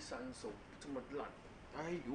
三手这么烂，哎呦！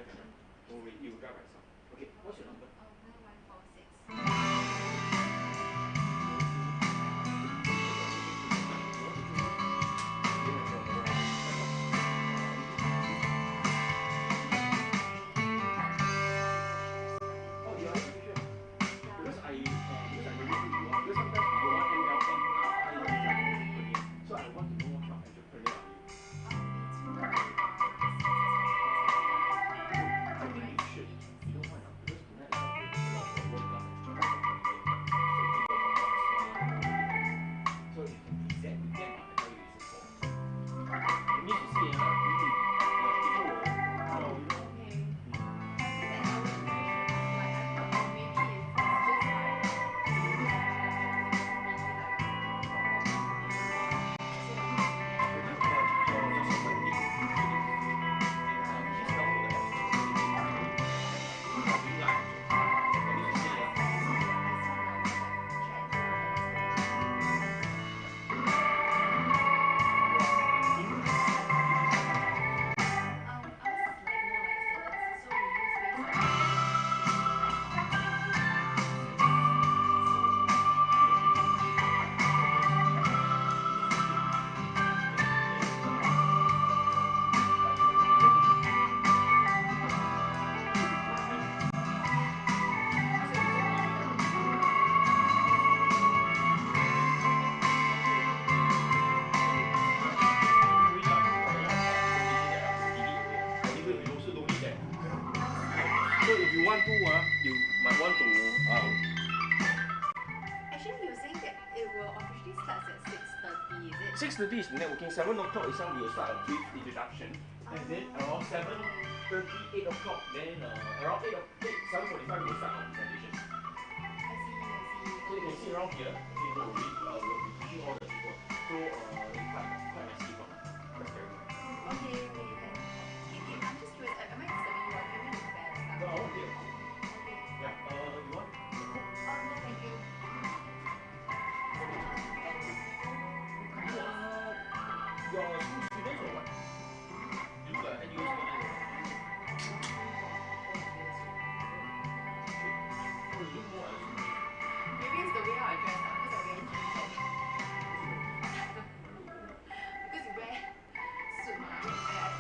cannot. Don't worry, you drive by yourself. Okay, what's your number? 9146. Actually, you were saying that it will officially starts at 6:30, is it? 6:30 is networking. 7 o'clock itself we will start a brief introduction, and then around 7:30, 8 o'clock, then around 7:45 we will start our presentation. I see. So you can see around here. Okay, don't worry. We'll be teaching all the people. So quite messy, but let's carry on. Okay, then. Hey, I'm just curious. Am I disturbing you? Or do you want me to prepare the stuff? No, I want to get a cook. Okay. Yeah. You want a cook? Oh no, thank you. Your school students or what? You look like NUS student or what? Oh, you look more like a student. Maybe it's the way how I dress now, because I wear jeans and because you wear suit mah, I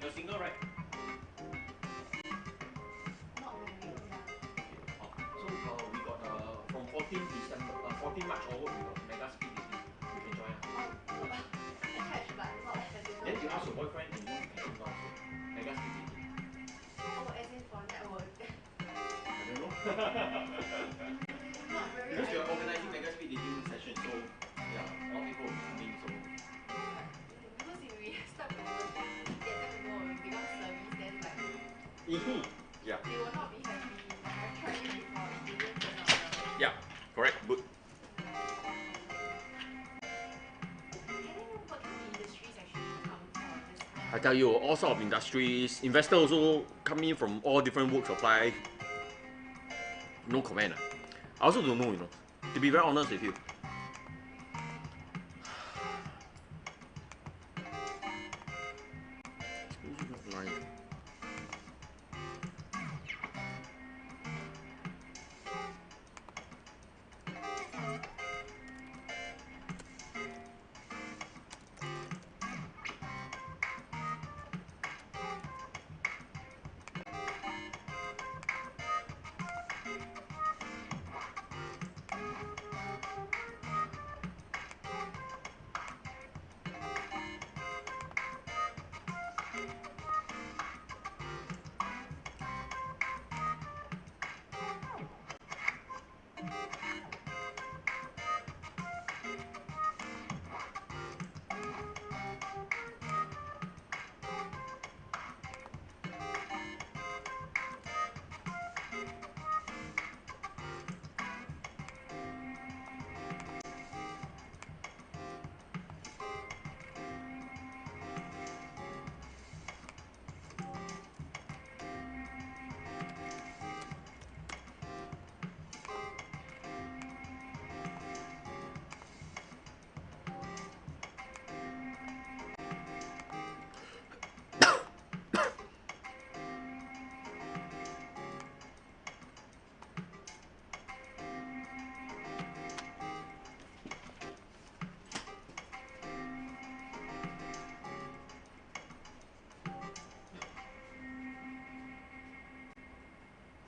you're single, right? Not married, yeah. Okay. So we got from 14 December, 14 March onward, we got mega speed dating. You can join. Oh, attached but not like as in no. Then you ask your boyfriend and you can come down also. Mega speed dating. Oh, as in for network. I don't know. Not very Because we are ideal organizing lah. mega speed dating session, so yeah, all people will be coming. So But because if we start promoting, get them to go become service, then like yeah, they will not be happy. Like I've tried it before, it didn't turn out well. yeah, correct, good. Yeah, so avoid. Can I know what kind of industries actually come for this kind of? I tell you, all sort of industries. Investors also come in from all different walks of life. No comment. I also don't know, To be very honest with you.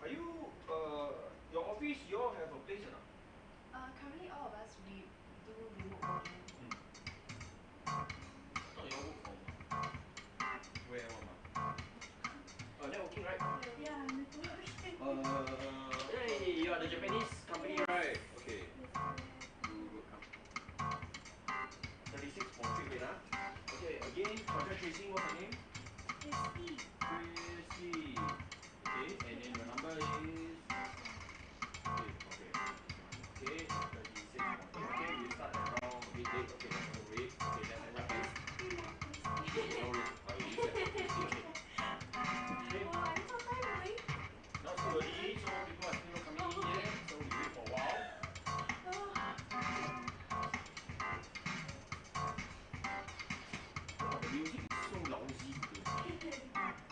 Are you your office? You all have a place or not? Currently all of us we do remote working. I thought you all work from where one networking, right? Yeah, networking. Hey, you are the Japanese company, Yes. right? Okay. That's correct. Good, come. 36.3, wait, Okay, again, contact tracing, what's her name? Christy. Christy. Okay, and then your number is? Okay, this one. Okay, 36.8. Okay, we start around a bit late. Okay, let's go wait. Okay, then what happens? Christy, not Christy. Okay, no worries. I will use that. Christy, okay. Okay. Wow, are you so timely? Not too early, so people are still not coming in yet. So we wait for a while. Wow, the music is so lousy today.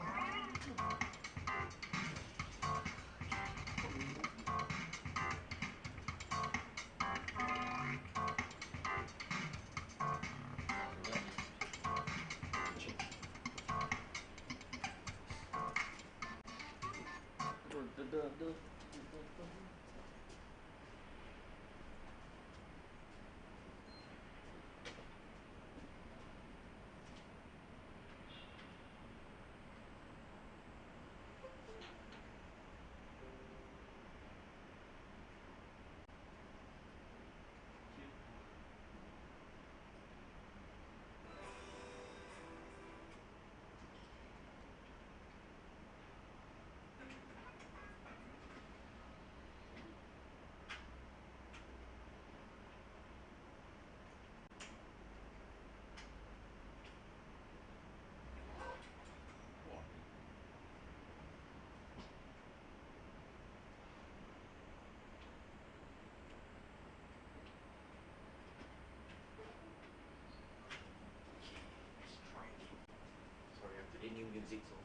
Sorry, I have to new music, so.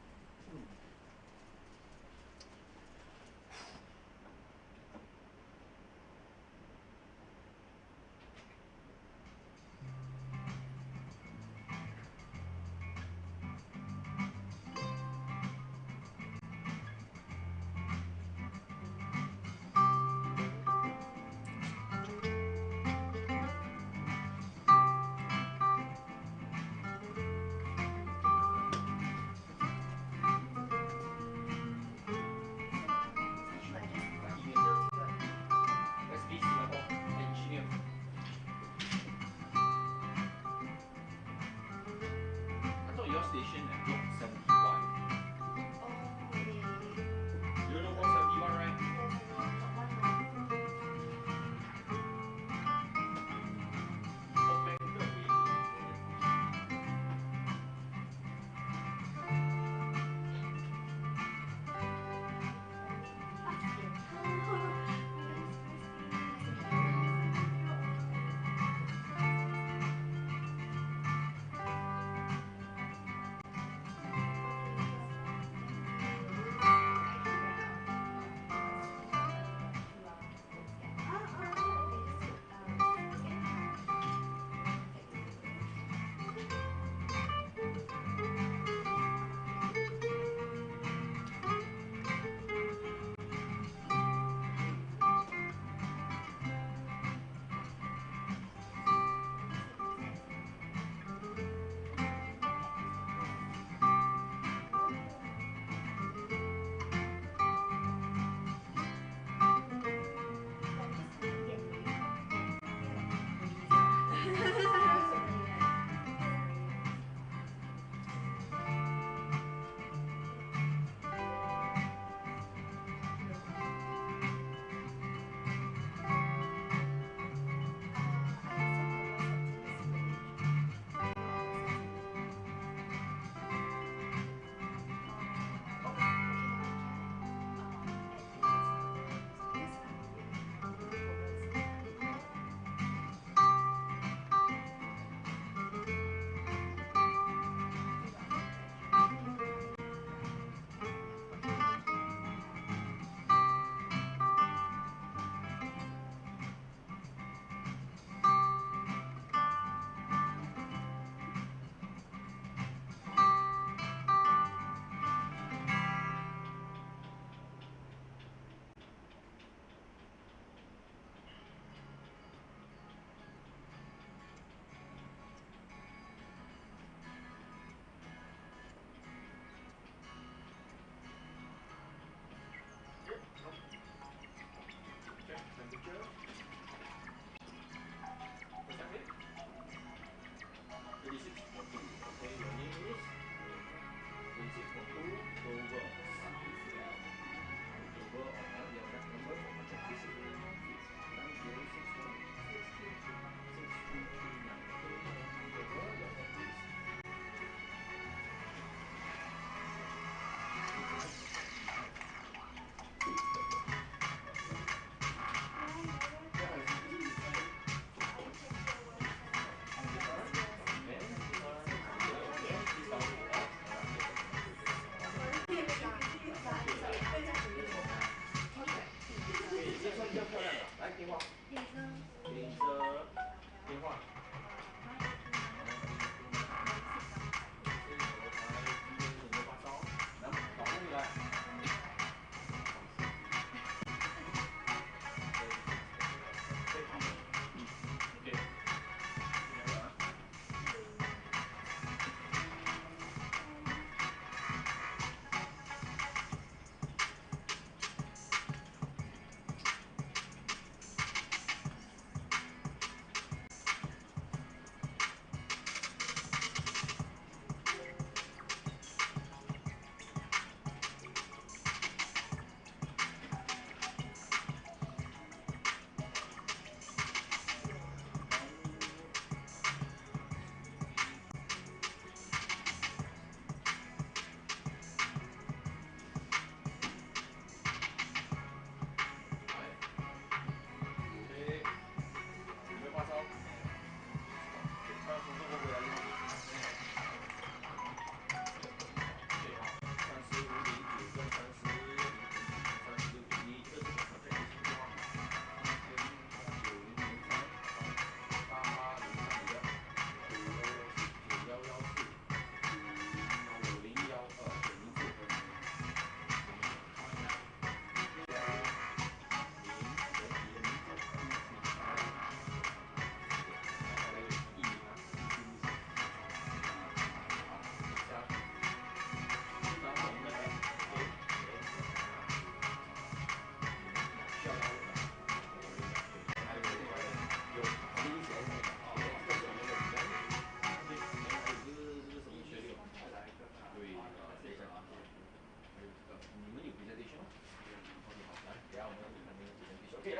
station at block 71. Oh, okay, okay. You know block 71, right? Yes, I know. Block 101. Block bank ke apa yang ni? Ah, okay. Nice to meet you. Nice to meet you.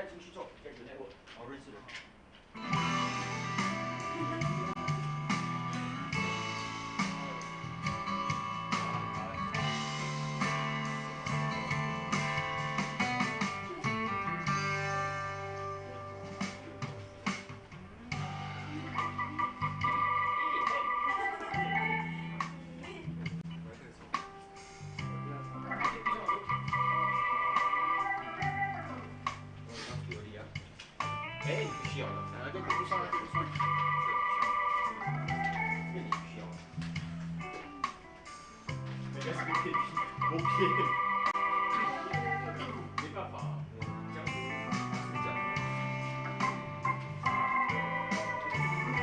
带进去之后 get your network， 然后认识人。哎，你不需要了，这个不算，这个算，这个你不需要。人家是不骗你，我骗。没办法，江湖是这样的。那真的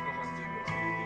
要换这个确定。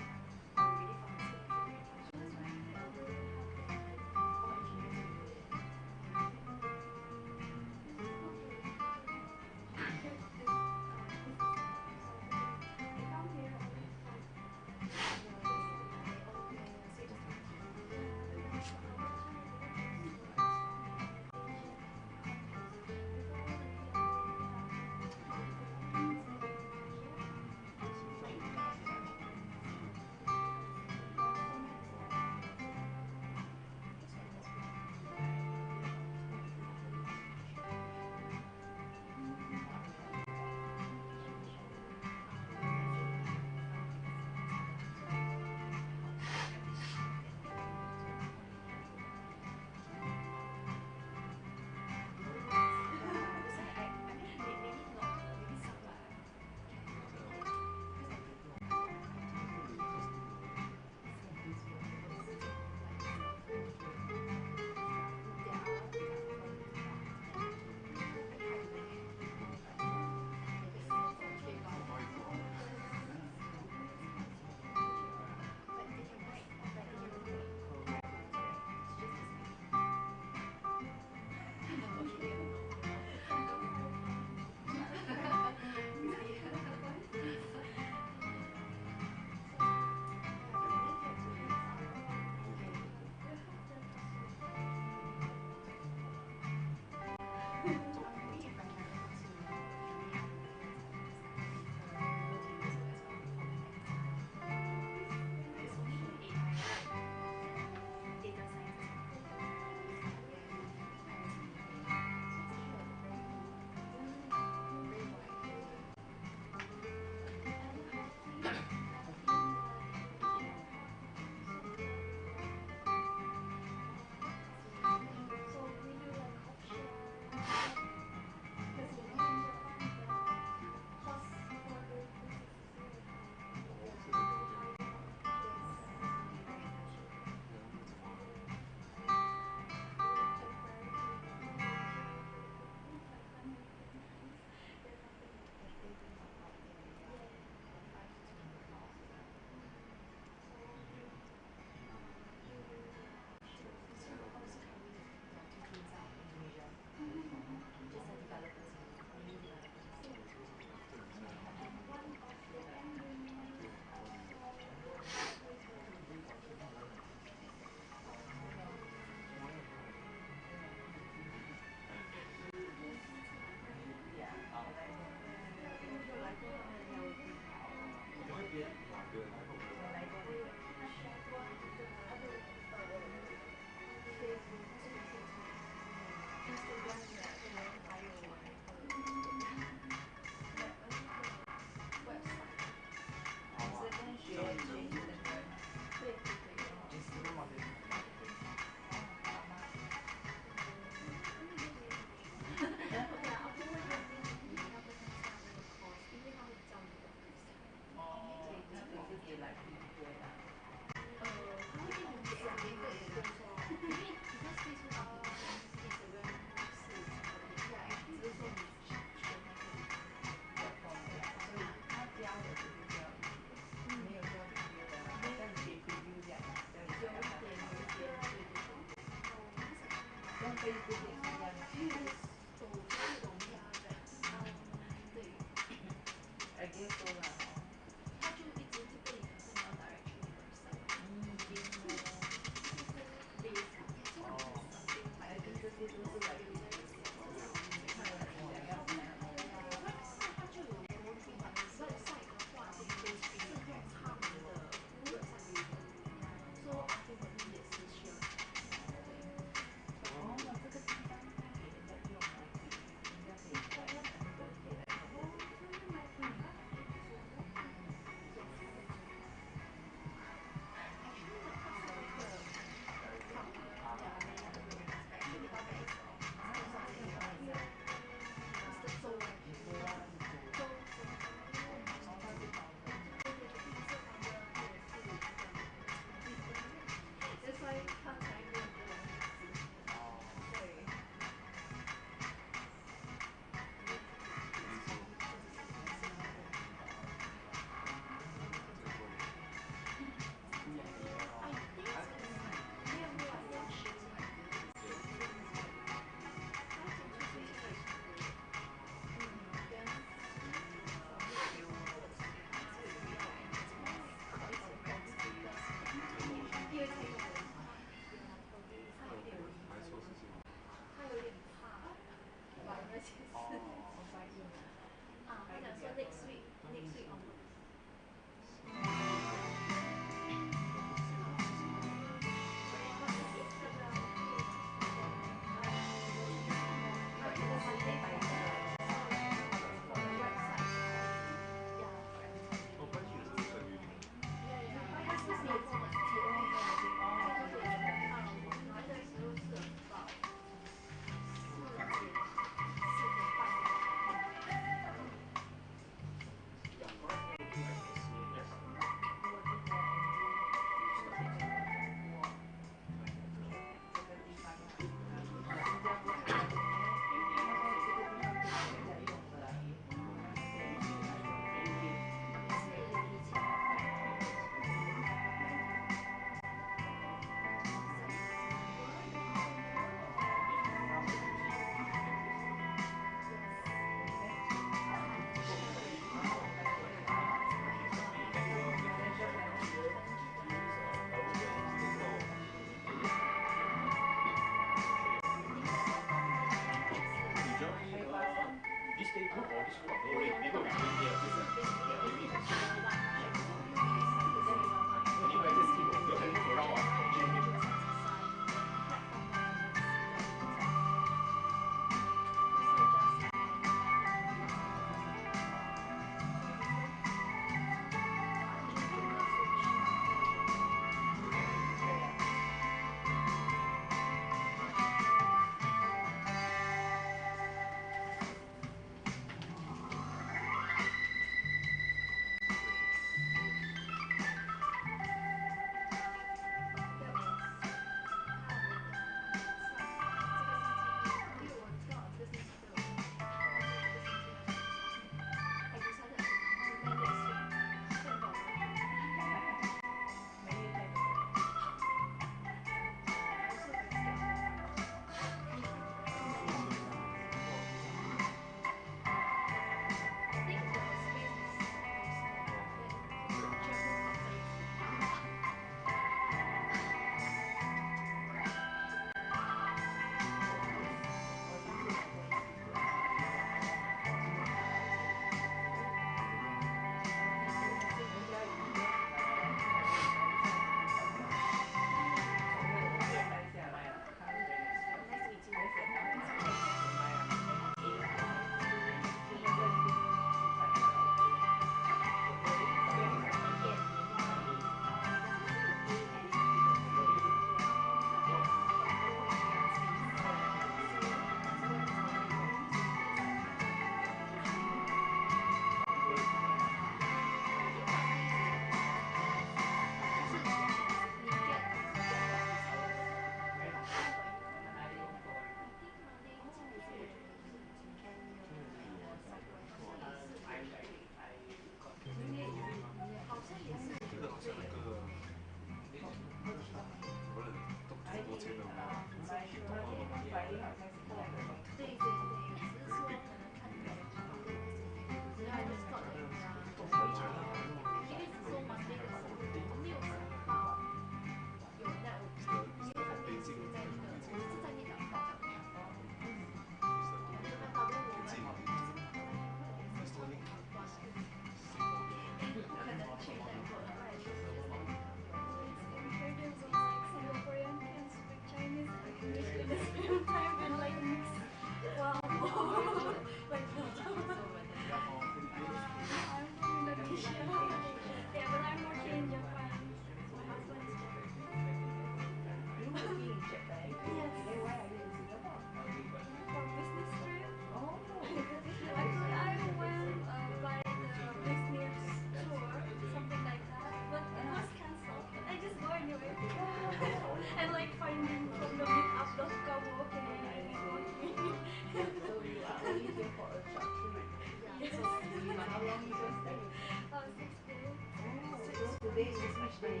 Today is which day?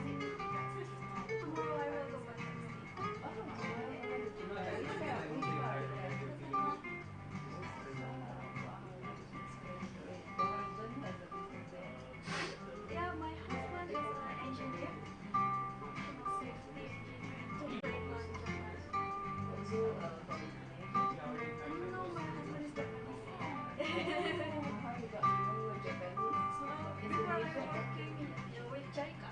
Maybe tomorrow I will go back next week. Oh, tomorrow go back to Japan. Which part of Japan? Osaka. Osaka. Wow, that's very great. Your husband has a business there? Yeah, my husband is an engineer, occupational safety engineer in Tokyo, Japan. Also from Indonesia? No, my husband is Japanese. Oh, how you got to know Japanese from Before I Indonesia? working with JICA,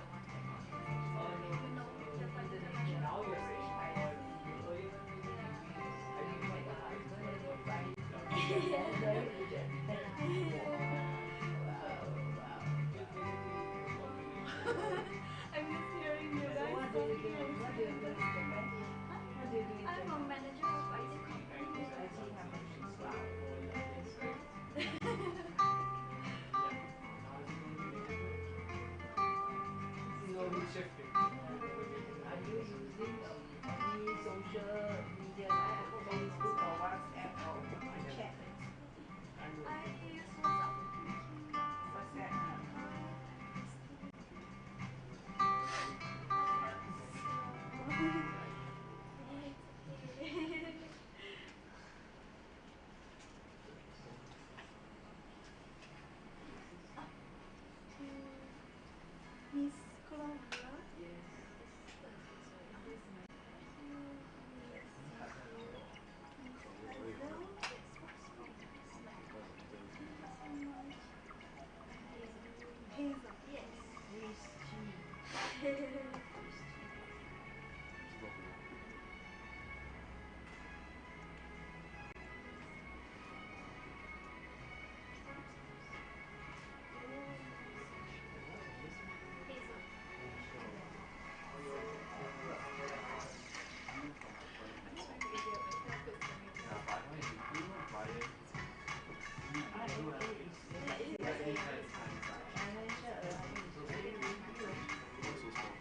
you know, Japan Indonesia. International Oh, Corporation. I see. So you met your husband and you fly him from Yeah. Japan to Japan. Wow, wow, I miss hearing you wow. So guys what do you talking. do? What do you do in Japan? What do you do in I'm a Japan? manager of IT company. IT company. Wow, that's great. Are you using any social media like Facebook or WhatsApp or WeChat? I use WhatsApp. WhatsApp. It's okay. Miss Colombia. Yes. Hazel. Hazel. Yes. Chris G. Yes. Chris G. Yeah, but I find it, do you know Brian? IFA is financial advisor. Why so small?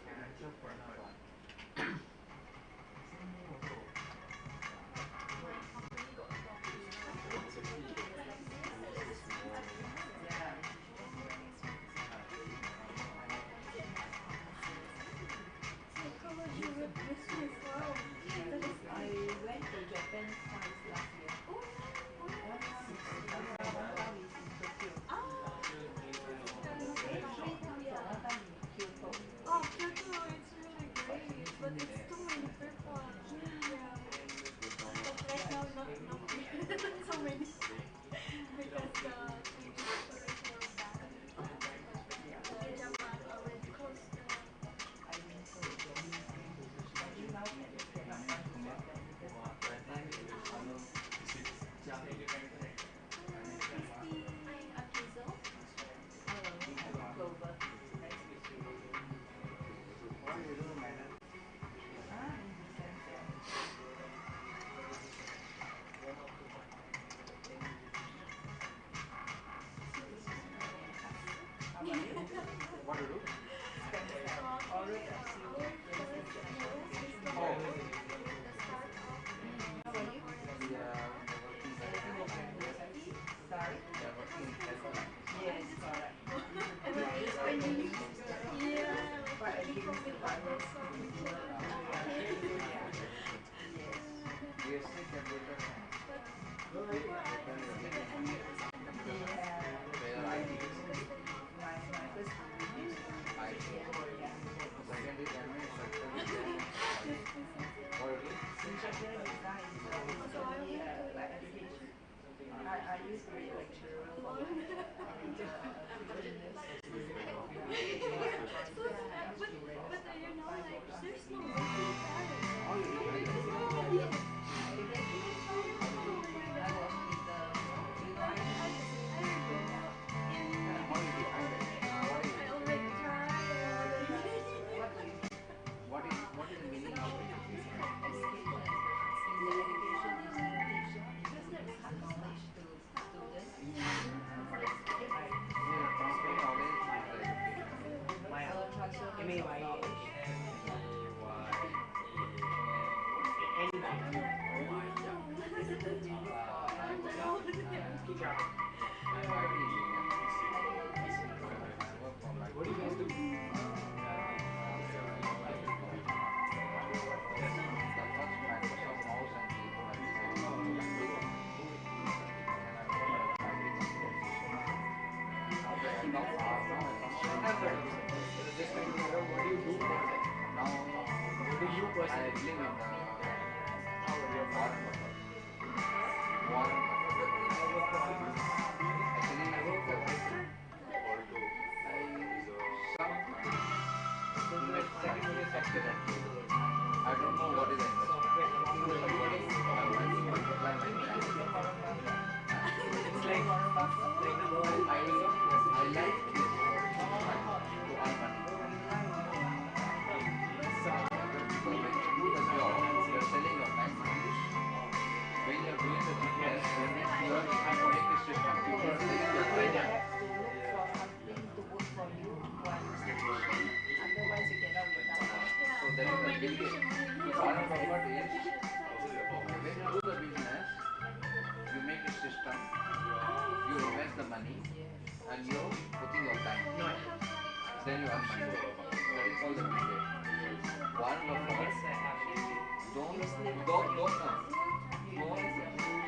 Financial planner, but same name also. Exactly. Why so small? Yeah, Psychology with business. Wow. That is I great. went to Japan twice last year. Oh yeah. One time is Osaka, one time is in Tokyo. Ah. Three times, one time in Kyoto. Oh, Kyoto, it's really great, but it's too many people. Yeah. But right now, not so many because the Chinese tourists were banned. The Japan already closed the. I think so. I think now cannot come to Japan because of the virus. Christy. I'm Hazel. Hello, I'm Clover. Nice to meet you. In defense, yeah. How about you? What to do? Stem cell, oral capsule based injection. Yes, it's the Oh, with the startup, How about you? Singaporean we are startup. working in It's canteen. Christy. Sorry? We are It working was in Hazel. canteen. Yes, I'm just correct. am You I just finding? opening this girl. Yeah, like Fight finding from against the Milwaukee virus. from children. Oh, Yeah. okay. Yeah. Yes. We are still generators. But before I see the NUS company, Yeah. Where because IT. they have My so first degree is IT. yeah. Second is administration, then nice IT. to see you. What to do? Instructional design is So I basically went to like USH education. I used to be a lecturer for alone. like 15 years. So sad, but you know, like there's no working parents. How you No, retire? because yes, I was with the, I go in How you maybe retire? What is I it? already tried. what do you What is the meaning of it? education? In the education is to teach hard knowledge to students. Transferring knowledge is the education. Transformation of knowledge. Yeah. AYAM. I'm like, oh wow. I don't know. Yeah. I'm IT engineer. I work for What do you guys Microsoft. do? The first Microsoft mouse and keyboard I designed. Then I became a IT company. After I come I out have heard from of IT. it. Just like what do you do next? Now What do you I personally live do? in the Your Warren family. Buffett. Warren Buffett. I work for Oracle. Actually, I work for Oracle. I some So the investment second biggest software company in the world. I don't know what is the investment. Software company in the world. I would like to multiply my time. It's like number one is Microsoft. I like this time to earn money. Because when you do the job, you are selling your time. When you are doing the business, you have to make a system. You are selling your You time. have to look for something to work for you while studying. Otherwise, you cannot retire. Yeah, So that for is the my Bill decision Gates. only. He Warren always Buffett says is that we should when you do the business, you make a system, you invest the money, and you're putting your time. No, Then you earn money. That is called the Bill Gates. Warren Buffett, yes, I have actually. don't You sleep don't for don't it. no, You don't invest your money.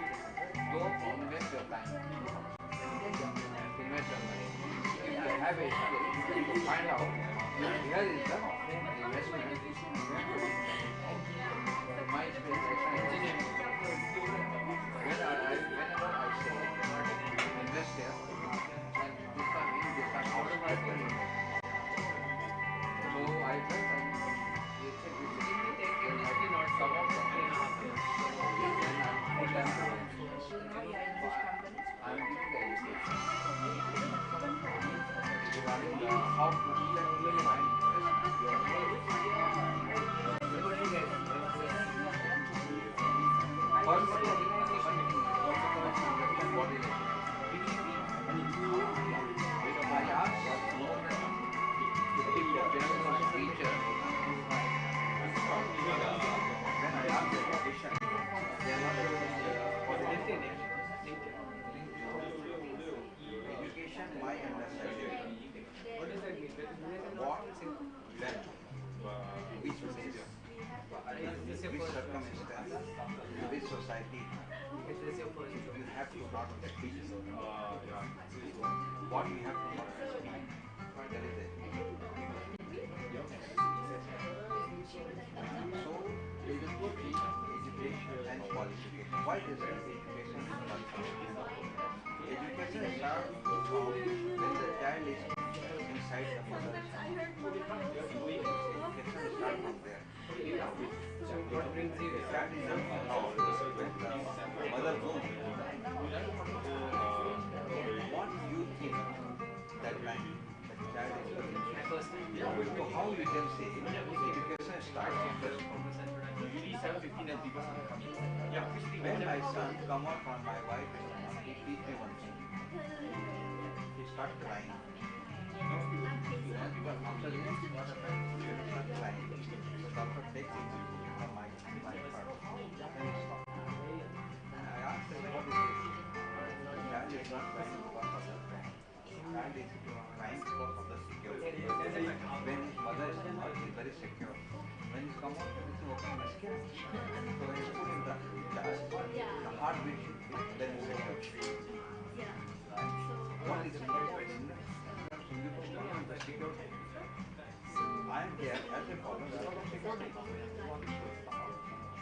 don't invest your time. Invest your money. Invest your money. If you have a skill to find out where is the investment, you have to invest. In my experience, as an engineer, whenever I say invest here, and this time in, this time out, that's when you make. So I felt like it's a good system. Tech Then I industry not so come out from it. 3.5 years. Then I put them to it. You know you are in So which company? I am giving the education even for me. regarding the how to set the mind investment. What do you guys do? First thing is the body language. So I asked more than 50 professors, teachers. When I asked them, they are not able to say what is LinkedIn, body yeah. language. LinkedIn. Education, my understanding, What does that mean? Do they not what, say? when, which place, Is this your which first job? circumstance, in which society, Is this your first job? you have to not speak. What we have to not speak. That is it. So they will teach education and qualification. Why they say education and qualification? Education starts from when the child is inside the mother's womb. Education starts from there. So what brings you The here? child is young or not, when the mother womb, what you think that time the child is growing. My first time. So how you can say education starts from just when my son come out from my wife's stomach, he teach me one thing. He start crying. And after this, what happened? He start crying. So doctor takes him from my part. Then he stopped. And I asked him, what is this? The child is not crying because of the pain. Child is crying because of the security. When his mother is stomach, he is very secure. When he come out, everything open in his skin. So when he put in the chest, the heartbeat should be very secure. What is important? So you put on the security. I am there as a father for the security.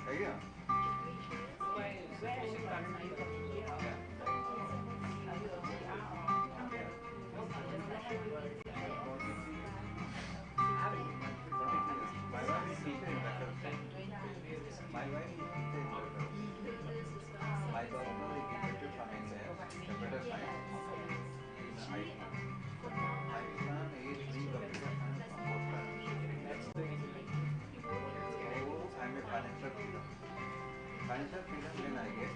Yeah. So my situation currently. Yeah. Are you a PR or? I have 23 years. My wife is teacher in Beckers. 20 years. My wife is teacher in Beckers. My daughter is teacher from NS, computer science in IT. My son is doing computer science from Boston That's University. the reason I So I am a financial freedom. Financial freedom when I get,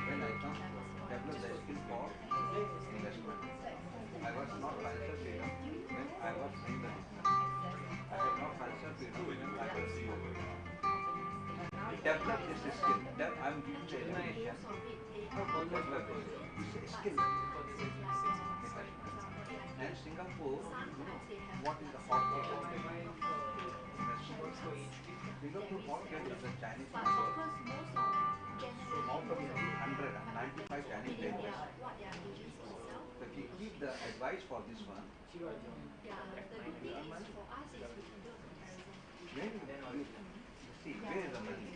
when I come develop the skill for investment. I was not financial freedom when I was doing the business. I had not financial freedom when I was doing the business. develop this skill. I'm giving the education to develop this. It's a skill. And Singapore, you know, what is the hot cake of Singapore hot cake is the Chinese market. So out of 100, 95 Chinese bakers. So if you keep the advice for this one, you earn money. When you see, where is the money?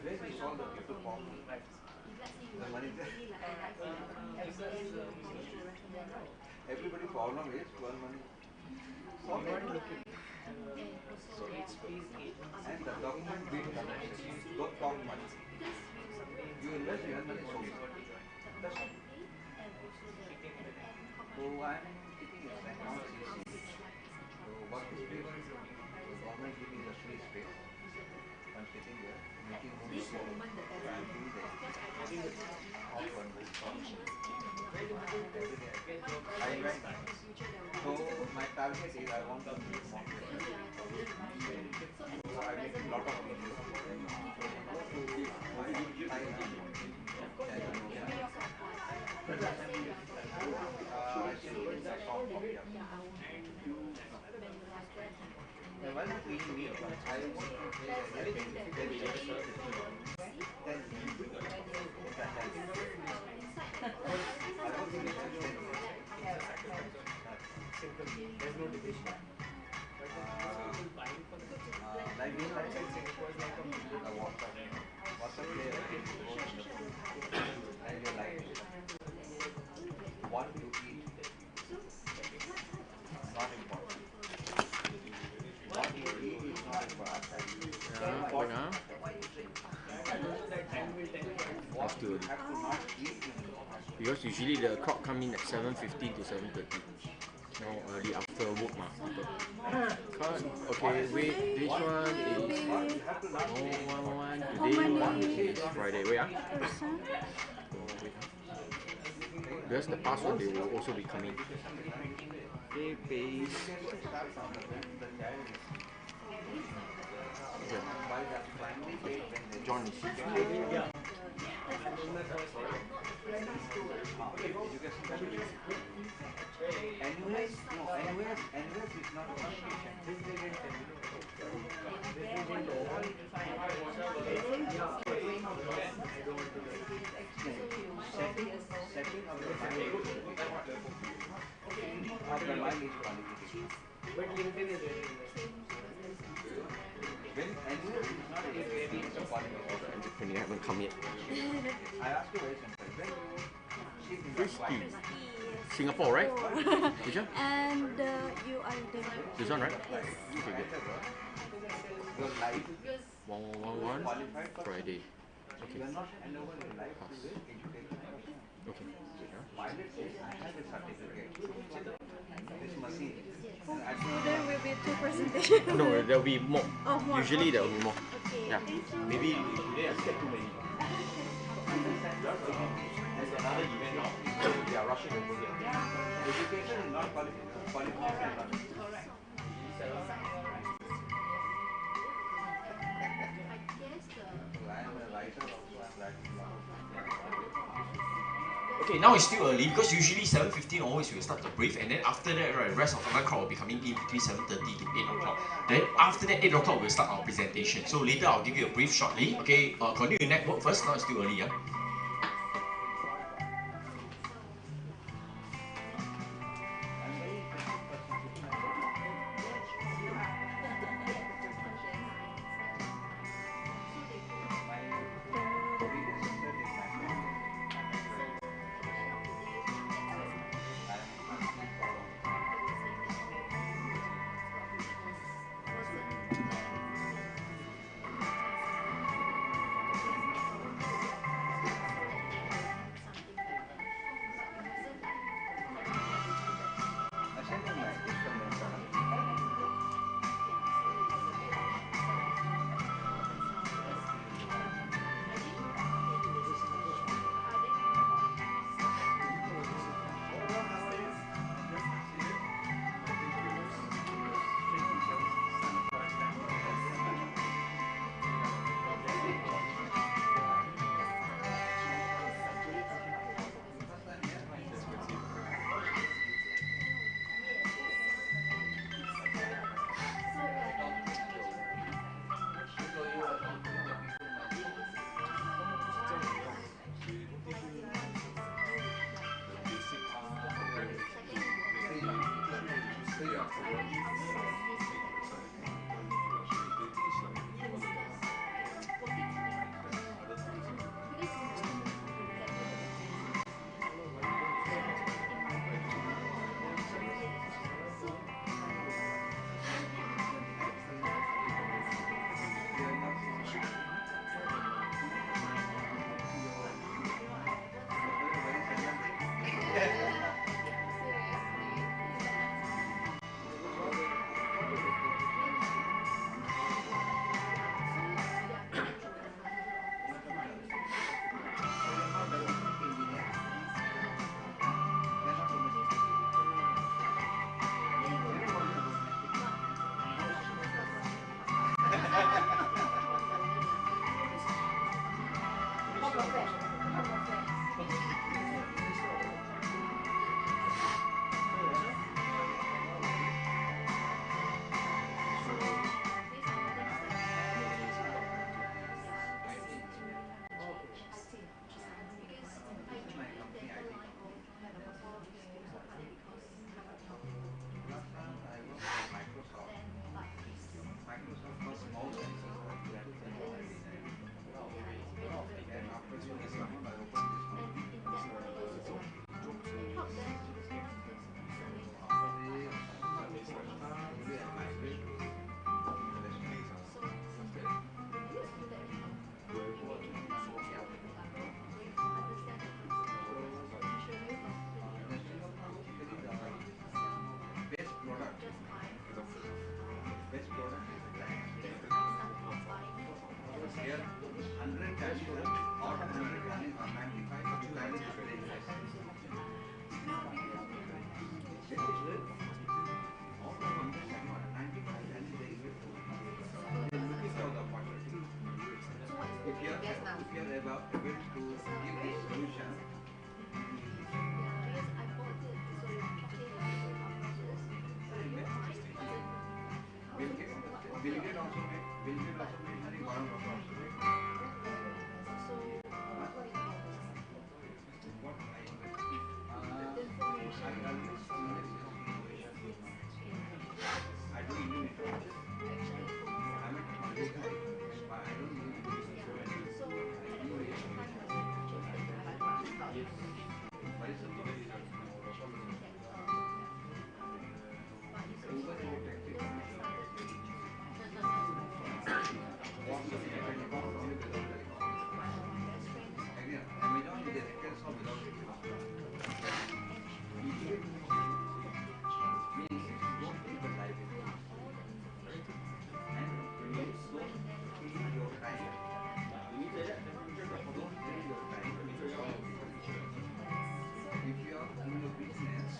Where you solve the people problem? The money there. Everybody problem is to earn money. Solve it. So it's these agencies And the government will collect it. Don't talk much. You invest, you earn money, so that's all. So I'm taking a stand on CC. So work space. So government give me the free space. I'm sitting there, meeting room is there. So I'm doing the education. All to earn money. Every day I enjoy. So my target is I want to meet more players. So I'm making lot of videos. So if you go to my Thailand, channel, I send you the soft copy of it. Now, while you're feeding me, I want to play the airplane. Then you in the health. I work in the health then. simple. There's no division. Like you know, Singapore is like a the WhatsApp. WhatsApp play a very role in the food. Like your life. What to eat, not important. What you eat is not important. Important. What you have to not eat is important. Because usually the crowd come in at 7:15 to 7:30. Now early after work mah. Okay, wait. This one is What you have to not say. 111. How Today many is Friday. Wait ah. person? Wait ah. Because the past one they will also be coming. Okay, base. Education starts from the when the child is by the primary age when they John is education continues. NUS is not a qualification. This they didn't tell me. This they didn't know. I don't want to learn. Setting of the mind is important. Setting of the mind is qualification. But LinkedIn is very interesting. When NUS is not education, it's a qualification. when you haven't come yet. I ask you very simple. When you sit in the Christy. flight, Singapore, right? Which one? And you are the This one, right? okay, Okay, good. your life 1111 qualified for Friday. Okay. you are not hand over your life to the education person. Okay. Pilot says I have a certificate. This machine. And I So don't there know. will be two presentations. No, there will be more. Oh, more. Usually there will be more. Okay, Yeah. thank you. Maybe today I scared too many. There's another event now. So they are rushing over here. Education is not qualification. So I am a writer also. I am writing a lot of Okay, now it's still early because usually 7:15 always we will start the brief, and then after that, right, rest of the crowd will be coming in between 7:30 to 8 o'clock. Then after that, 8 o'clock we'll start our presentation. So later I'll give you a brief shortly. Okay, continue your network first. Now it's still early, yeah. I'm very interesting person. My biggest research is my family. My natural. I am a trustee for 100 can is or 100 can is 195 or 2 can is 100 No, because we are Okay? Out of 100 can, 95 can is very good. They are looking for the opportunity. So what is If you cooking are gas now? able to give this solution, it will be easy. Yeah, because I bought it, so the package is also how much is, but mine doesn't come Bill with Gates, what Bill the Gates also made, Bill Gates also made very bottom of our story. So what do you mean? What I invested. The information. I always invest in innovation. I don't believe in technology. Actually, for myself, I'm a technology guy, but I don't believe in innovation. so I at that believe point in of time, innovation. was it just Very simple. but it's also Uber is a that taxi because I company. started to WhatsApp is a telecom only without telecom. my best friends Again, Amazon is a retail shop without retail. and Means don't take the life in pull it. out all the information And don't don't then kill your time. every Don't kill your time with political issues. If you are in your business,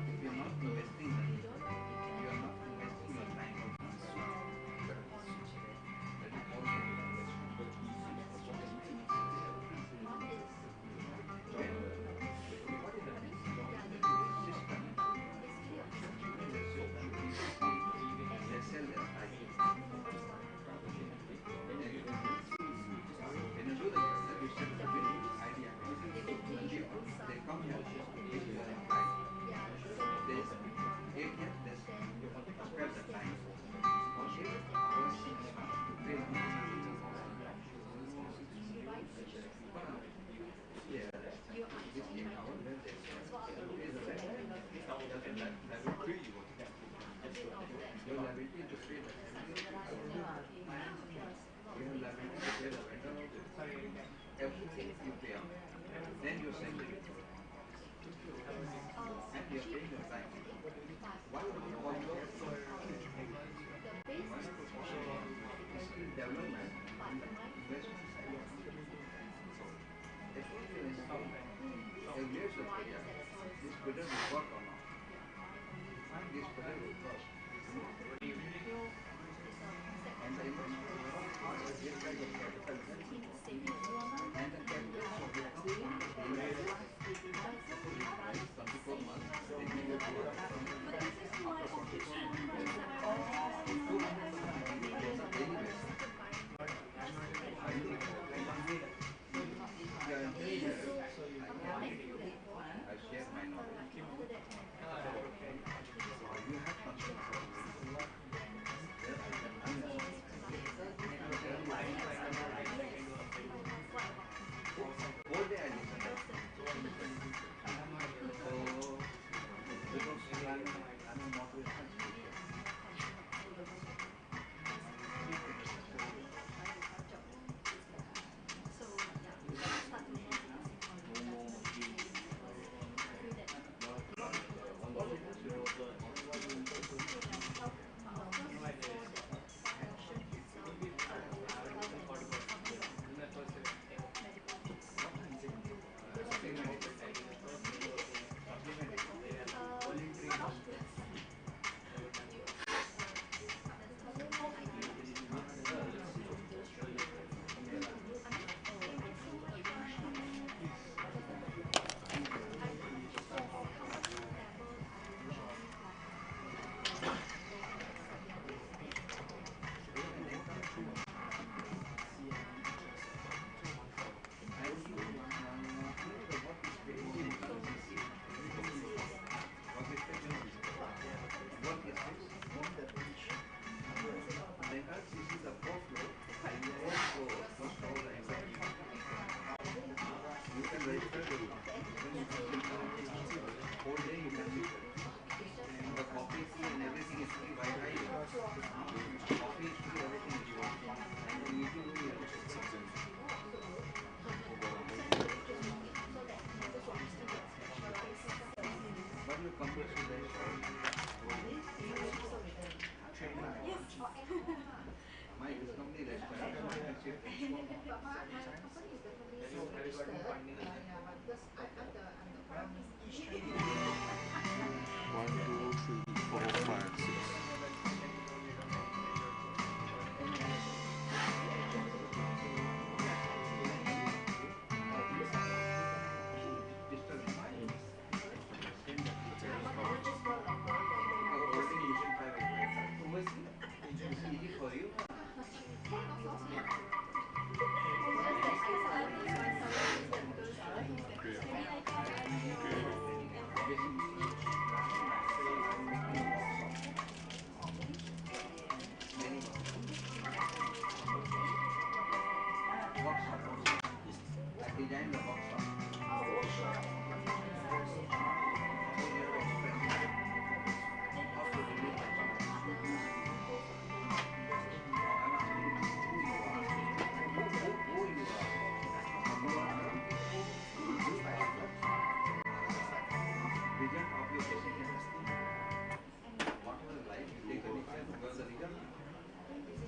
if you are not investing money, you are not investing your time or money. That is called investment. Okay? What is the system? What is the system? If you see less sell, less buy. When you do the business, you set the business idea. They come here, this is your price. They 8 years, they spend the time. For 8 hours, to pay the money. Here, this 8 hours, where they spend. Pay the rent. Just the liability. Your liability is to pay the salary. You have liability to pay the vendor also. Everything you pay out. Then your salary will come. And you are paying your time. Why you put all your why you put all your skill development in the investment side? Suppose you install evaluate the project. This project will work or not? Find this project will work. And the investment comes out as just like a capital investment. And the capital should be come from the investment. Suppose you invest 24 months, then you get 200%. but this is my After 24 official months, price that I was using on the 200% you will get on a daily basis. Are you with me? If you are interested, I can give you. I share my knowledge. Or you have something for me where I can invest. I tell you my company is definitely registered. Yeah, but because I'm the prime. 1, 2, 3, 4, 5, 6. Just that I think my salary is that because maybe I can unuse I designed the box shop.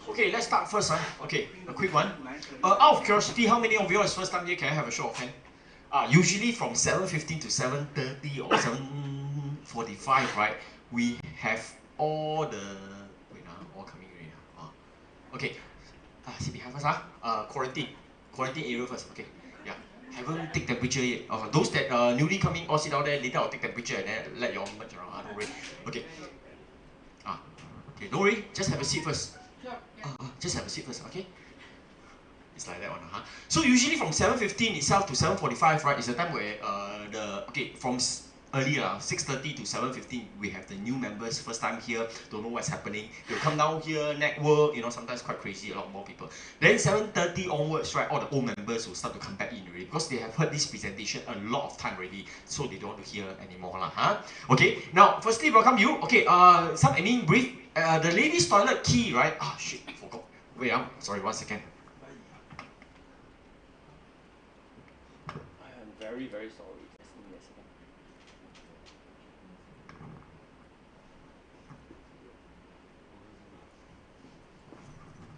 Okay, let's start first. Okay, a quick one. Out of curiosity, how many of you is first time here? Can I have a show of hand? Usually from 7:15 to 7:30 or 7:45, right? We have all the all coming already. Okay, sit behind first. Quarantine area first. Okay, yeah. Haven't take temperature yet. Those that newly coming, all sit down there. Later I'll take temperature and then let you all merge around. Don't worry. Okay. Okay, don't worry. Just have a seat first. Just have a seat first, okay? It's like that one, So usually from 7:15 itself to 7:45, right, is the time where from early 6:30 to 7:15, we have the new members first time here, don't know what's happening. They'll come down here, network, sometimes quite crazy, a lot more people. Then 7:30 onwards, right, all the old members will start to come back in already because they have heard this presentation a lot of time already, so they don't want to hear anymore, Okay, now firstly welcome you. Okay, some admin brief. The ladies' toilet key, right? Shit, I forgot. Wait, sorry, 1 second. I am very, very sorry. Just give me a second.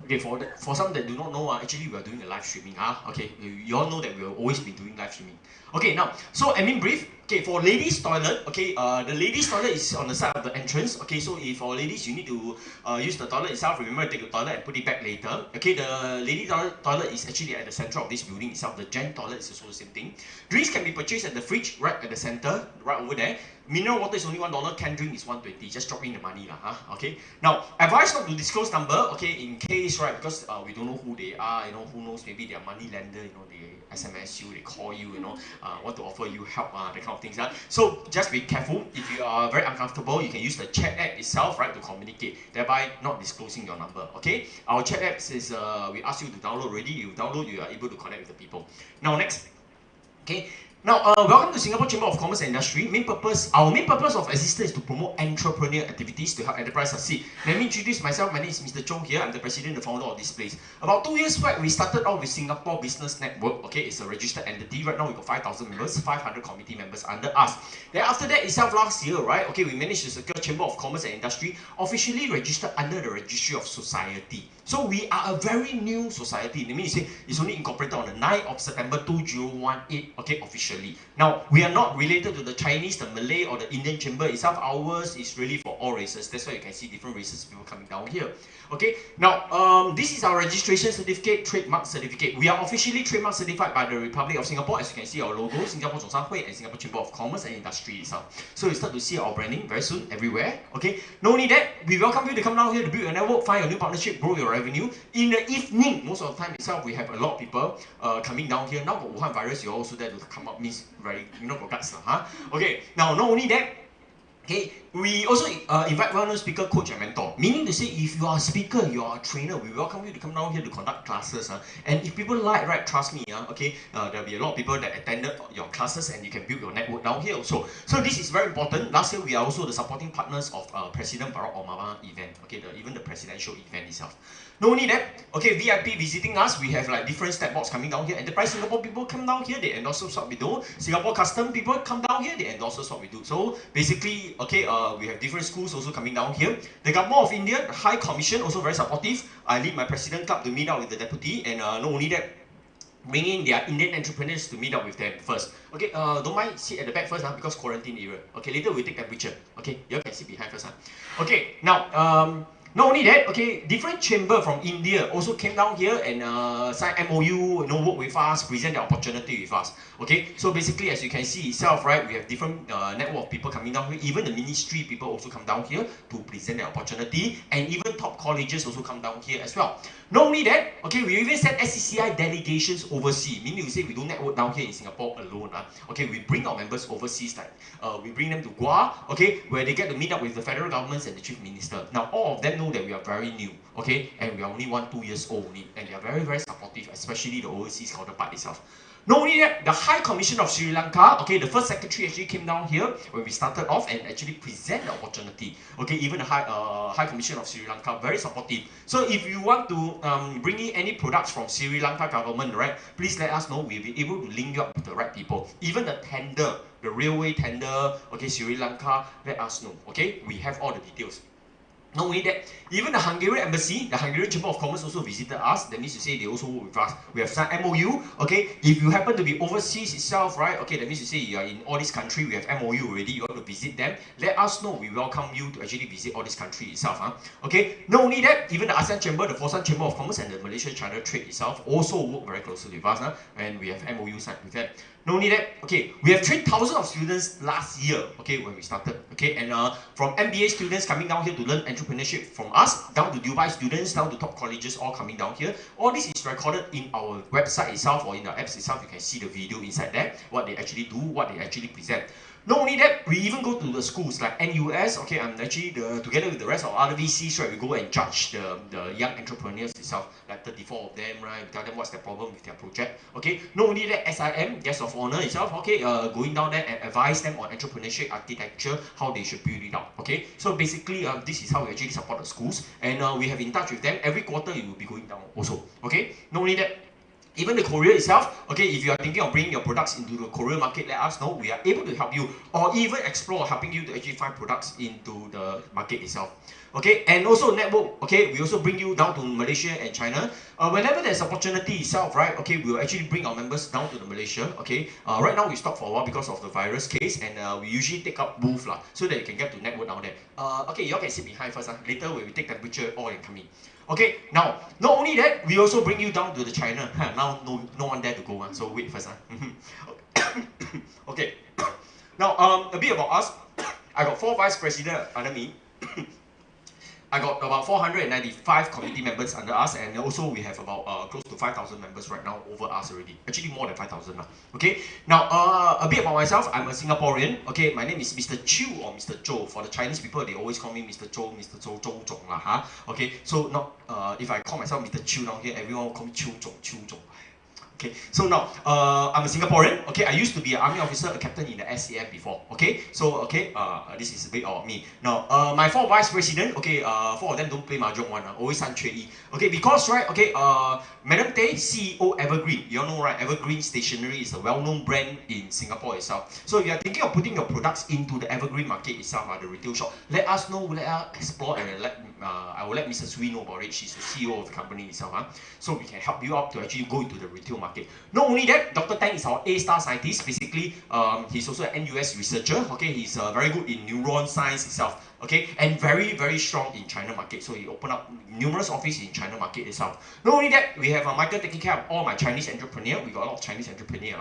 Okay, for some that do not know, actually we are doing a live streaming. Okay, you all know that we will always be doing live streaming. Okay, now, so admin brief. Okay, for ladies' toilet, okay, the ladies' toilet is on the side of the entrance. Okay, so if for ladies, you need to use the toilet itself, remember to take the toilet and put it back later. Okay, the lady toilet is actually at the center of this building itself. The gent toilet is also the same thing. Drinks can be purchased at the fridge, right at the center, right over there. Mineral water is only $1, canned drink is $1.20. Just drop in the money, okay. Now, advice not to disclose number, okay, in case, right, because we don't know who they are, who knows, maybe they are money lender, they SMS you, they call you, want to offer you help, that kind of things. So just be careful. If you are very uncomfortable, you can use the chat app itself, right, to communicate, thereby not disclosing your number, okay. Our chat app says we ask you to download already. You download, you are able to connect with the people. Now next, okay. Now, welcome to Singapore Chamber of Commerce and Industry. Our main purpose of existence is to promote entrepreneurial activities to help enterprise succeed. Let me introduce myself. My name is Mr. Chong here. I'm the president and the founder of this place. About 2 years back, we started out with Singapore Business Network. Okay, it's a registered entity. Right now, we got 5,000 members, 500 committee members under us. Then after that itself, last year, right? Okay, we managed to secure Chamber of Commerce and Industry officially registered under the Registry of Society. So we are a very new society. That means it's only incorporated on the 9th of September 2018. Okay, officially. Now, we are not related to the Chinese, the Malay, or the Indian chamber itself. Ours is really for all races. That's why you can see different races people coming down here. Okay, now this is our registration certificate, trademark certificate. We are officially trademark certified by the Republic of Singapore. As you can see, our logo, Singapore Zhongshanhui and Singapore Chamber of Commerce and Industry itself. So you start to see our branding very soon everywhere. Okay, not only that, we welcome you to come down here to build your network, find your new partnership, grow your revenue. In the evening, most of the time itself, we have a lot of people coming down here. Now, for Wuhan virus, you're also there to come up, means very, got guts, Okay, now not only that, okay, we also invite well-known speaker, coach, and mentor. Meaning to say, if you are a speaker, you are a trainer, we welcome you to come down here to conduct classes. And if people like, right, trust me, okay, there'll be a lot of people that attended your classes and you can build your network down here also. So this is very important. Last year, we are also the supporting partners of President Barack Obama event, okay, even the presidential event itself. Not only that, okay, VIP visiting us, we have like different step box coming down here. Enterprise Singapore people come down here, they endorse what we do. Singapore Custom people come down here, they endorse what we do. So basically, okay, we have different schools also coming down here. The Government of India, High Commission, also very supportive. I lead my President Club to meet out with the deputy, and not only that, bringing their Indian entrepreneurs to meet up with them first. Okay, don't mind sit at the back first, because quarantine area. Okay, later we take temperature. Okay, you all can sit behind first. Okay, now not only that, okay, different chamber from India also came down here and signed MOU, work with us, present the opportunity with us. Okay, so basically, as you can see itself, right, we have different network of people coming down here. Even the ministry people also come down here to present the opportunity, and even top colleges also come down here as well. Not only that, okay, we even send SCCI delegations overseas. Meaning we say we don't network down here in Singapore alone. Okay, we bring our members overseas, like we bring them to Goa, okay, where they get to meet up with the federal governments and the chief minister. Now, all of them know that we are very new, okay, and we are only 1-2 years old only, and they are very, very supportive, especially the overseas counterpart itself. Not only that, the High Commission of Sri Lanka, okay, the first secretary actually came down here when we started off and actually present the opportunity. Okay, even the High Commission of Sri Lanka, very supportive. So if you want to bring in any products from Sri Lanka government, right, please let us know. We'll be able to link you up with the right people. Even the tender, the railway tender, okay, Sri Lanka, let us know. Okay, we have all the details. Not only that, even the Hungarian embassy, the Hungarian Chamber of Commerce also visited us. That means to say they also work with us. We have signed MOU. Okay, if you happen to be overseas itself, right? Okay, that means to say you are in all these countries. We have MOU already. You want to visit them? Let us know. We welcome you to actually visit all these countries itself. Okay. Not only that, even the ASEAN Chamber, the Forsan Chamber of Commerce, and the Malaysia-China Trade itself also work very closely with us. And we have MOU signed with them. Not only that, okay, we have trained thousands of students last year, okay, when we started, okay, and from MBA students coming down here to learn entrepreneurship from us, down to Dubai students, down to top colleges, all coming down here. All this is recorded in our website itself or in the apps itself. You can see the video inside there, what they actually do, what they actually present. Not only that, we even go to the schools like NUS, okay, I'm actually, together with the rest of other VCs, right, we go and judge the young entrepreneurs itself, like 34 of them, right, we tell them what's their problem with their project, okay. Not only that, SIM, Guest of Honor itself, okay, going down there and advise them on entrepreneurship, architecture, how they should build it up, okay. So basically, this is how we actually support the schools, and we have in touch with them, every quarter it will be going down also, okay. Not only that, even the Korea itself, okay, if you are thinking of bringing your products into the Korean market, let us know. We are able to help you, or even explore helping you to actually find products into the market itself. Okay, and also network, okay, we also bring you down to Malaysia and China. Whenever there's opportunity itself, right, okay, we'll actually bring our members down to the Malaysia, okay. Right now we stopped for a while because of the virus case, and we usually take up booth so that you can get to network down there. Okay, you all can sit behind first. Later when we take temperature, all can come in. Okay, now, not only that, we also bring you down to the China. Now, no one there to go, so wait first. Okay, now, a bit about us. I got 4 vice presidents under me. I got about 495 committee members under us, and also we have about close to 5,000 members right now over us already. Actually, more than 5,000 now. Okay. Now, a bit about myself. I'm a Singaporean. Okay, my name is Mr. Chew or Mr. Zhou. For the Chinese people, they always call me Mr. Zhou, Mr. Zhou, Zhou Zhong lah. Okay. So not if I call myself Mr. Chew down here, everyone will call me Chew Zhong, Chew Zhong. Okay, so now I'm a Singaporean. Okay, I used to be an army officer, a captain in the SCCI before. Okay, so okay, this is a bit about me. Now, my 4 vice president. Okay, 4 of them don't play mahjong one. Always 三缺一. Okay, because right. Okay, Madam Tay, CEO Evergreen. You all know right? Evergreen Stationery is a well-known brand in Singapore itself. So if you are thinking of putting your products into the Evergreen market itself, the retail shop, let us know. Let us explore and I will let Mrs. Wee know about it. She's the CEO of the company itself. So we can help you out to actually go into the retail market. Not only that, Dr. Tang is our A-star scientist. Basically, he's also an NUS researcher. Okay, he's very good in neuron science itself. Okay, and very, very strong in China market. So he opened up numerous offices in China market itself. Not only that, we have Michael taking care of all my Chinese entrepreneur. We got a lot of Chinese entrepreneur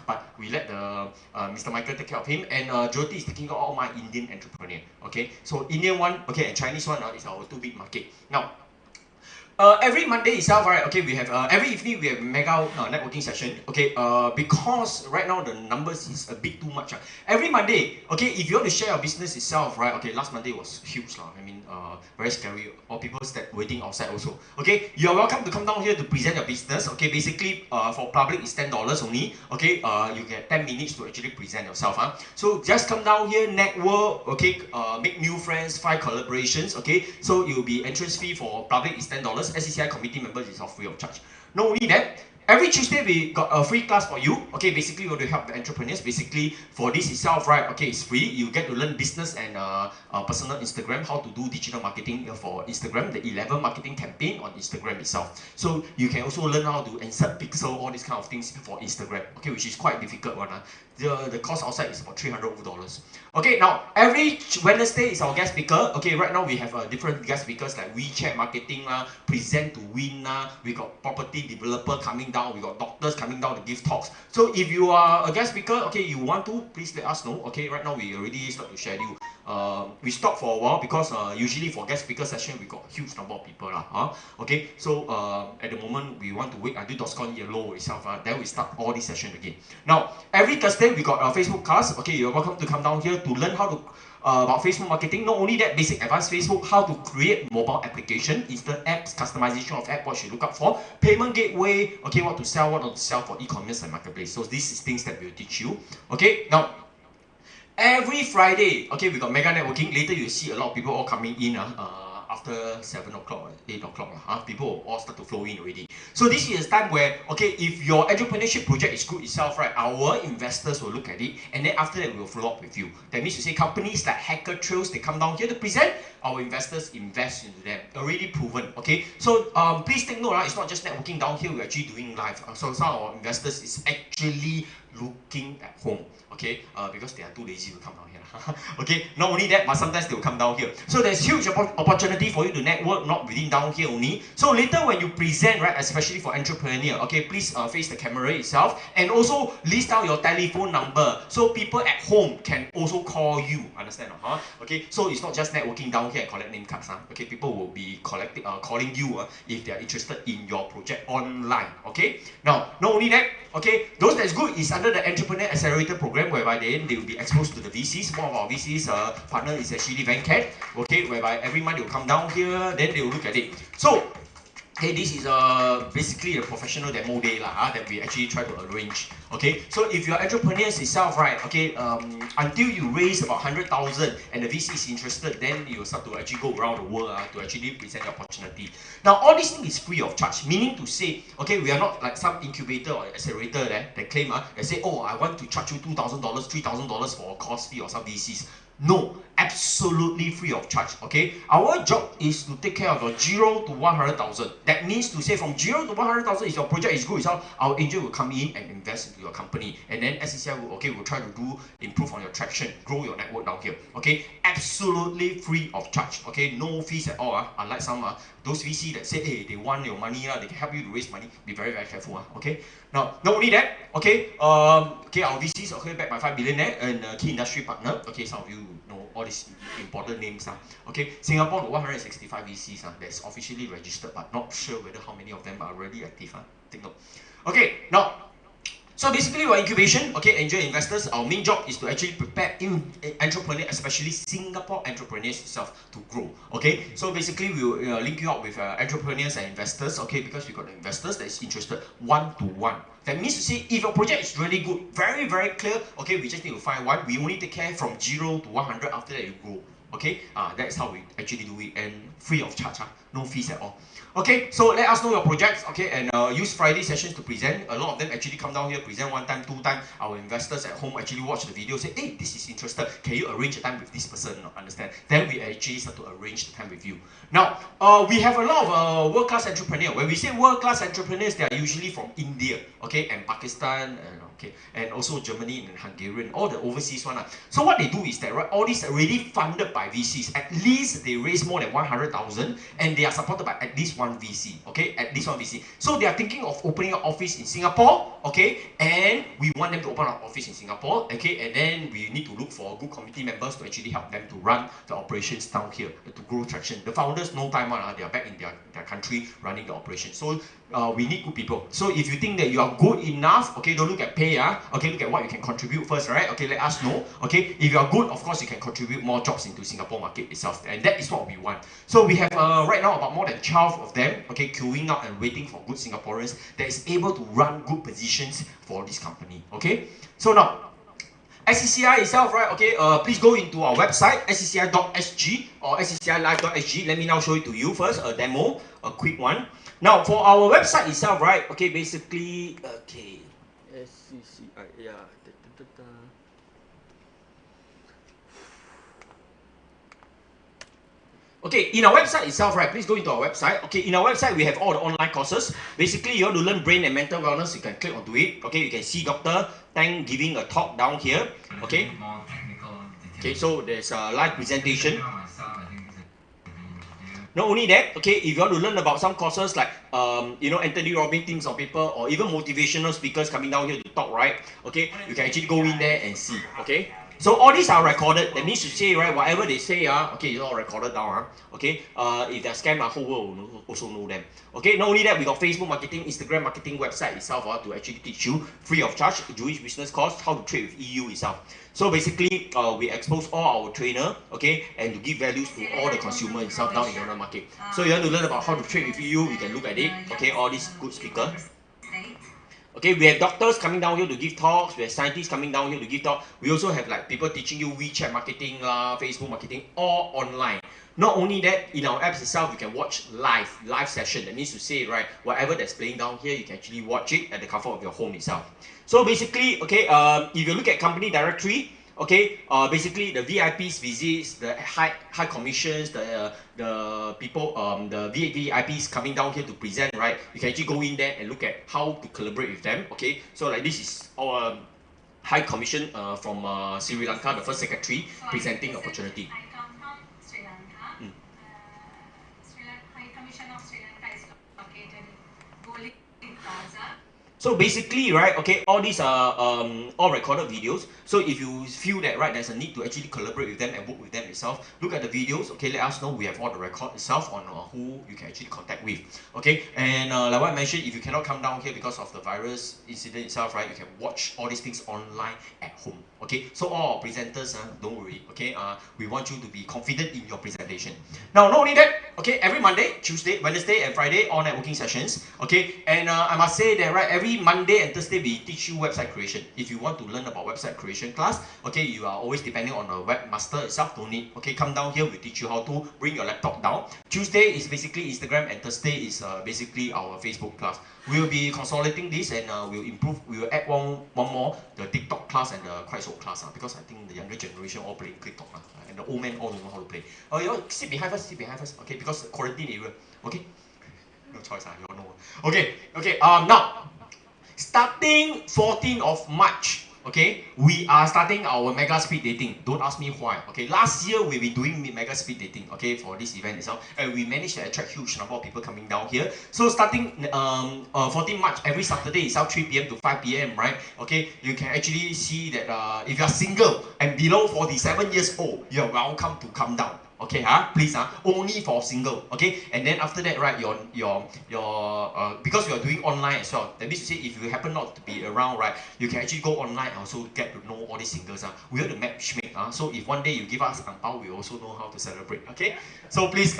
but we let the Mr. Michael take care of him, and Jyoti is taking care of all my Indian entrepreneur. Okay, so Indian one, okay, and Chinese one is our 2 big market. Now, every Monday itself, right? Okay, we have every evening we have mega networking session. Okay, because right now the numbers is a bit too much. Every Monday, okay, if you want to share your business itself, right? Okay, last Monday was huge, I mean, very scary. All people waiting outside also. Okay, you are welcome to come down here to present your business. Okay, basically, for public it's $10 only. Okay, you get 10 minutes to actually present yourself. So just come down here, network. Okay, make new friends, find collaborations. Okay, so it will be entrance fee for public is $10. SCCI committee members is all free of charge. Not only that, every Tuesday we got a free class for you. Okay, basically we want to help the entrepreneurs. Basically for this itself, right? Okay, it's free. You get to learn business and personal Instagram, how to do digital marketing for Instagram, the 11 marketing campaign on Instagram itself. So you can also learn how to insert pixel, all these kind of things for Instagram. Okay, which is quite difficult one. The cost outside is about $300. Okay, now every Wednesday is our guest speaker. Okay, right now we have different guest speakers like WeChat marketing lah, present to win lah. We got property developer coming down. We got doctors coming down to give talks. So if you are a guest speaker, okay, you want to, please let us know. Okay, right now we already start to schedule. We stop for a while because usually for guest speaker session we got huge number of people lah. Okay, so at the moment we want to wait until DOSCON yellow itself. Then we start all this session again. Now every Thursday we got a Facebook class. Okay, you're welcome to come down here to learn how to about Facebook marketing. Not only that, basic advanced Facebook, how to create mobile application, instant apps, customization of app, what you look up for, payment gateway. Okay, what to sell, what not to sell for e-commerce and marketplace. So this is things that we'll teach you. Okay, now every Friday, okay, we got mega networking. Later you'll see a lot of people all coming in after 7 o'clock, 8 o'clock. People will all start to flow in already. So this is a time where, okay, if your entrepreneurship project is good itself, right, our investors will look at it, and then after that we will follow up with you. That means to say companies like Hacker Trails, they come down here to present, our investors invest into them. Already proven, okay? So please take note, it's not just networking down here, we're actually doing live. So some of our investors is actually looking at home, okay? Because they are too lazy to come down here. Okay, not only that, but sometimes they will come down here. So there's huge opportunity for you to network, not within down here only. So later when you present, right, especially for entrepreneur, okay, please face the camera itself and also list down your telephone number so people at home can also call you. Understand? Okay, so it's not just networking down here and collect name cards. Okay, people will be calling you if they are interested in your project online. Okay, now not only that, okay, those that's good is under the Entrepreneur Accelerator program, whereby they will be exposed to the VCs. One of our VCs partner is actually Venkat, okay, whereby every month they will come down here, then they will look at it. So, hey, this is basically a professional demo day that we actually try to arrange. Okay, so if you're entrepreneurs itself, right, okay, until you raise about 100,000 and the VC is interested, then you start to actually go around the world to actually present your opportunity. Now, all these things is free of charge, meaning to say, okay, we are not like some incubator or accelerator that claim, they say, oh, I want to charge you $2,000, $3,000 for a course fee or some VCs. No, absolutely free of charge. Okay, our job is to take care of your 0 to 100,000. That means to say from 0 to 100,000, if your project is good itself, our angel will come in and invest into your company, and then SCCI will try to improve on your traction, grow your network down here. Okay, absolutely free of charge. Okay, no fees at all. Unlike some those VC that say, hey, they want your money, they can help you to raise money. Be very, very careful. Okay, now not only that, okay, okay, our VCs are backed by 5 billionaire and key industry partner. Okay, some of you know all these important names. Okay, Singapore, 165 VCs that's officially registered, but not sure whether how many of them are really active. Take note. Okay, now, so basically our incubation, okay, angel investors, our main job is to actually prepare entrepreneurs, especially Singapore entrepreneurs itself, to grow. Okay, so basically we will link you up with entrepreneurs and investors, okay, because we got the investors that is interested one-to-one. That means to say, if your project is really good, very, very clear, okay, we just need to find one. We only take care from 0 to 100, after that you grow. Okay, that's how we actually do it, and free of charge, no fees at all. Okay, so let us know your projects, okay, and use Friday sessions to present. A lot of them actually come down here, present 1 time, 2 times. Our investors at home actually watch the video, say, hey, this is interested. Can you arrange a time with this person? Understand? Then we actually start to arrange the time with you. Now, we have a lot of world-class entrepreneurs. When we say world-class entrepreneurs, they are usually from India, okay, and Pakistan, okay, and also Germany and Hungarian, all the overseas one. So what they do is that, right, all these are already funded by VCs. At least they raise more than 100,000, and they are supported by at least one VC, okay, at least one VC. So they are thinking of opening an office in Singapore, okay, and we want them to open an office in Singapore, okay, and then we need to look for good committee members to actually help them to run the operations down here, to grow traction. The founders, no time they are back in their country running the operation. So we need good people. So if you think that you are good enough, okay, don't look at pay, okay, look at what you can contribute first, right? Okay, let us know. Okay, if you are good, of course you can contribute more jobs into Singapore market itself, and that is what we want. So we have right now about more than 12 of them, okay, queuing up and waiting for good Singaporeans that is able to run good positions for this company. Okay, so now SCCI itself, right? Okay, please go into our website, scci.sg or sccilive.sg. Let me now show it to you first, a demo. a quick one. Now for our website itself, right? Okay, basically, okay, SCCI, yeah. Okay, in our website itself, right, please go into our website. Okay, in our website, we have all the online courses. Basically, you want to learn brain and mental wellness, you can click onto it. Okay, you can see Dr. Tang giving a talk down here. Okay. Okay, so there's a live presentation. Not only that, okay, if you want to learn about some courses like, Anthony Robbins teams of people, or even motivational speakers coming down here to talk, right? Okay, you can actually go in there and see, okay? So all these are recorded. That means to say, right, whatever they say, okay, it's all recorded down, okay? If they're scam, whole world will also know them. Okay, not only that, we got Facebook marketing, Instagram marketing website itself to actually teach you free of charge Jewish business course, how to trade with EU itself. So basically, we expose all our trainer, okay, and to give values to all the consumer itself down in the market. So you want to learn about how to trade with EU, you can look at it, okay, all these good speakers. Okay, we have doctors coming down here to give talks, we have scientists coming down here to give talks. We also have like people teaching you WeChat marketing, Facebook marketing, all online. Not only that, in our apps itself, you can watch live session. That means to say, right, whatever that's playing down here, you can actually watch it at the comfort of your home itself. So basically, okay, if you look at company directory, okay, basically the VIPs visits, the high commissions, the people, the VIPs coming down here to present, right? You can actually go in there and look at how to collaborate with them. Okay, so like this is our high commission from Sri Lanka, the first secretary presenting opportunity. I come from Sri Lanka. High Commission of Sri Lanka is located in Goli Plaza. So basically, right, okay, all these are all recorded videos. So if you feel that, right, there's a need to actually collaborate with them and work with them itself, look at the videos, okay, let us know. We have all the record itself on who you can actually contact with, okay. And like what I mentioned, if you cannot come down here because of the virus incident itself, right, you can watch all these things online at home, okay. So all our presenters, don't worry, okay, we want you to be confident in your presentation. Now, not only that, okay, every Monday, Tuesday, Wednesday, and Friday, all networking sessions, okay. And I must say that, right, every Monday and Thursday we teach you website creation. If you want to learn about website creation class, okay, you are always depending on a webmaster itself, don't need, okay, come down here, we'll teach you how to bring your laptop down. Tuesday is basically Instagram, and Thursday is basically our Facebook class. We will be consolidating this, and we'll improve, we will add one more, the TikTok class and the Kuaishou class, because I think the younger generation all playing TikTok, and the old men all don't know how to play. You all sit behind first, okay, because quarantine area, okay? No choice, you all know. Okay, now, starting 14th of March, okay, we are starting our mega speed dating. Don't ask me why. Okay, last year we've been doing mega speed dating, okay, for this event itself, and we managed to attract huge number of people coming down here. So starting 14th March, every Saturday itself, 3 p.m. to 5 p.m, right? Okay, you can actually see that if you are single and below 47 years old, you are welcome to come down. Okay, please, only for single. Okay, and then after that, right, because you are doing online as well. That means to say, if you happen not to be around, right, you can actually go online and also get to know all these singles. We have to matchmake. So if one day you give us ang pao, we also know how to celebrate. Okay, so please,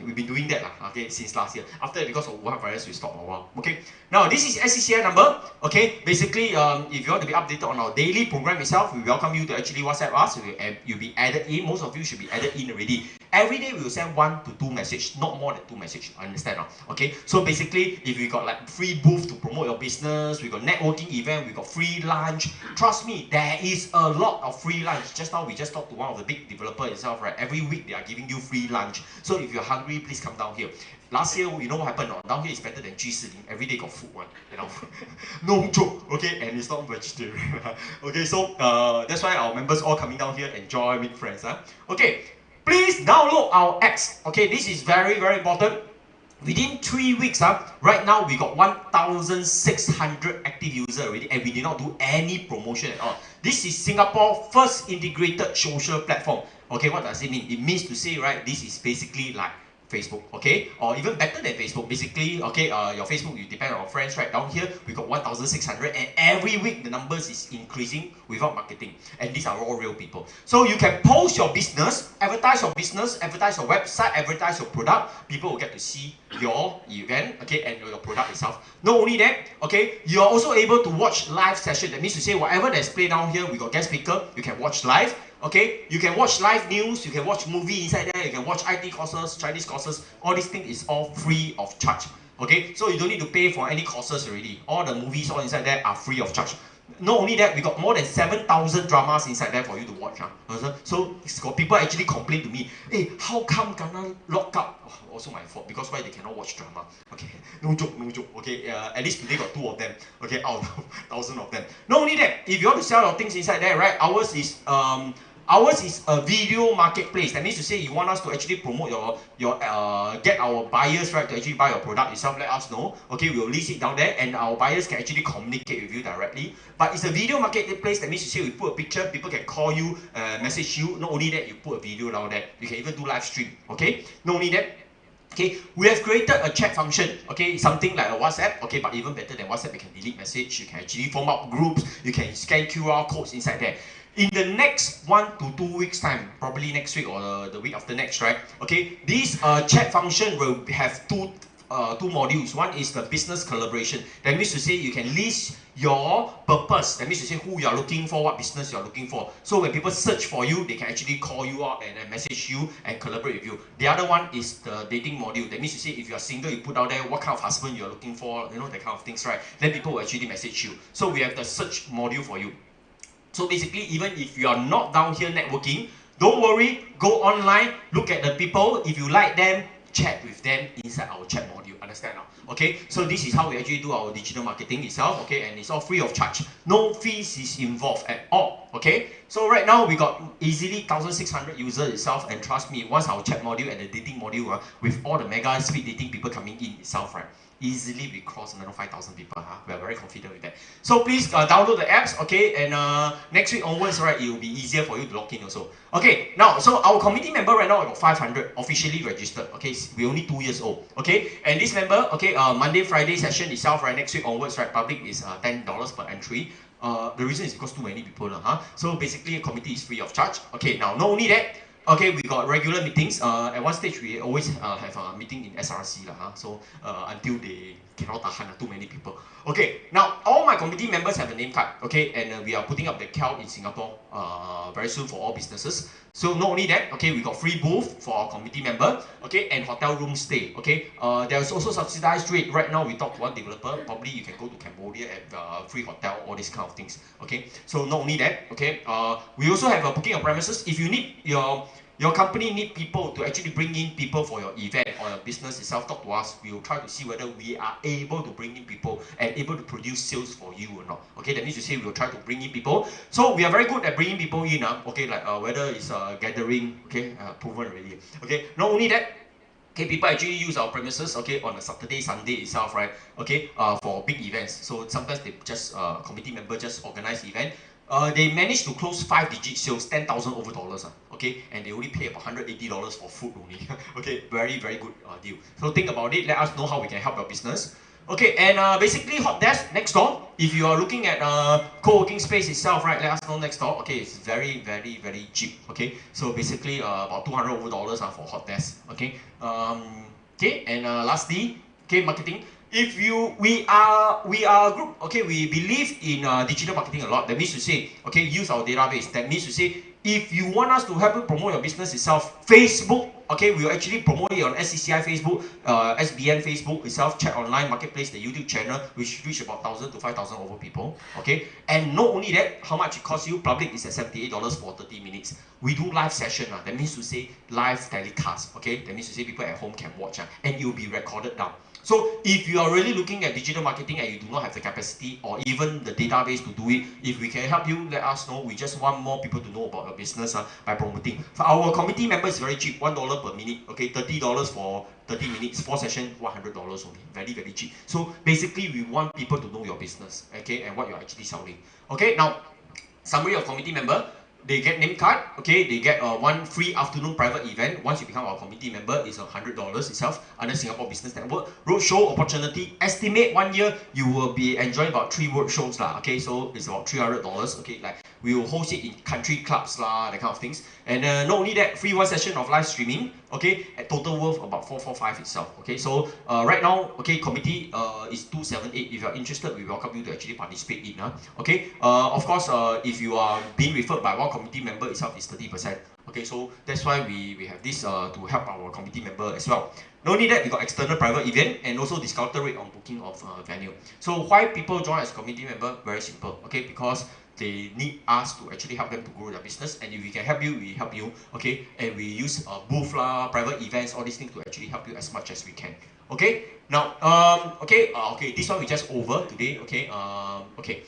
we've been doing that, okay, since last year. After that, because of Wuhan virus, we stopped a while. Okay, now this is SCCI number. Okay, basically, if you want to be updated on our daily program itself, we welcome you to actually WhatsApp us. You'll be added in. Most of you should be added in already. Every day we will send 1 to 2 messages, not more than 2 messages. Understand? Okay. So basically, if we got like free booth to promote your business, we got networking event, we got free lunch. Trust me, there is a lot of free lunch. Just now we just talked to one of the big developer itself, right? Every week they are giving you free lunch. So if you're hungry, please come down here. Last year, you know what happened? Down here is better than G4. Every day got food, no joke, okay? And it's not vegetarian. Okay, so that's why our members all coming down here enjoy, meet friends. Okay, please download our apps. Okay, this is very, very important. Within 3 weeks, right now we got 1,600 active users already, and we did not do any promotion at all. This is Singapore's first integrated social platform. Okay, what does it mean? It means to say, right, this is basically like Facebook, okay, or even better than Facebook. Basically, okay, your Facebook, you depend on your friends, right? Down here, we got 1,600, and every week the numbers is increasing without marketing. And these are all real people. So you can post your business, advertise your website, advertise your product. People will get to see your event, okay, and your product itself. Not only that, okay, you are also able to watch live session. That means to say whatever that's played down here, we got guest speaker, you can watch live. okay, you can watch live news, you can watch movie inside there, you can watch IT courses, Chinese courses, all these things is all free of charge. Okay, so you don't need to pay for any courses already. All the movies all inside there are free of charge. Not only that, we got more than 7,000 dramas inside there for you to watch. So it's got people actually complain to me, hey, how come kena lock up? Oh, also my fault, because why they cannot watch drama? Okay, no joke, no joke. Okay, at least today got 2 of them. Okay, out of 1,000 of them. Not only that, if you want to sell your things inside there, right? Ours is a video marketplace. That means to say you want us to actually promote get our buyers, right, to actually buy your product yourself. Let us know. Okay, we'll list it down there, and our buyers can actually communicate with you directly. But it's a video marketplace. That means to say we put a picture, people can call you, message you. Not only that, you put a video down there. You can even do live stream. Okay, not only that. Okay, we have created a chat function, okay, something like a WhatsApp, okay, but even better than WhatsApp, you can delete message, you can actually form up groups, you can scan QR codes inside there. In the next 1 to 2 weeks time, probably next week or the week after next, right? Okay, this chat function will have two modules. One is the business collaboration. That means to say you can list your purpose. That means to say who you are looking for, what business you are looking for. So when people search for you, they can actually call you up and message you and collaborate with you. The other one is the dating module. That means to say if you are single, you put out there what kind of husband you are looking for, you know, that kind of things, right? Then people will actually message you. So we have the search module for you. So basically, even if you are not down here networking, don't worry, go online, look at the people. If you like them, chat with them inside our chat module. Understand now? Okay, so this is how we actually do our digital marketing itself. Okay, and it's all free of charge. No fees is involved at all. Okay, so right now we got easily 1,600 users itself, and trust me, once our chat module and the dating module, with all the mega speed dating people coming in itself, right? Easily we cross another 5,000 people. We are very confident with that. So please download the apps, okay? And next week onwards, right, it will be easier for you to log in also. Okay, now, so our community member right now, we got 500 officially registered. Okay, we're only 2 years old. Okay, and this member, okay, Monday, Friday session itself, right, next week onwards, right, public is $10 per entry. The reason is because too many people. So basically, a committee is free of charge. Okay, now, not only that, okay, we got regular meetings. At one stage, we always have a meeting in SRC. So until they cannot tahan too many people. Okay, now all my committee members have a name card. Okay, and we are putting up the account in Singapore very soon for all businesses. So not only that, okay, we got free booth for our committee member. Okay, and hotel room stay. Okay, there's also subsidized rate. Right now, we talk to one developer. Probably you can go to Cambodia at free hotel, all these kind of things. Okay, so not only that, okay, we also have a booking of premises. If you need your company need people to actually bring in people for your event or your business itself, talk to us. We will try to see whether we are able to bring in people and able to produce sales for you or not. Okay, that means to say we will try to bring in people. So we are very good at bringing people in. Okay, like whether it's a gathering, okay, proven already. Okay, not only that, okay, people actually use our premises, okay, on a Saturday, Sunday itself, right? Okay, for big events. So sometimes they just committee member just organize event. They managed to close 5-digit sales, $10,000 over dollars. Okay, and they only pay about $180 for food only. Okay, very very good deal. So think about it. Let us know how we can help your business. Okay, and basically hot desk next door. If you are looking at co-working space itself, right? Let us know next door. Okay, it's very very very cheap. Okay, so basically about $200 over dollars for hot desk. Okay, okay, and lastly, okay, marketing. If we are a group, okay, we believe in digital marketing a lot. That means to say, okay, use our database. That means to say, if you want us to help you promote your business itself, Facebook, okay, we'll actually promote it on SCCI Facebook, SBN Facebook itself, chat online marketplace, the YouTube channel, which reach about 1,000 to 5,000 over people, okay. And not only that, how much it costs you? Public is at $78 for 30 minutes. We do live session. That means to say live telecast, okay. That means to say people at home can watch, and it will be recorded down. So if you are really looking at digital marketing and you do not have the capacity or even the database to do it, if we can help you, let us know. We just want more people to know about your business by promoting. For our committee members, is very cheap, $1 per minute. Okay, $30 for 30 minutes, 4 sessions, $100 only. Very, very cheap. So basically, we want people to know your business, okay, and what you're actually selling. Okay, now, summary of committee member. They get name card, okay, they get one free afternoon private event. Once you become our committee member, it's $100 itself under Singapore Business Network. Roadshow opportunity, estimate 1 year, you will be enjoying about 3 roadshows lah, okay, so it's about $300, okay, like we will host it in country clubs lah, that kind of things. And not only that, free 1 session of live streaming, okay, at total worth about 445 itself. Okay, so right now, okay, committee is 278. If you are interested, we welcome you to actually participate in. Okay, of course, if you are being referred by one committee member itself is 30%. Okay, so that's why we have this to help our committee member as well. Not only that, we got external private event and also discounted rate on booking of venue. So why people join as committee member? Very simple. Okay, because they need us to actually help them to grow their business, and if we can help you, we help you. Okay, and we use booth lah, private events, all these things to actually help you as much as we can. Okay, now okay, this one we just over today. Okay, okay.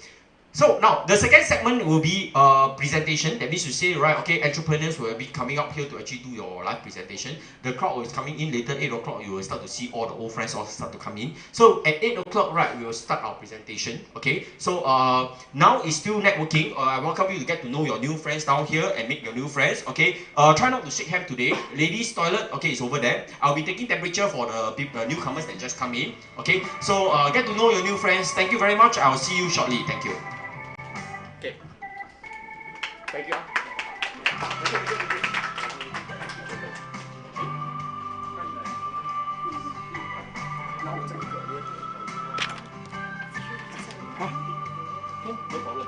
So now the second segment will be presentation. That means to say, right, okay, entrepreneurs will be coming up here to actually do your live presentation. The crowd is coming in later, 8 o'clock, you will start to see all the old friends all start to come in. So at 8 o'clock, right, we will start our presentation. Okay, so now it's still networking. I welcome you to get to know your new friends down here and make your new friends. Okay, try not to shake hands today. Ladies toilet, okay, it's over there. I'll be taking temperature for the newcomers that just come in. Okay, so get to know your new friends. Thank you very much. I'll see you shortly. Thank you. Okay. Thank you. No problem.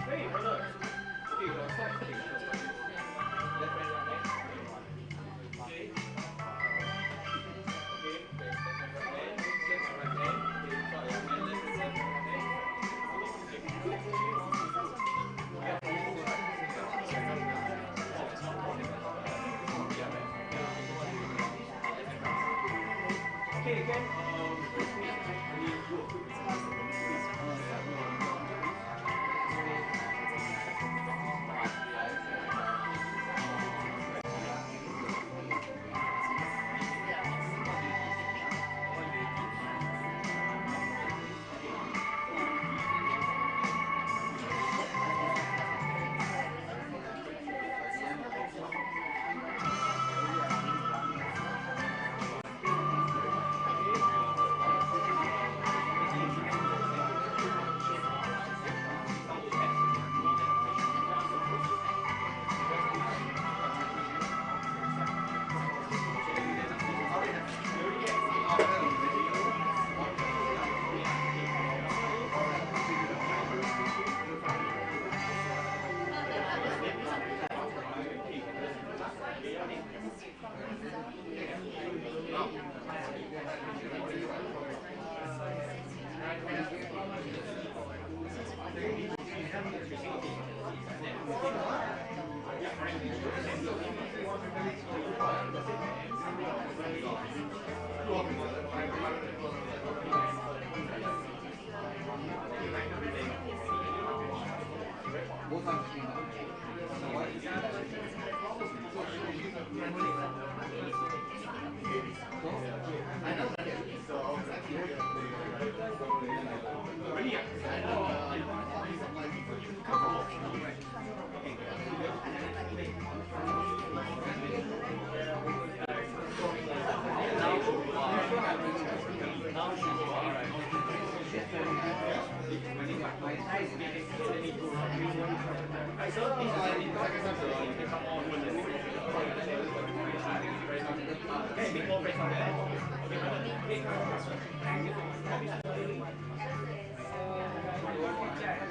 Hey, brother. Okay, start. Okay, left hand, right hand. Okay. Okay. Set your right hand. Okay, start your hand, left hand, set your right hand. Okay, again,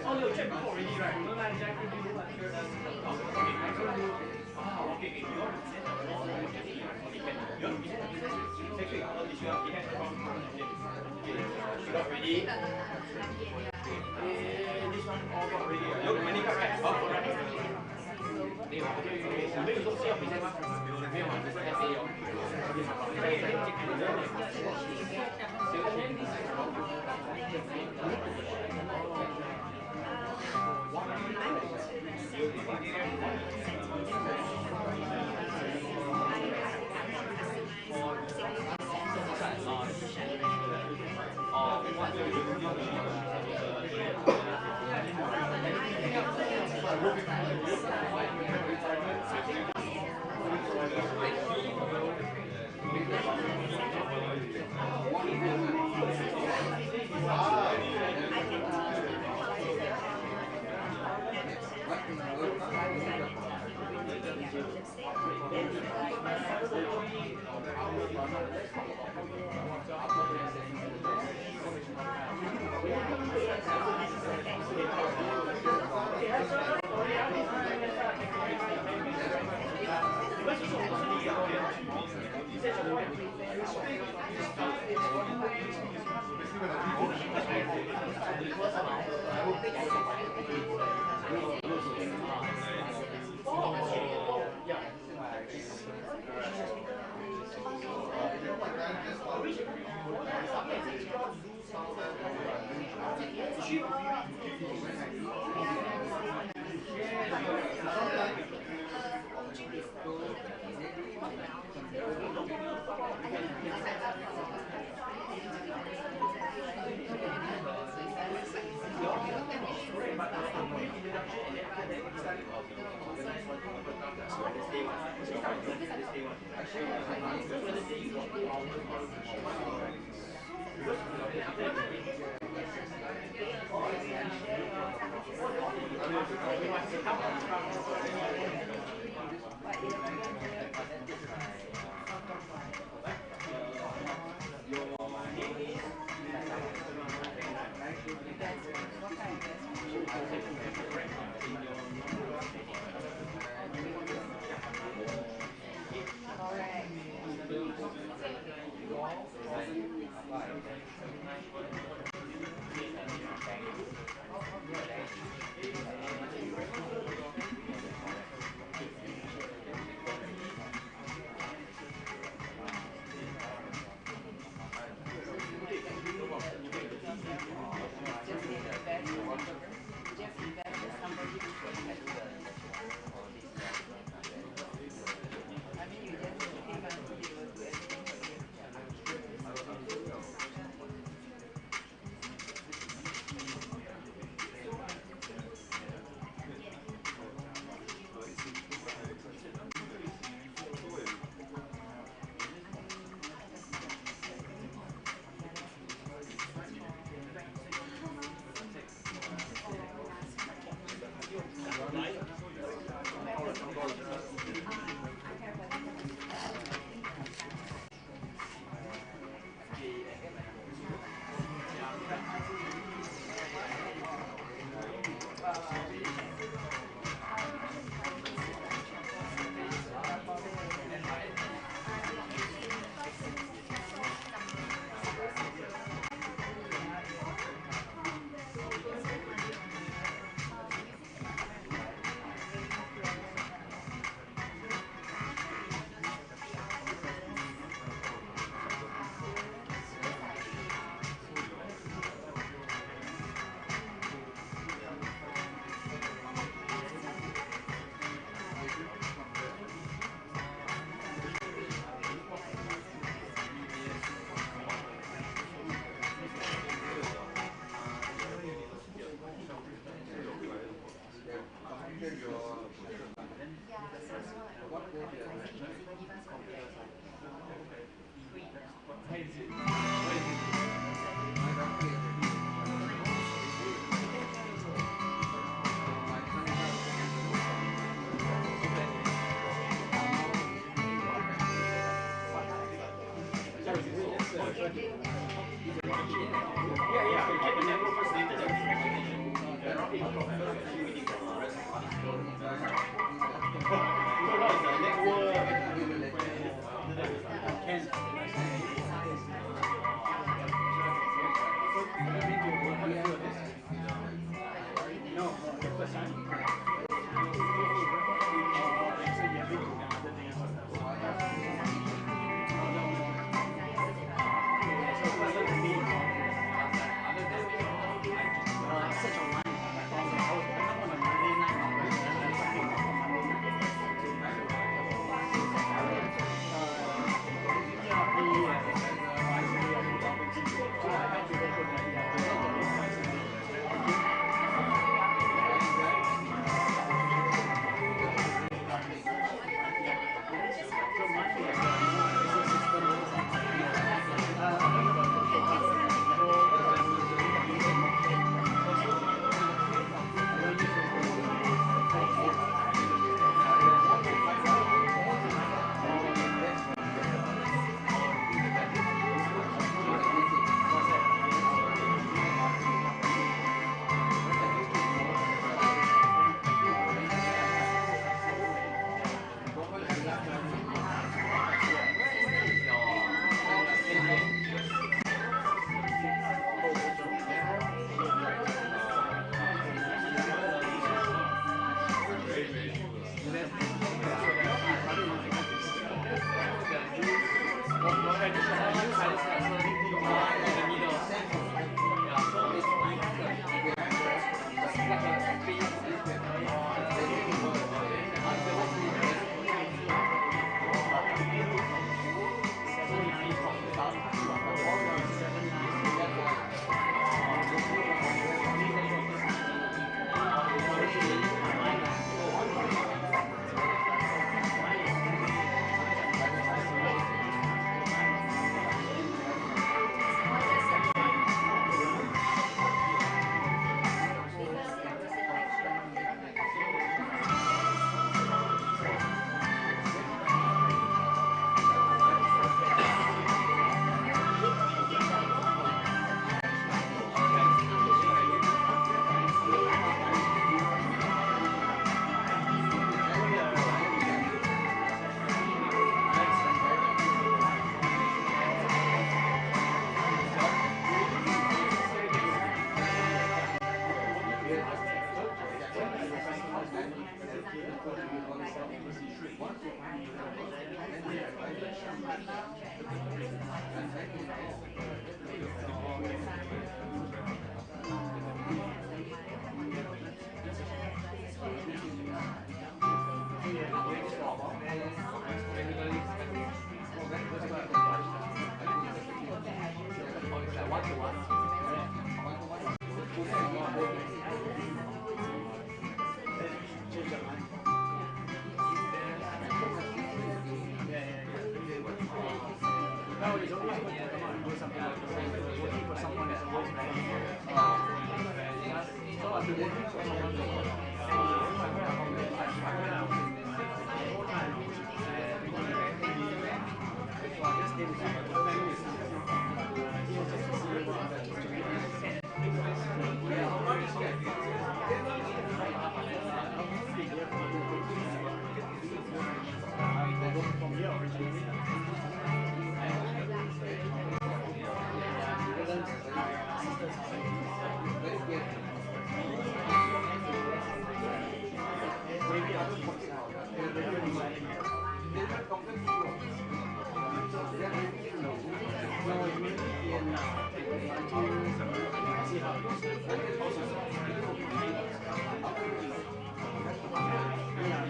Oh, you checked before already, right? No, like exactly. Okay, you want to present the whole okay, can. You want to present the business next week? Or this week? Okay, you got ready? This one all got ready. You got many cards, right? Oh, right. Okay, okay. 没有东西要 present 吗？没有啊，只是 essay 哦。No, it's always good to come out and do something like this. Working for someone is always very so I've been working for someone for 10 years. Full-time. So I just did it. From here originally. Maybe I'll just point it out. No, maybe in see how it goes. Yeah,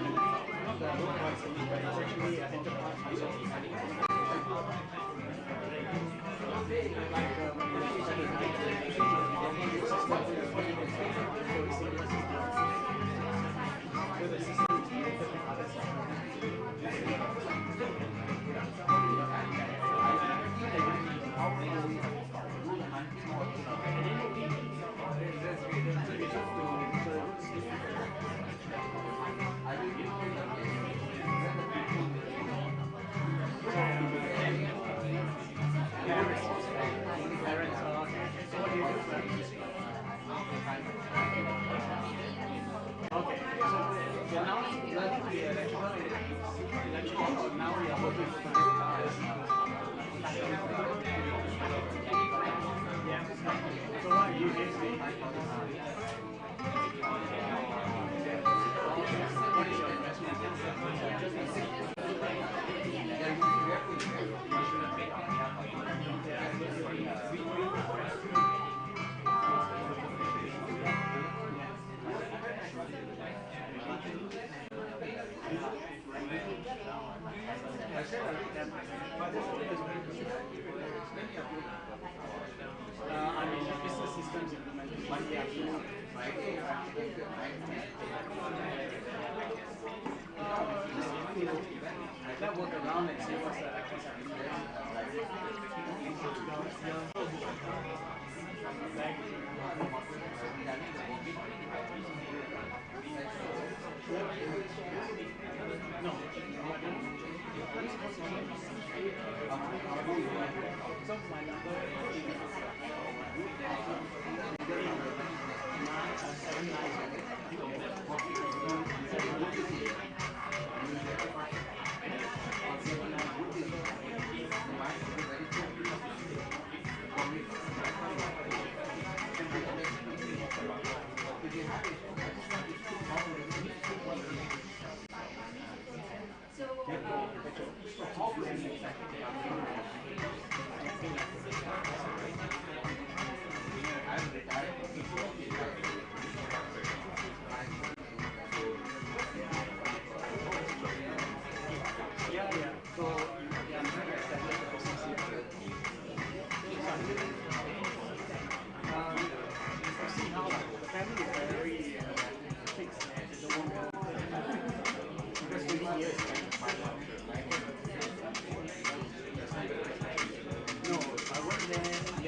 not the road pricing, but it's actually a enterprise resource. Okay, so you're now learning to be electrical, or now you're working for yeah. So what are you doing? What is your investment? I'm in business systems implementation. That work around and see what's happening. No. So my number is 20 years. No, I worked there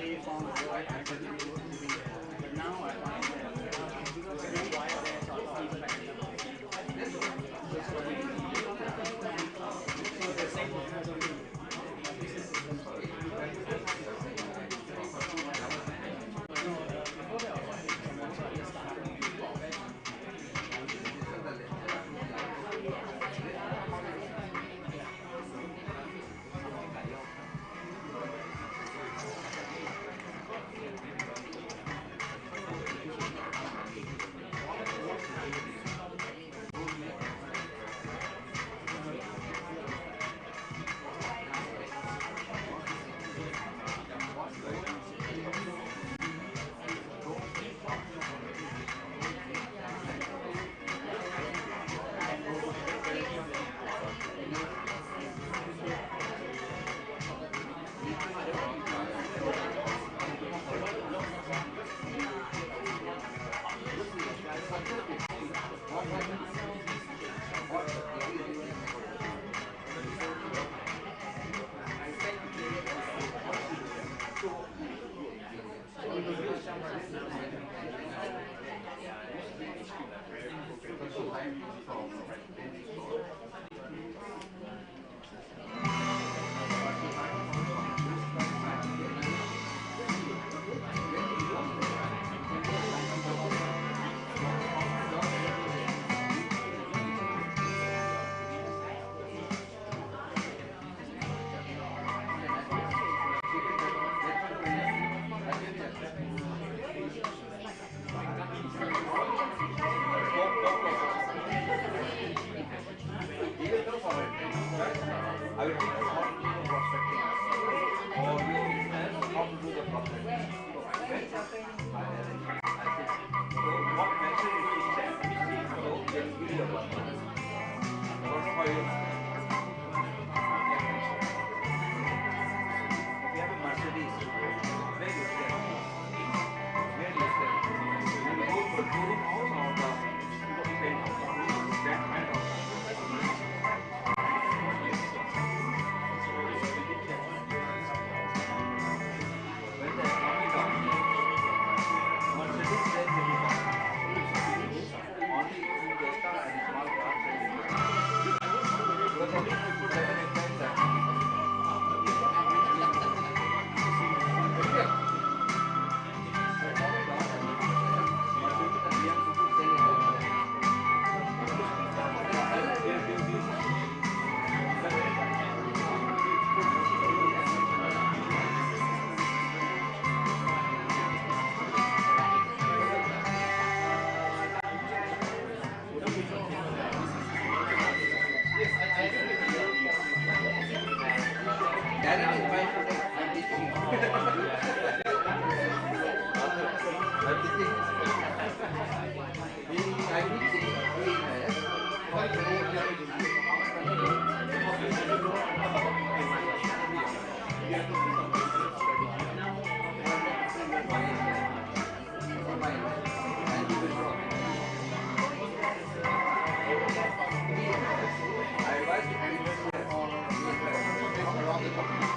auditing is not prospecting. Auditing is how to do the prospecting. So what method is to check? So let me give you a bundle. I don't know how you. If you have a Mercedes, where you stay? Where you stay? You will go for showroom house or the rent house? When they are coming down, Mercedes there they will come. Only Toyota and small cars they will come. Because of this we put them in that. Darren is fine today. I'm teaching him. I'm teaching him. I teach him. He has. I advise him around the company.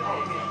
Okay.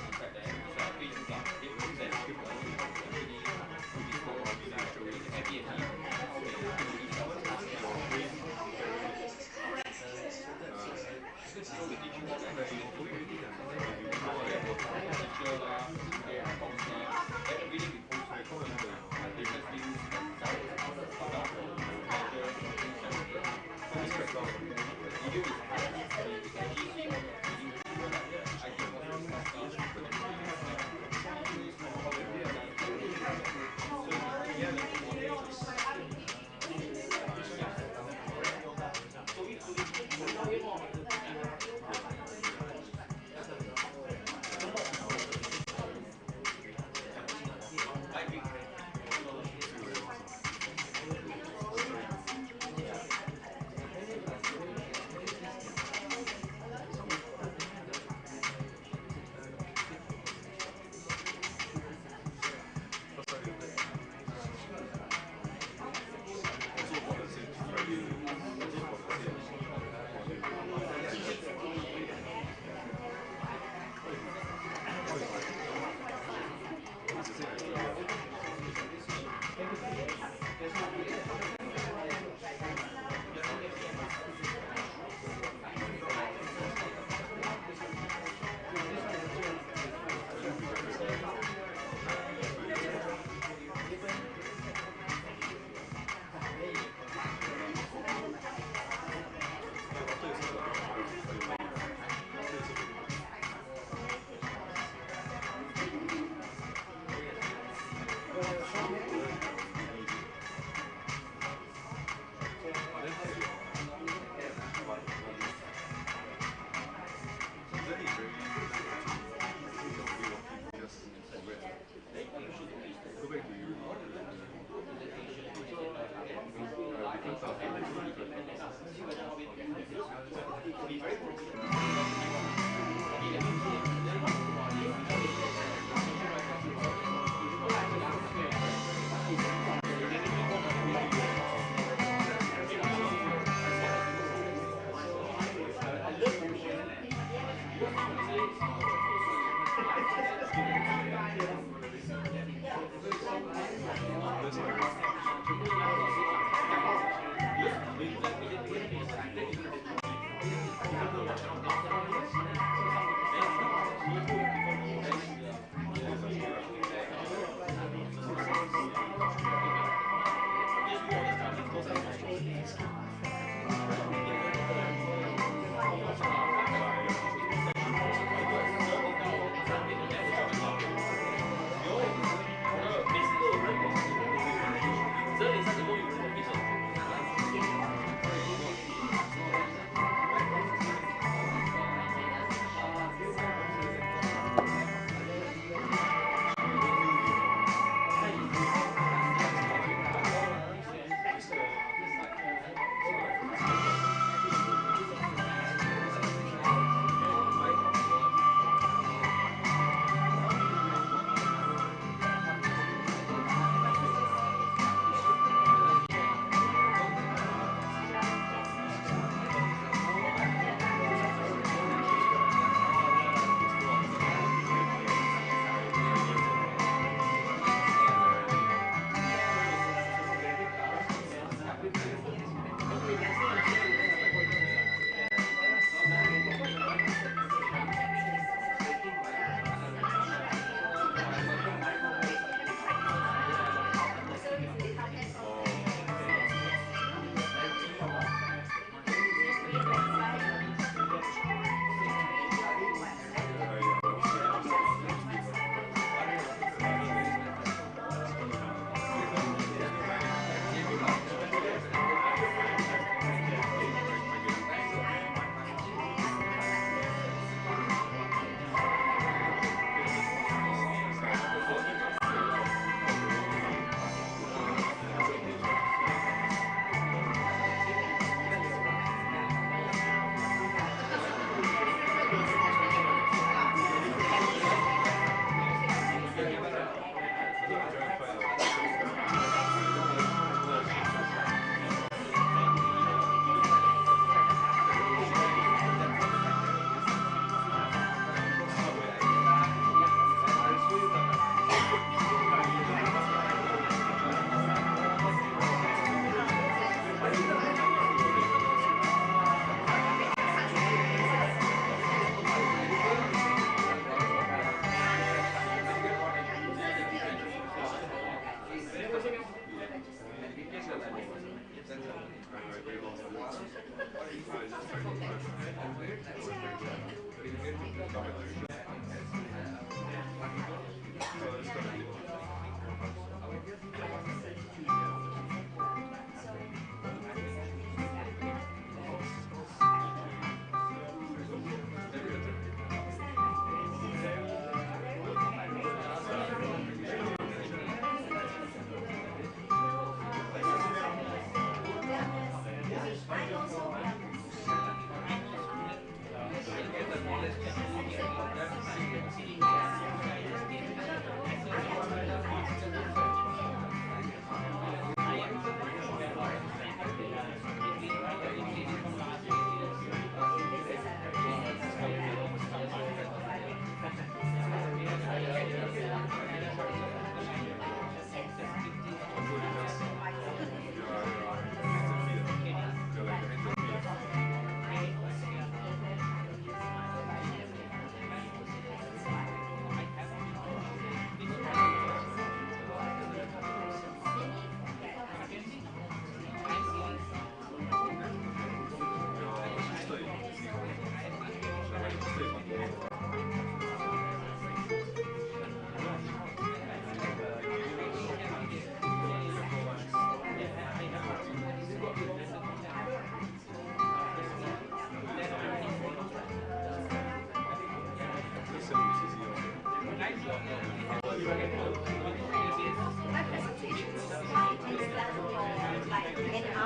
inside there, so I think you plug it, then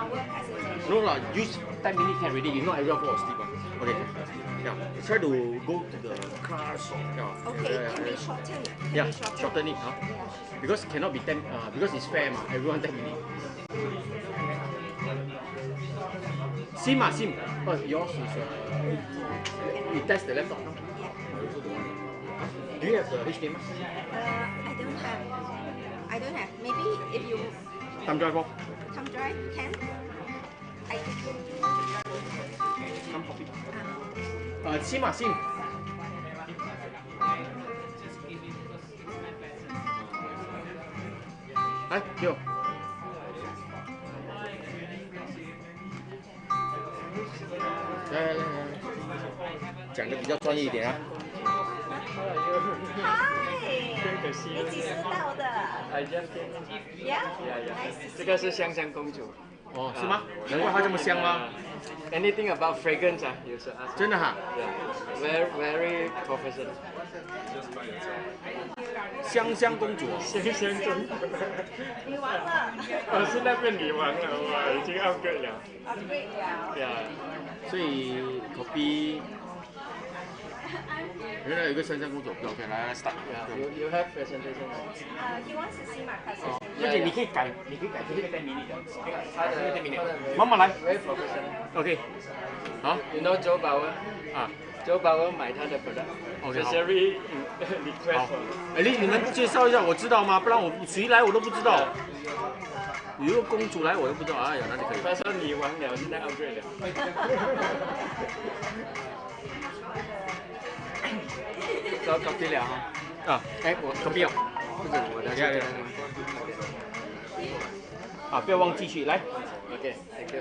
hour presentation. No lah, use 10 minutes can already. If not, everyone fall asleep. Okay. Yeah. Try to go to the class. Yeah. Okay, can we shorten it? Can Yeah, we shorten it. Huh? Because cannot be 10. Because it's fair, ma. Everyone 10 minutes. Sim, sim. Oh, yours is. You test the laptop now. Yeah. Do you have the HDMI? I don't have. Maybe if you Thumb drive off. thumb drive, can? I Come copy. Sim, sim. Hi, yo. 来，讲的比较专业一点啊。嗨，你几时到的 I just came in. ？Yeah，nice to see 这个是香香公主。哦，是吗？难怪它这么香吗？ Anything about fragrance 啊，you should ask. 真的哈？ Yeah. Very professional. 香香公主哦。香香公主。你完了。我是那边女王了，我已经 upgrade 了。upgrade 了。Yeah. 所以 copy。原来有一个香香公主 ，OK， 来 start。You have presentation. He wants to see my presentation. 而且你可以改这个10 minutes 的，他的10 minutes。妈妈来 very professional. ，OK。好 You know Joe Bauer? 啊 Joe Bauer 买他的 product. OK， 好。 Especially request 好 for. 哎，你们介绍一下，我知道吗？不然我谁来我都不知道。有一个公主来我都不知道，哎呀，那就可以。他说你完了，现在 upgrade 了。都 copy 了哈。哎，我 copy 了，不是我的，不要忘记去来。 OK, thank you.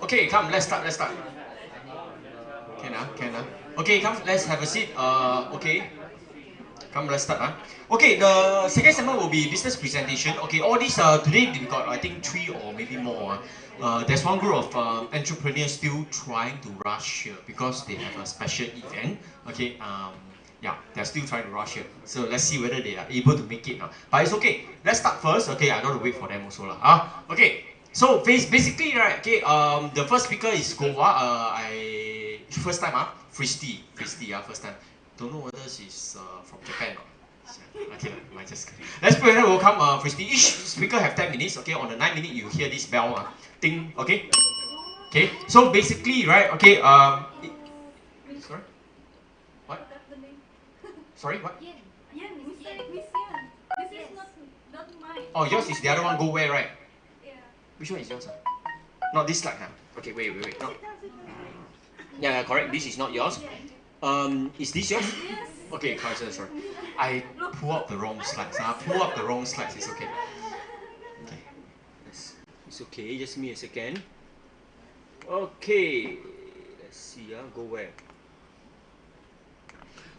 Okay, come, let's start. Can. Okay, come, let's have a seat. Okay. Come, let's start. Okay, the second segment will be business presentation. Okay, all these today we got I think 3 or maybe more. There's one group of entrepreneurs still trying to rush here because they have a special event. Okay, yeah, they're still trying to rush here. So let's see whether they are able to make it. But it's okay. Let's start first. Okay, I gotta wait for them also lah. Okay. So basically, right? Okay. The first speaker is Goa. First time Fristy. First time. Don't know whether she's from Japan or. Okay, I just kidding. Let's welcome Fristy. Each speaker have 10 minutes. Okay, on the 9 minute you hear this bell. Ding. Okay. Okay. So basically, right? Okay. Sorry. What? Sorry. What? Miss Yan. This is not mine. Oh, yours is the other one. Go where, right? Yeah. Which one is yours? Not this slide, Okay, wait. No. Yeah, correct. This is not yours. Is this yours? Yes. Okay, sorry. I pull up the wrong slides. Pull up the wrong slides. It's okay. Okay. It's okay. Just give me a second. Okay. Let's see. Go where?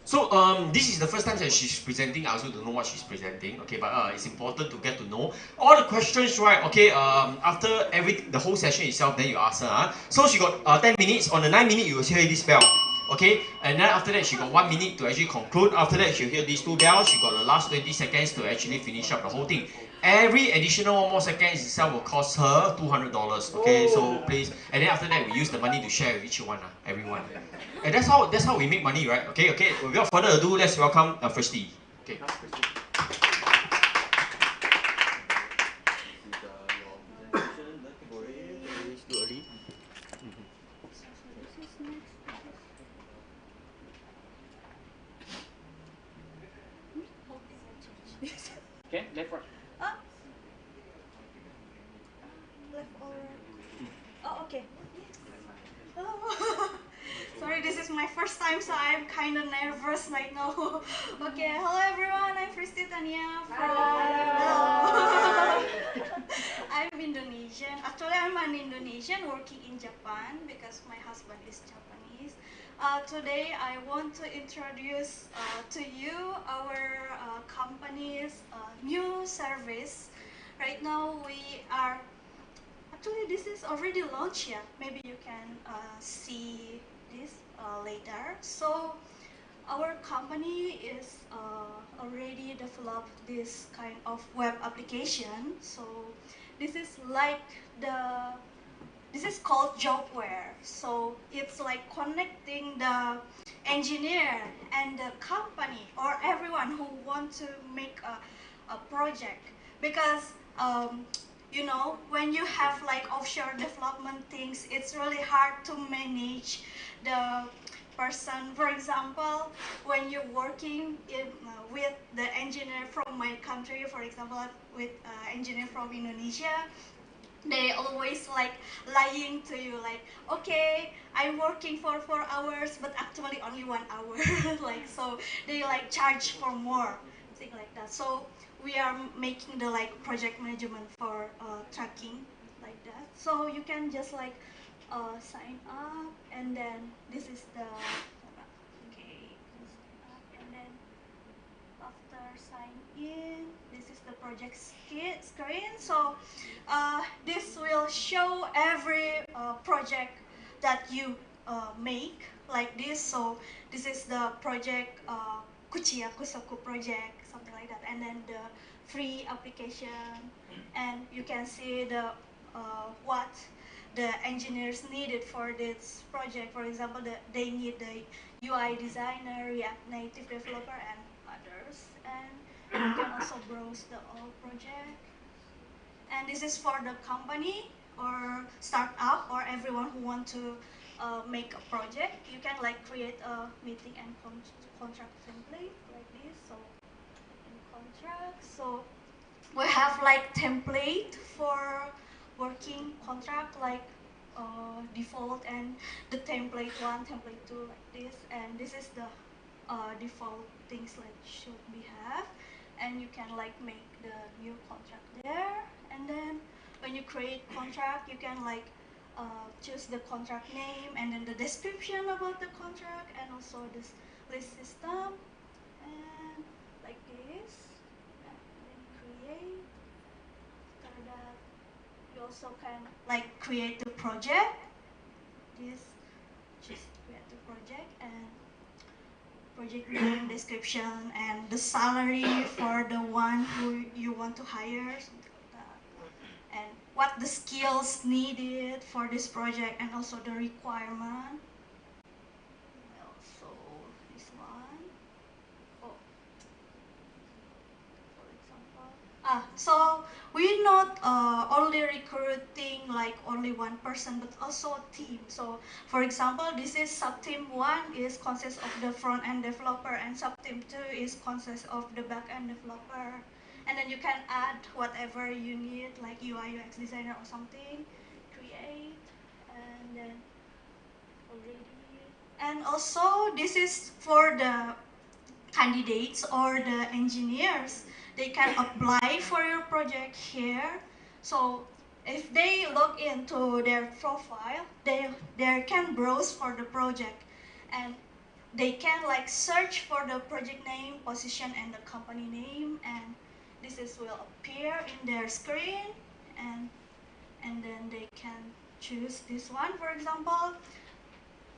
So this is the first time that she's presenting. I also don't know what she's presenting. Okay, but it's important to get to know all the questions, right? Okay. After the whole session itself, then you ask her. So she got 10 minutes. On the 9 minute, you will hear this bell. Okay, and then after that, she got 1 minute to actually conclude. After that, she'll hear these 2 bells. She got the last 20 seconds to actually finish up the whole thing. Every additional 1 more seconds itself will cost her $200. Okay, so please. And then after that, we use the money to share with each one, everyone. And that's how we make money, right? Okay. Without further ado, let's welcome Fristy. Okay. Okay, left right. Left or right? Oh, okay. Oh. Sorry, this is my first time, so I'm kind of nervous right now. Okay, hello everyone. I'm Fristy Tania from. Hello. I'm Indonesian. Actually, I'm an Indonesian working in Japan because my husband is Japanese. Today I want to introduce to you our company's new service. Right now we are, actually this is already launched, yeah. Maybe you can see this later. So our company is already developed this kind of web application. So this is like this is called jobware. So it's like connecting the engineer and the company or everyone who want to make a project. Because you know, when you have like offshore development things, it's really hard to manage the person. For example, when you're working with the engineer from my country, for example, with engineer from Indonesia, they always like lying to you, like, okay, I'm working for 4 hours but actually only 1 hour. Like, so they like charge for more, thing like that. So we are making the like project management for tracking like that. So you can just like sign up, and then this is the okay, sign up, and then after sign in, this is the project screen. So this will show every project that you make like this. So this is the project Kuchia Kusoku project, something like that, and then the free application, and you can see the what the engineers needed for this project. For example, they need the UI designer, React Native developer, and others. And you can also browse the all project. And this is for the company or startup or everyone who want to make a project. You can like create a meeting and contract template like this. So in contract, so we have like template for working contract, like default and the template 1, template 2, like this. And this is the default things like should we have, and you can like make the new contract there. And then when you create contract, you can like choose the contract name and then the description about the contract, and also this list system, and like this. And then create. After that, you also can like create the project. This, just create the project, and project name, description, and the salary for the one who you want to hire, something like that. And what the skills needed for this project, and also the requirement. Also this one. Oh, for example. So we're not only recruiting like only one person, but also a team. So for example, this is sub-team 1 is consists of the front-end developer, and sub-team 2 is consists of the back-end developer. And then you can add whatever you need, like UI, UX designer or something, create, and then already. And also this is for the candidates or the engineers. They can apply for your project here. So if they log into their profile, they can browse for the project, and they can like search for the project name, position, and the company name, and this is will appear in their screen, and then they can choose this one. For example,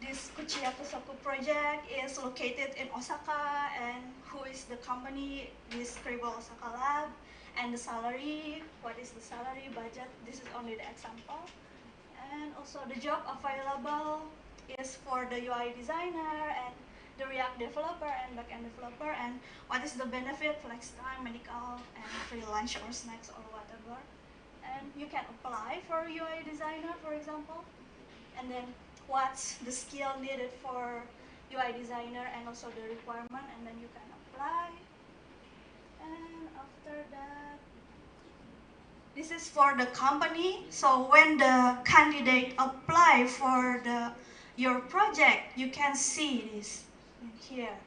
this Kuchiya Tosoku project is located in Osaka, and who is the company? This Scribble Osaka Lab. And the salary, what is the salary budget? This is only the example. And also the job available is for the UI designer and the React developer and backend developer. And what is the benefit? Flex time, medical, and free lunch or snacks or whatever. And you can apply for UI designer, for example. And then what's the skill needed for UI designer, and also the requirement, and then you can apply. And after that, this is for the company. So when the candidate apply for your project, you can see this in here.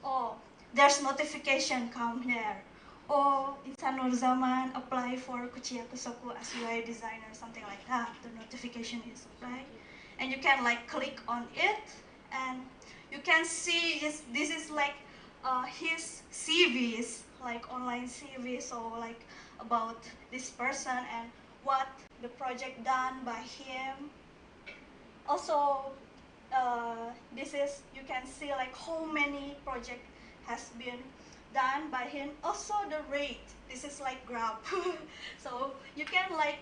Oh, there's notification come there. Oh, Insanur Zaman apply for Kuchiya Kusoku as UI designer, something like that. The notification is applied. And you can like click on it, and you can see this is like his CVs, like online CV, so like about this person and what the project done by him. Also, this is, you can see like how many project has been done by him. Also the rate, this is like graph. So you can like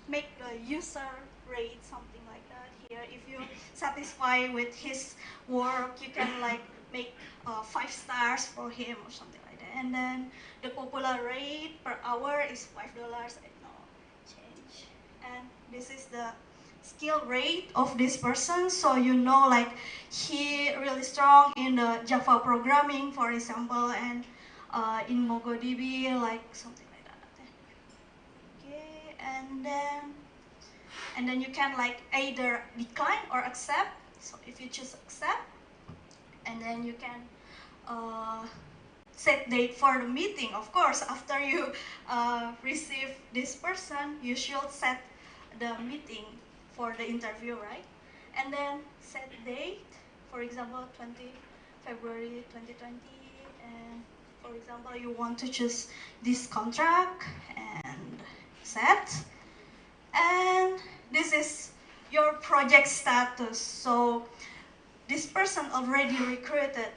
make the user rate, something like that here. If you satisfy with his work, you can like make 5 stars for him or something like that. And then the popular rate per hour is $5. I know, change. And this is the skill rate of this person, so you know like he really strong in the Java programming, for example, and in MongoDB, like something like that. Okay, and then you can like either decline or accept. So if you choose accept, and then you can set date for the meeting. Of course, after you receive this person, you should set the meeting for the interview, right? And then set date, for example, 20 February 2020, and for example, you want to choose this contract and set. And this is your project status. So this person already recruited,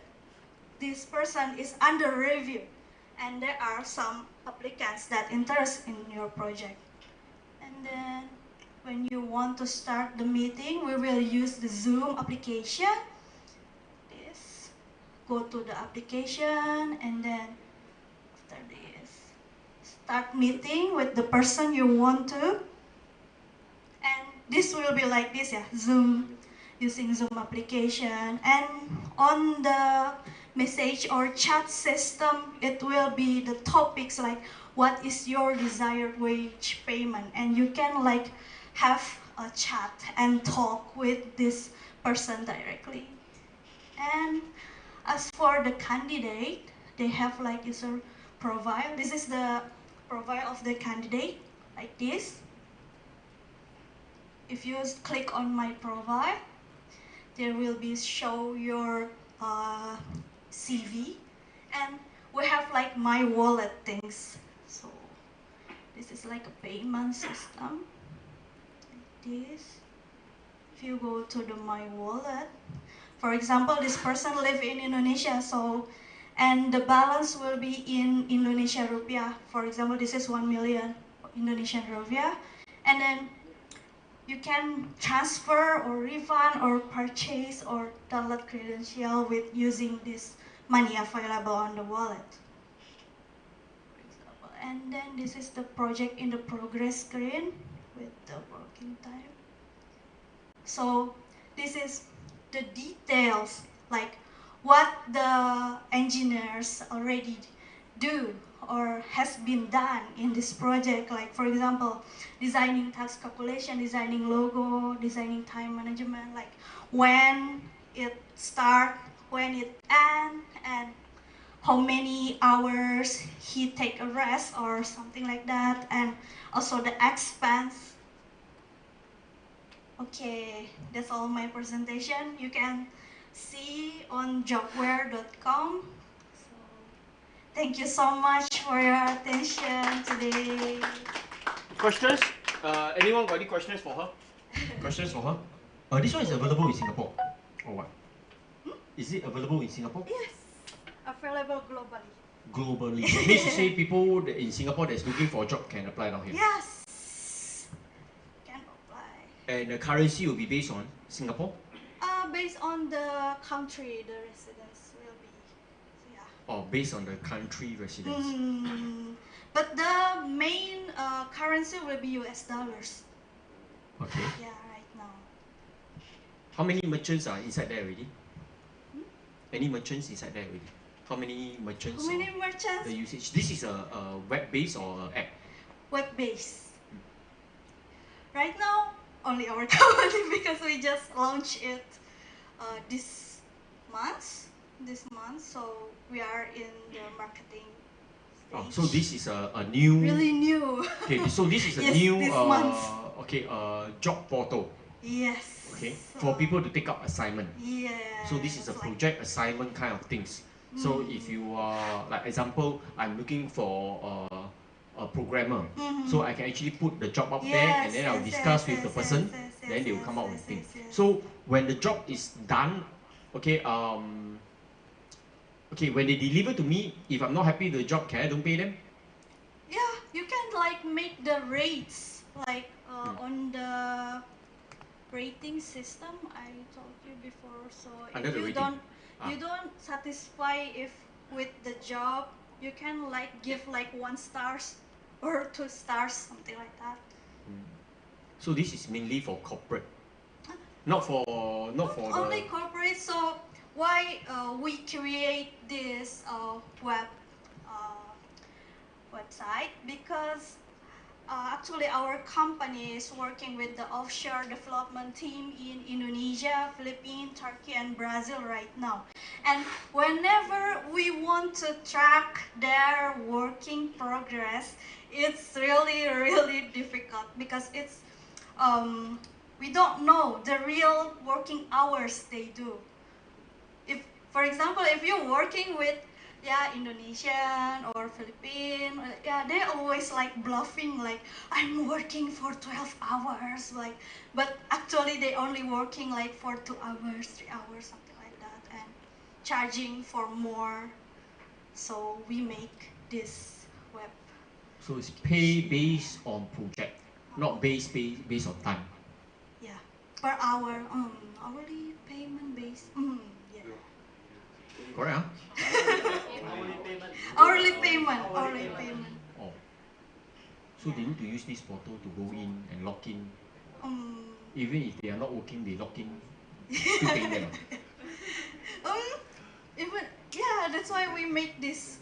this person is under review, and there are some applicants that interest in your project. And then when you want to start the meeting, we will use the Zoom application. This, go to the application, and then after this, start meeting with the person you want to. And this will be like this, yeah, Zoom, using Zoom application. And on the message or chat system, it will be the topics like what is your desired wage payment, and you can like have a chat and talk with this person directly. And as for the candidate, they have like user profile. This is the profile of the candidate, like this. If you click on my profile, there will be show your CV, and we have like my wallet things. So this is like a payment system, like this. If you go to the my wallet, for example, this person live in Indonesia, so and the balance will be in Indonesian rupiah. For example, this is 1 million Indonesian rupiah, and then you can transfer or refund or purchase or download credential with using this money available on the wallet. And then this is the project in the progress screen with the working time. So this is the details, like what the engineers already do or has been done in this project. Like for example, designing task calculation, designing logo, designing time management, like when it start, when it end, and how many hours he take a rest or something like that, and also the expense. Okay, that's all my presentation. You can see on jobware.com. So, thank you so much for your attention today. Questions? Anyone got any questions for her? Questions for her? This one is available in Singapore, or what? Is it available in Singapore? Yes, available globally. Globally. That means to say people in Singapore that's looking for a job can apply down here. Yes, can apply. And the currency will be based on Singapore? Based on the country the residence will be. So, yeah. Or based on the country residence? But the main currency will be US dollars. Okay. Yeah, right now. How many merchants are inside there already? Any merchants inside there already? How many merchants? How many merchants? The usage. This is a web-based or a app? Web-based. Right now, only our company, because we just launched it this month. So we are in the marketing stage. Oh, so this is a new. Really new. Okay, so this is a Yes, new this month. job portal. Yes. Okay, for people to take up assignment. Yeah. So this is a like- project assignment kind of things. So if you are, like example, I'm looking for a programmer. So I can actually put the job up there and then I'll discuss with the person. Then they will come out with things. So when the job is done, okay, okay, when they deliver to me, if I'm not happy with the job, can I don't pay them? Yeah, you can like make the rates like on the rating system I told you before. So Under if the you rating. you don't satisfy if with the job, you can like give like 1 stars or 2 stars, something like that. So this is mainly for corporate, not for only the. corporate. So why we create this website? Because actually our company is working with the offshore development team in Indonesia, Philippines, Turkey, and Brazil right now. And whenever we want to track their working progress, it's really, really difficult because it's we don't know the real working hours they do. If, for example, if you're working with Indonesian or Philippine, they always like bluffing like I'm working for 12 hours, like, but actually they only working like for 2 hours, 3 hours, something like that, and charging for more. So we make this web. So it's pay based on project, not based on time. Yeah, per hour, hourly payment based. Yeah. Correct, huh? Hourly payment. Hourly payment. Oh. So they need to use this portal to go in and log in. Even if they are not working, they log in. Still paying them. Even that's why we make this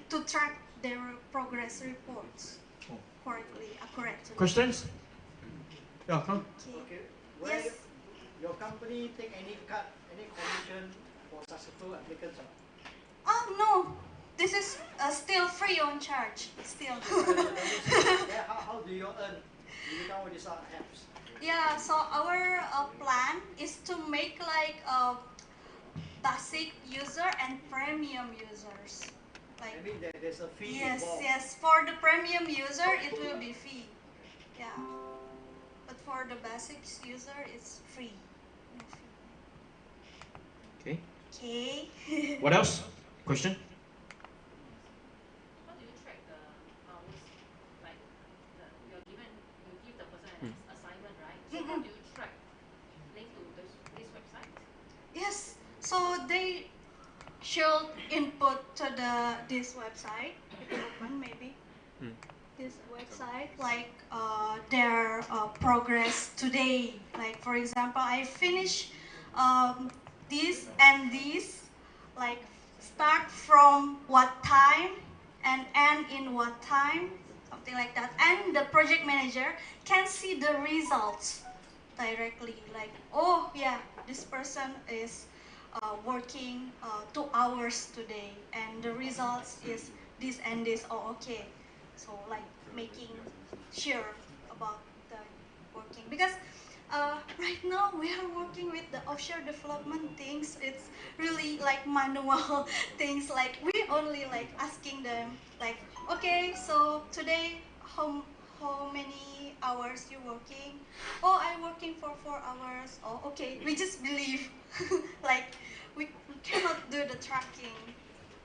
to track their progress reports correctly, accurately. Questions? Yeah, come. Okay. Yes. Your company take any cut, any commission for successful applicants? No. This is still free on charge. Still. How do you earn? Do you come with these apps? Yeah, so our plan is to make like basic user and premium users. Like, I mean, there's a fee yes, involved. yes. For the premium user, it will be fee. Yeah. But for the basic user, it's free. No fee. Okay. Okay. What else? Question? How do you track the hours? Like you give the person an assignment, right? So how do you track link to this website? Yes. So they should input to this website. If you open maybe this website, like their progress today. Like for example, I finish this and this. Like start from what time and end in what time, something like that. And the project manager can see the results directly. Like, oh yeah, this person is working 2 hours today, and the results is this and this. Oh, okay. So like making sure about the working, because right now we are working with the offshore development things. It's really like manual things. Like we only like asking them like, okay, so today how many hours you working? Oh, I'm working for 4 hours. Oh, okay. We just believe. Like we cannot do the tracking,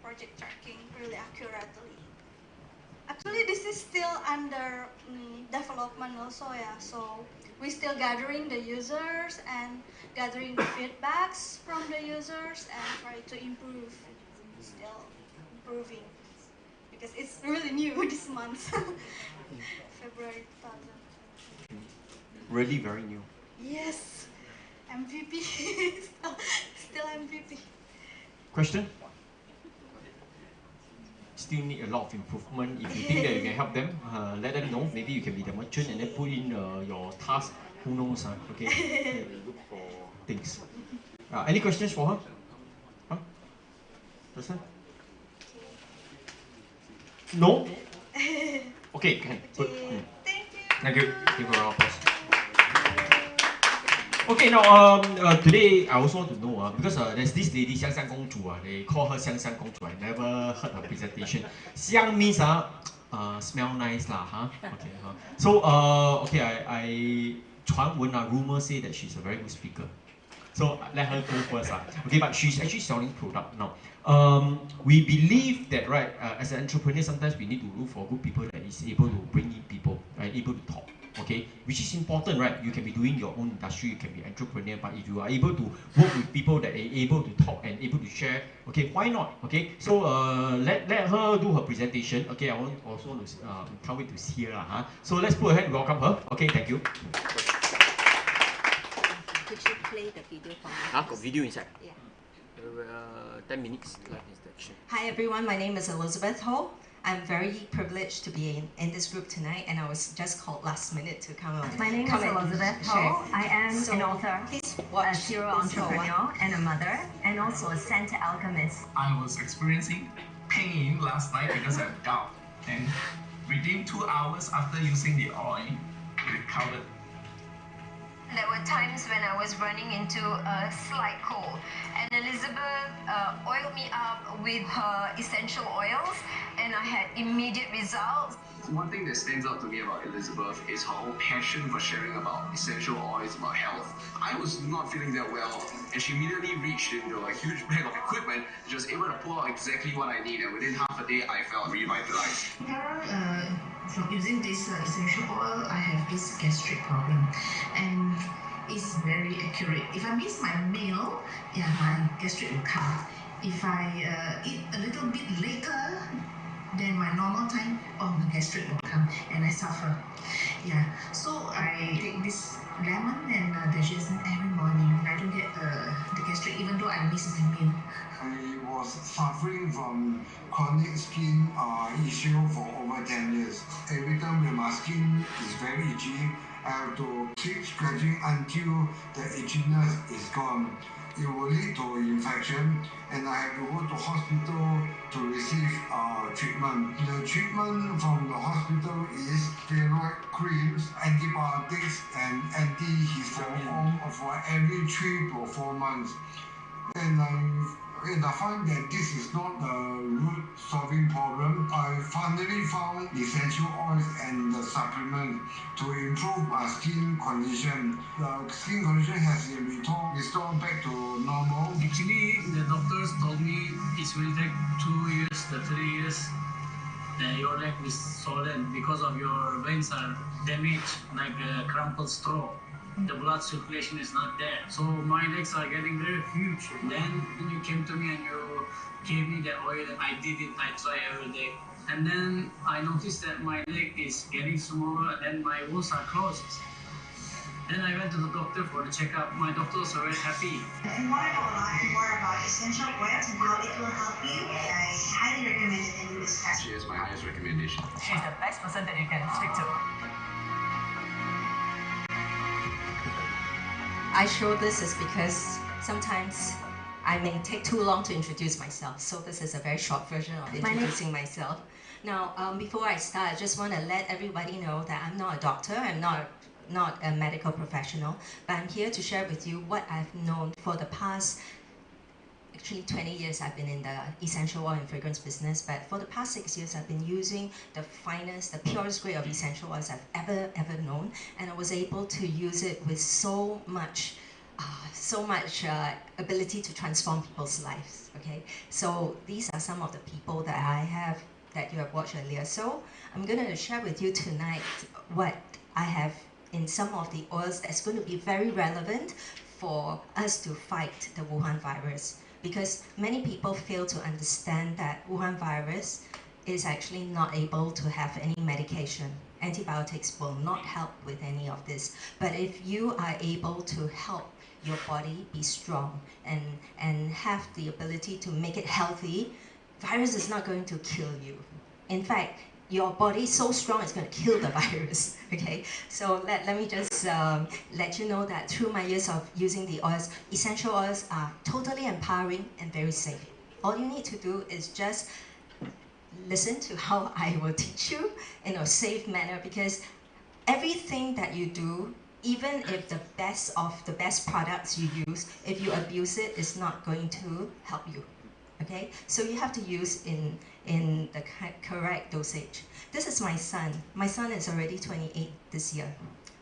project tracking really accurately. Actually, this is still under development also, yeah. So we're still gathering the users and gathering the feedbacks from the users and try to improve. Still improving because it's really new this month, February 2000. Really very new. Yes, MVP. Still MVP. Question? Still need a lot of improvement. If you think that you can help them, let them know. Maybe you can be the merchant and then put in your task. Who knows? Okay. Look for things. Any questions for her? Huh? Person? No? Okay, can. Good. Thank you. Thank you. Give her a applause. Okay, now today I also want to know because there's this lady 香香公主 they call her 香香公主. I never heard her presentation. 香 means smell nice lah, huh? Okay, so okay, I 传闻 rumor say that she's a very good speaker. So let her go first. Okay, but she's actually selling product now. We believe that right, as an entrepreneur, sometimes we need to look for good people that is able to bring in people, right, able to talk. Okay, which is important, right? You can be doing your own industry, you can be entrepreneur, but if you are able to work with people that are able to talk and able to share, okay, why not? Okay, so let her do her presentation. Okay, I want also to can't wait to see her, huh? So let's put a hand, welcome her. Okay, thank you. Could you play the video for me? Got video inside. Yeah. 10 minutes live introduction. Hi everyone, my name is Elizabeth Ho. I'm very privileged to be in this group tonight, and I was just called last minute to come on. My name is Elizabeth Ho. I am an author, a serial entrepreneur, and a mother, and also a scent alchemist. I was experiencing pain last night because of gout, and within 2 hours after using the oil, recovered. There were times when I was running into a slight cold, and Elizabeth oiled me up with her essential oils, and I had immediate results. One thing that stands out to me about Elizabeth is her passion for sharing about essential oils, about health. I was not feeling that well, and she immediately reached into a huge bag of equipment, just able to pull out exactly what I needed. Within half a day, I felt revitalized. From using this essential oil, I have this gastric problem, and it's very accurate. If I miss my meal, yeah, my gastric will come. If I eat a little bit later than my normal time, oh, my gastric will come, and I suffer. Yeah, so I take this lemon and digestion every morning. I don't get the gastric even though I miss my meal. I was suffering from chronic skin issue for over 10 years. Every time when my skin is very itchy, I have to keep scratching until the itchiness is gone. It will lead to infection, and I have to go to hospital to receive treatment. The treatment from the hospital is steroid creams, antibiotics, and antihistamine for every 3 to 4 months. And I find that this is not the root solving problem. I finally found essential oils and the supplement to improve my skin condition. The skin condition has been restored back to normal. Actually, the doctors told me it will take 2 years to 3 years. That your leg is swollen because of your veins are damaged, like a crumpled straw. The blood circulation is not there. So my legs are getting very huge. Then you came to me and you gave me the oil. I did it, I try every day. And then I noticed that my leg is getting smaller and my wounds are closed. Then I went to the doctor for the checkup. My doctors are very happy. If you want to know a lot more about essential oils and how it will help you, I highly recommend that you discuss. She is my highest recommendation. She's the best person that you can speak to. I show this is because sometimes I may take too long to introduce myself, so this is a very short version of introducing myself. Now, before I start, I just want to let everybody know that I'm not a doctor, I'm not a medical professional, but I'm here to share with you what I've known for the past, actually 20 years I've been in the essential oil and fragrance business, but for the past 6 years I've been using the finest, the purest grade of essential oils I've ever known, and I was able to use it with so much ability to transform people's lives. Okay, so these are some of the people that you have watched earlier. So I'm going to share with you tonight what I have in some of the oils that's going to be very relevant for us to fight the Wuhan virus. Because many people fail to understand that Wuhan virus is actually not able to have any medication. Antibiotics will not help with any of this. But if you are able to help your body be strong and have the ability to make it healthy, virus is not going to kill you. In fact, your body is so strong it's going to kill the virus. Okay, so let me just let you know that through my years of using the oils, essential oils are totally empowering and very safe. All you need to do is just listen to how I will teach you in a safe manner, because everything that you do even if the best of the best products you use, if you abuse it, it's not going to help you. Okay, so you have to use in the correct dosage. This is my son. My son is already 28 this year,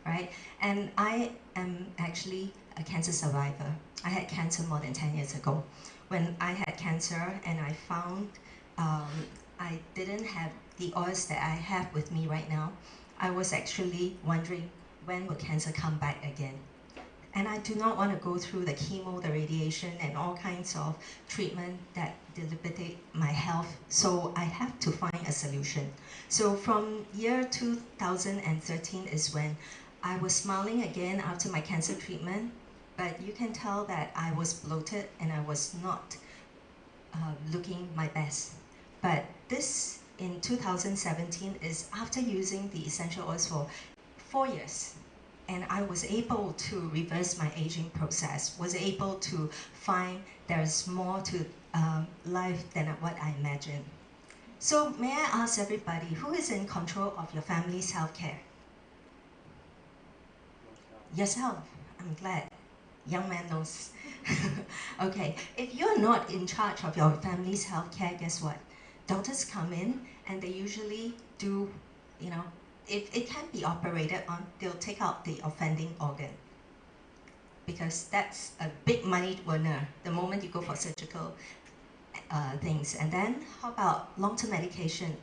right? And I am actually a cancer survivor. I had cancer more than 10 years ago. When I had cancer and I found I didn't have the oils that I have with me right now, I was actually wondering when will cancer come back again. And I do not want to go through the chemo, the radiation, and all kinds of treatment that debilitate my health. So I have to find a solution. So from year 2013 is when I was smiling again after my cancer treatment, but you can tell that I was bloated and I was not looking my best. But this in 2017 is after using the essential oils for 4 years. And I was able to reverse my aging process, was able to find there's more to life than what I imagined. So may I ask everybody, who is in control of your family's healthcare? Yourself. I'm glad. Young man knows. Okay, if you're not in charge of your family's healthcare, guess what? Doctors come in and they usually do, you know, if it can be operated on, they'll take out the offending organ. Because that's a big money winner the moment you go for surgical things. And then how about long-term medication?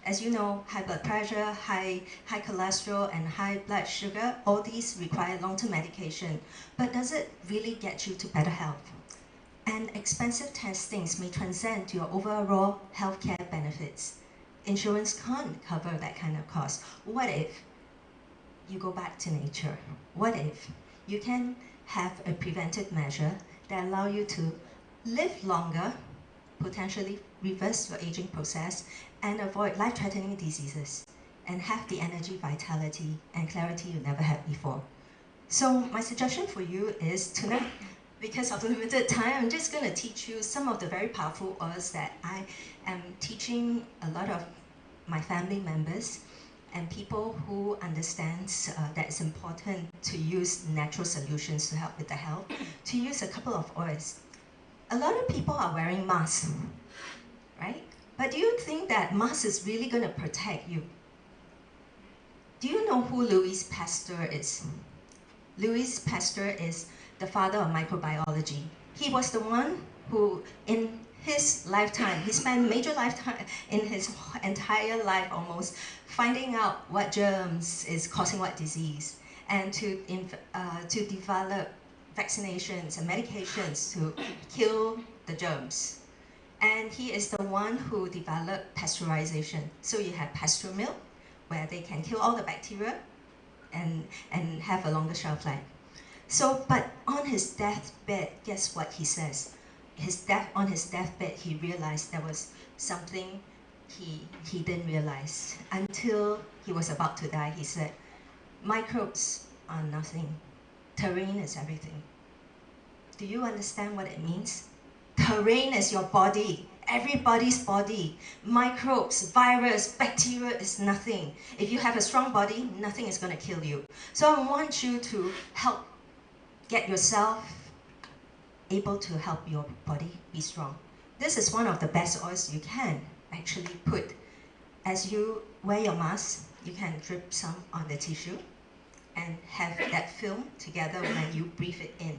As you know, high blood pressure, high cholesterol, and high blood sugar, all these require long-term medication. But does it really get you to better health? And expensive testings may transcend your overall healthcare benefits. Insurance can't cover that kind of cost. What if you go back to nature? What if you can have a preventive measure that allow you to live longer, potentially reverse your aging process, and avoid life-threatening diseases, and have the energy, vitality, and clarity you never had before? So my suggestion for you is tonight, because of limited time, I'm just going to teach you some of the very powerful oils that I am teaching a lot of my family members and people who understand that it's important to use natural solutions to help with the health, to use a couple of oils. A lot of people are wearing masks, right? But do you think that mask is really going to protect you? Do you know who Louis Pasteur is? Louis Pasteur is the father of microbiology. He was the one who, in his lifetime, he spent major lifetime in his entire life almost finding out what germs is causing what disease, and to develop vaccinations and medications to kill the germs. And he is the one who developed pasteurization. So you have pasture milk, where they can kill all the bacteria and have a longer shelf life. So, but on his deathbed, guess what he says? On his deathbed, he realized there was something he didn't realize. Until he was about to die, he said, microbes are nothing. Terrain is everything. Do you understand what it means? Terrain is your body, everybody's body. Microbes, virus, bacteria is nothing. If you have a strong body, nothing is going to kill you. So I want you to help get yourself able to help your body be strong. This is one of the best oils you can actually put. As you wear your mask, you can drip some on the tissue and have that film together when you breathe it in.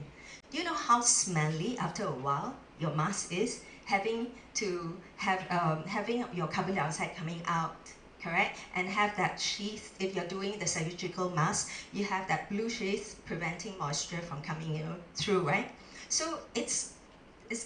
Do you know how smelly after a while your mask is? Having your carbon dioxide coming out, correct? And have that sheath, if you're doing the surgical mask, you have that blue sheath preventing moisture from coming through, right? So it's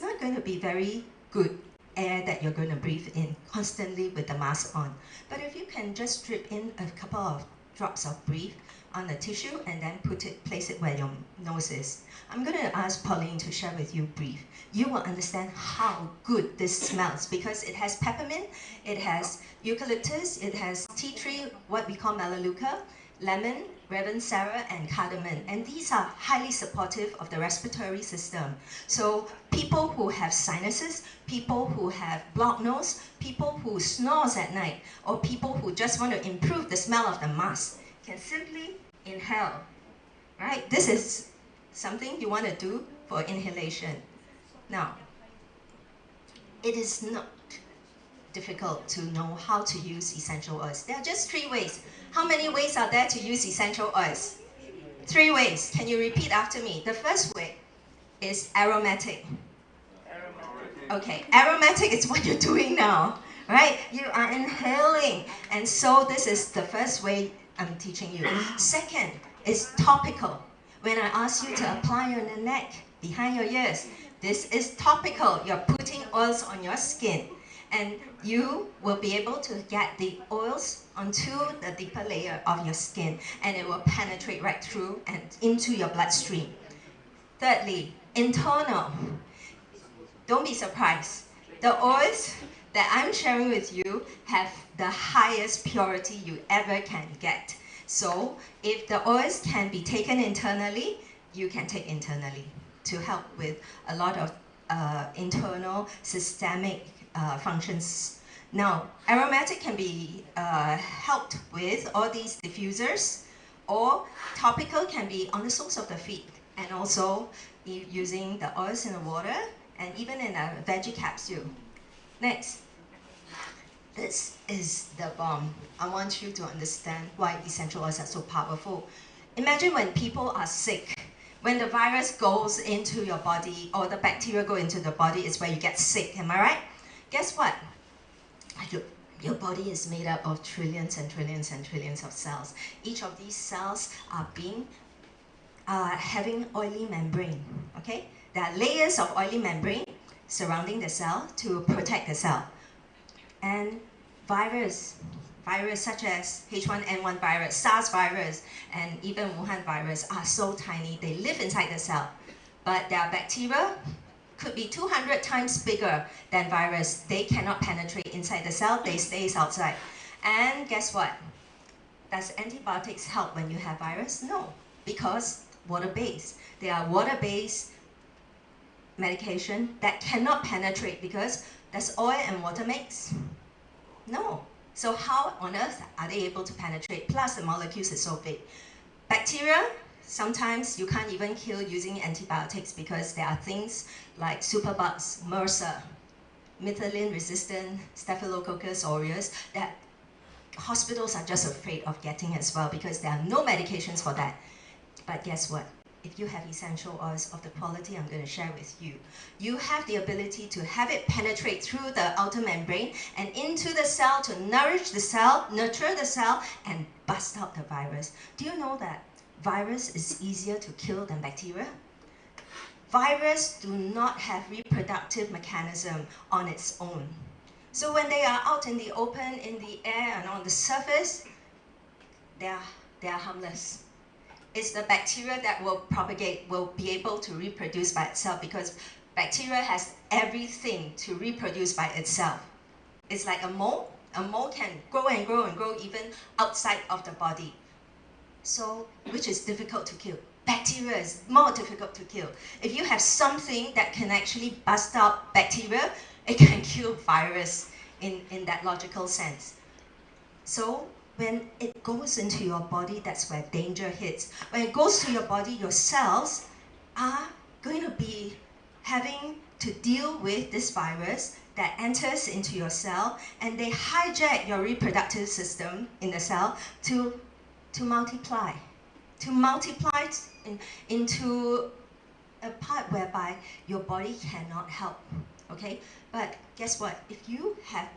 not going to be very good air that you're going to breathe in constantly with the mask on. But if you can just drip in a couple of drops of breath on the tissue and then place it where your nose is. I'm going to ask Pauline to share with you brief. You will understand how good this smells because it has peppermint, it has eucalyptus, it has tea tree, what we call melaleuca, lemon, ravensara, and cardamom. And these are highly supportive of the respiratory system. So people who have sinuses, people who have blocked nose, people who snores at night, or people who just want to improve the smell of the mask can simply inhale right? This is something you want to do for inhalation. Now, it is not difficult to know how to use essential oils. There are just 3 ways. How many ways are there to use essential oils? 3 ways. Can you repeat after me? The first way is aromatic. Okay, aromatic is what you're doing now, right? You are inhaling. And so this is the first way I'm teaching you. Second is topical. When I ask you to apply on the neck, behind your ears, this is topical. You're putting oils on your skin. And you will be able to get the oils onto the deeper layer of your skin, and it will penetrate right through and into your bloodstream. Thirdly, internal. Don't be surprised. The oils that I'm sharing with you have the highest purity you ever can get. So if the oils can be taken internally, you can take internally to help with a lot of internal systemic functions. Now, aromatic can be helped with all these diffusers, or topical can be on the soles of the feet, and also using the oils in the water, and even in a veggie capsule. Next, this is the bomb. I want you to understand why essential oils are so powerful. Imagine when people are sick, when the virus goes into your body or the bacteria go into the body is where you get sick, am I right? Guess what? Your body is made up of trillions and trillions and trillions of cells. Each of these cells are having oily membrane, okay? There are layers of oily membrane surrounding the cell to protect the cell. And virus such as H1N1 virus, SARS virus, and even Wuhan virus are so tiny, they live inside the cell. But their bacteria could be 200 times bigger than virus. They cannot penetrate inside the cell, they stay outside. And guess what? Does antibiotics help when you have virus? No, because water-based. They are water-based medication that cannot penetrate because does oil and water mix? No. So how on earth are they able to penetrate? Plus the molecules is so big. Bacteria, sometimes you can't even kill using antibiotics because there are things like superbugs, MRSA, methicillin-resistant Staphylococcus aureus that hospitals are just afraid of getting as well because there are no medications for that. But guess what? If you have essential oils of the quality I'm going to share with you, you have the ability to have it penetrate through the outer membrane and into the cell to nourish the cell, nurture the cell, and bust out the virus. Do you know that virus is easier to kill than bacteria? Virus do not have reproductive mechanism on its own. So when they are out in the open, in the air, and on the surface, they are harmless. It's the bacteria that will propagate, will be able to reproduce by itself because bacteria has everything to reproduce by itself. It's like a mole. A mole can grow and grow and grow even outside of the body. So, which is difficult to kill. Bacteria is more difficult to kill. If you have something that can actually bust out bacteria, it can kill virus in that logical sense. So, when it goes into your body, that's where danger hits. When it goes to your body, your cells are going to be having to deal with this virus that enters into your cell, and they hijack your reproductive system in the cell to multiply. To multiply into a part whereby your body cannot help, okay? But guess what? If you have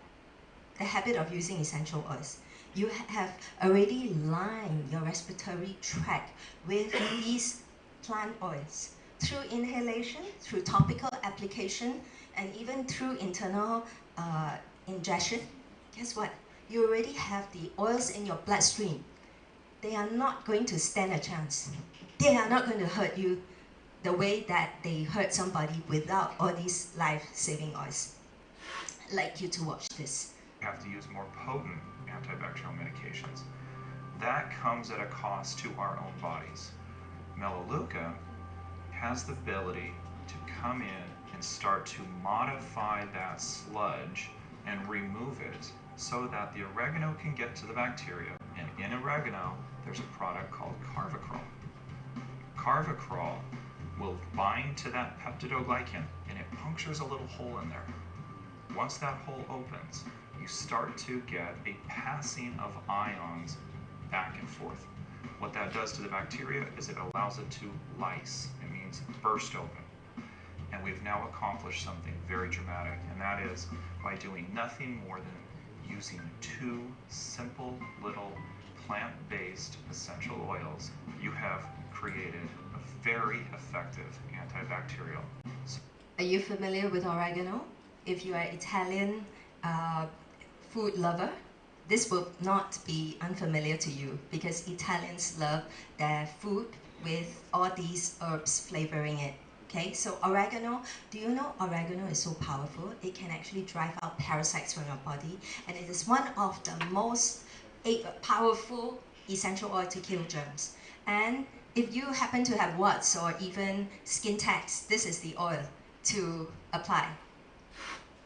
the habit of using essential oils, you have already lined your respiratory tract with these plant oils. Through inhalation, through topical application, and even through internal ingestion, guess what? You already have the oils in your bloodstream. They are not going to stand a chance. They are not going to hurt you the way that they hurt somebody without all these life-saving oils. I'd like you to watch this. Have to use more potent antibacterial medications. That comes at a cost to our own bodies. Melaleuca has the ability to come in and start to modify that sludge and remove it so that the oregano can get to the bacteria. And in oregano, there's a product called carvacrol. Carvacrol will bind to that peptidoglycan and it punctures a little hole in there. Once that hole opens, you start to get a passing of ions back and forth. What that does to the bacteria is it allows it to lyse. It means burst open. And we've now accomplished something very dramatic, and that is by doing nothing more than using 2 simple little plant-based essential oils, you have created a very effective antibacterial. Are you familiar with oregano? If you are Italian food lover, this will not be unfamiliar to you because Italians love their food with all these herbs flavoring it. Okay, so oregano, do you know oregano is so powerful? It can actually drive out parasites from your body, and it is one of the most powerful essential oil to kill germs. And if you happen to have warts or even skin tags, this is the oil to apply.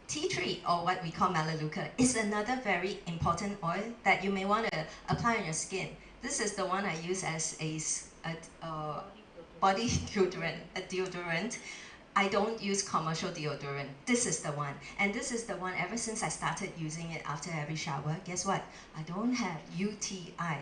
Tea tree, or what we call melaleuca, is another very important oil that you may want to apply on your skin. This is the one I use as a body deodorant. I don't use commercial deodorant. This is the one. And this is the one ever since I started using it after every shower. Guess what? I don't have UTI.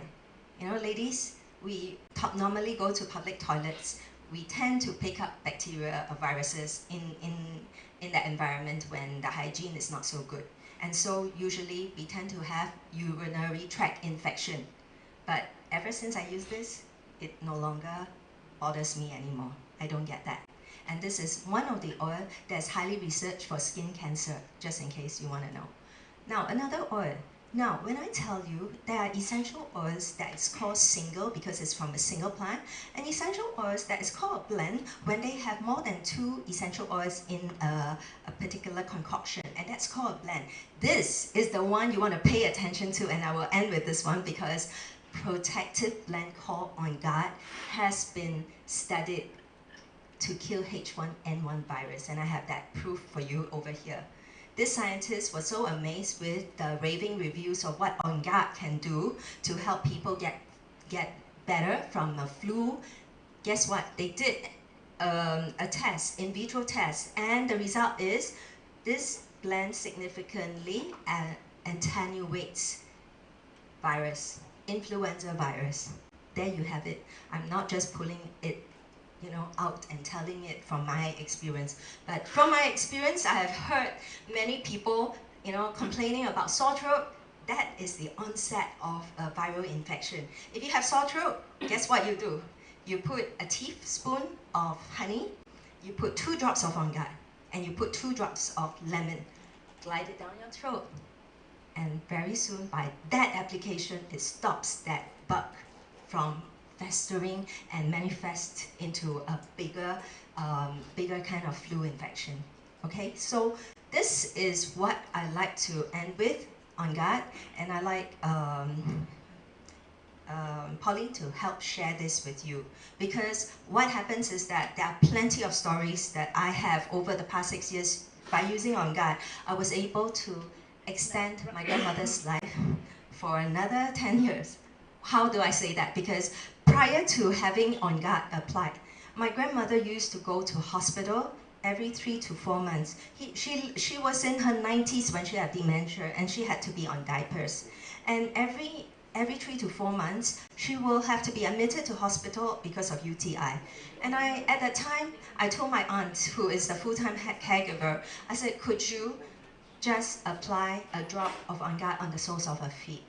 You know, ladies, we normally go to public toilets. We tend to pick up bacteria or viruses in that environment when the hygiene is not so good. And so usually we tend to have urinary tract infection. But ever since I use this, it no longer bothers me anymore. I don't get that. And this is one of the oil that's highly researched for skin cancer, just in case you want to know. Now, another oil. Now, when I tell you there are essential oils that is called single because it's from a single plant, and essential oils that is called a blend when they have more than 2 essential oils in a particular concoction, and that's called a blend. This is the one you want to pay attention to, and I will end with this one because protective blend called On Guard has been studied to kill H1N1 virus, and I have that proof for you over here. This scientist was so amazed with the raving reviews of what On Guard can do to help people get better from the flu. Guess what? They did a test, in vitro test, and the result is this blend significantly attenuates virus, influenza virus. There you have it. I'm not just pulling it out and telling it from my experience. But from my experience, I have heard many people, complaining about sore throat. That is the onset of a viral infection. If you have sore throat, guess what you do? You put a teaspoon of honey, you put 2 drops of On Guard, and you put 2 drops of lemon. Glide it down your throat. And very soon, by that application, it stops that bug from festering and manifest into a bigger kind of flu infection. Okay, so this is what I like to end with On Guard, and I like Pauline to help share this with you, because what happens is that there are plenty of stories that I have over the past 6 years. By using On Guard, I was able to extend my grandmother's life for another 10 years. How do I say that? Because prior to having On Guard applied, my grandmother used to go to hospital every 3 to 4 months. She was in her 90s when she had dementia, and she had to be on diapers. And every 3 to 4 months, she will have to be admitted to hospital because of UTI. And at that time, I told my aunt, who is the full-time caregiver, I said, could you just apply a drop of On Guard on the soles of her feet?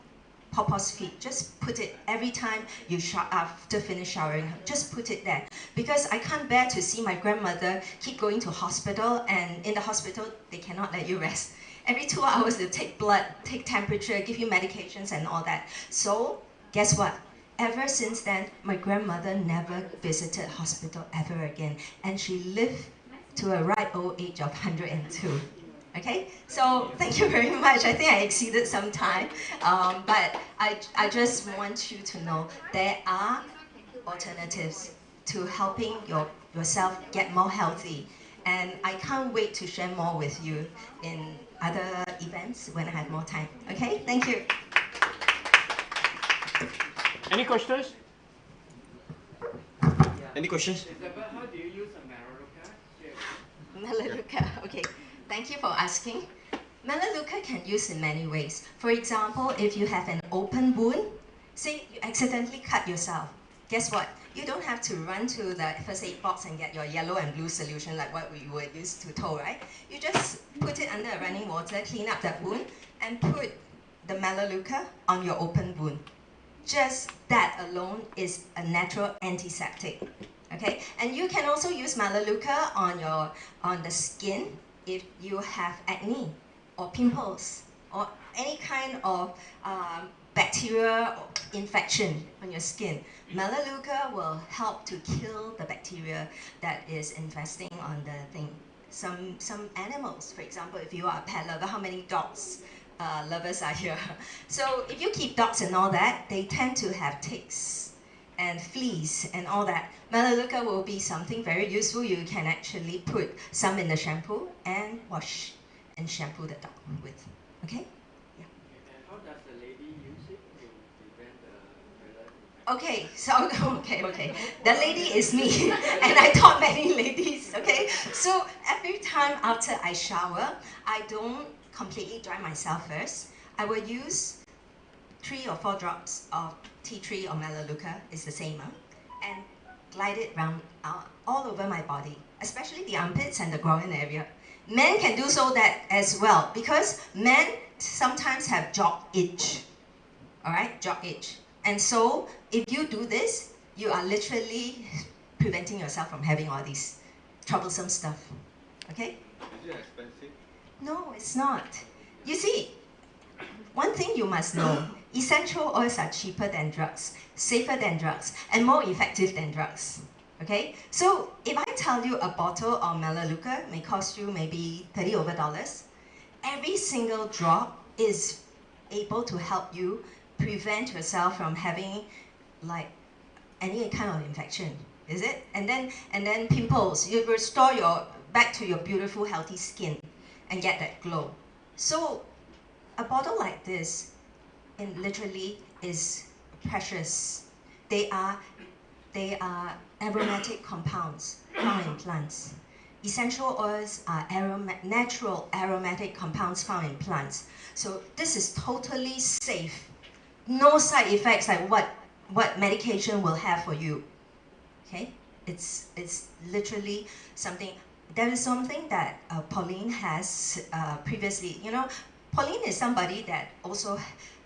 Papa's feet, just put it every time you after finish showering, just put it there. Because I can't bear to see my grandmother keep going to hospital, and in the hospital, they cannot let you rest. Every 2 hours, they'll take blood, take temperature, give you medications and all that. So, guess what? Ever since then, my grandmother never visited hospital ever again, and she lived to a ripe old age of 102. Okay, so thank you very much. I think I exceeded some time, but I just want you to know there are alternatives to helping yourself get more healthy. And I can't wait to share more with you in other events when I have more time. Okay, thank you. Any questions? Yeah. Any questions? Isabel, how do you use a Melaleuca? Melaleuca, okay. Thank you for asking. Melaleuca can use in many ways. For example, if you have an open wound, say you accidentally cut yourself, guess what? You don't have to run to the first aid box and get your yellow and blue solution like what we would use to tow, right? You just put it under running water, clean up that wound, and put the Melaleuca on your open wound. Just that alone is a natural antiseptic. Okay, and you can also use Melaleuca on the skin if you have acne or pimples or any kind of bacteria or infection on your skin. Melaleuca will help to kill the bacteria that is infesting on the thing. Some animals, for example, if you are a pet lover, how many dogs lovers are here? So if you keep dogs and all that, they tend to have ticks and fleas and all that. Melaleuca will be something very useful. You can actually put some in the shampoo and wash and shampoo the dog with. Okay? Yeah. And how does the lady use it to prevent the toilet? Okay, so okay. The lady is me, and I taught many ladies. Okay, so every time after I shower, I don't completely dry myself first. I will use 3 or 4 drops of tea tree or Melaleuca, is the same, and glide it round all over my body, especially the armpits and the groin area. Men can do so that as well, because men sometimes have jock itch. Alright, jock itch. And so if you do this, you are literally preventing yourself from having all these troublesome stuff. Okay? Is it expensive? No, it's not. You see, one thing you must know, essential oils are cheaper than drugs, safer than drugs, and more effective than drugs. Okay? So if I tell you a bottle of Melaleuca may cost you maybe $30 over, every single drop is able to help you prevent yourself from having like any kind of infection. Is it? And then pimples. You restore back to your beautiful healthy skin and get that glow. So a bottle like this literally is precious. They are aromatic compounds found in plants. Essential oils are natural aromatic compounds found in plants. So this is totally safe. No side effects like what medication will have for you. Okay? It's literally something. There is something that Pauline has previously. You know, Pauline is somebody that also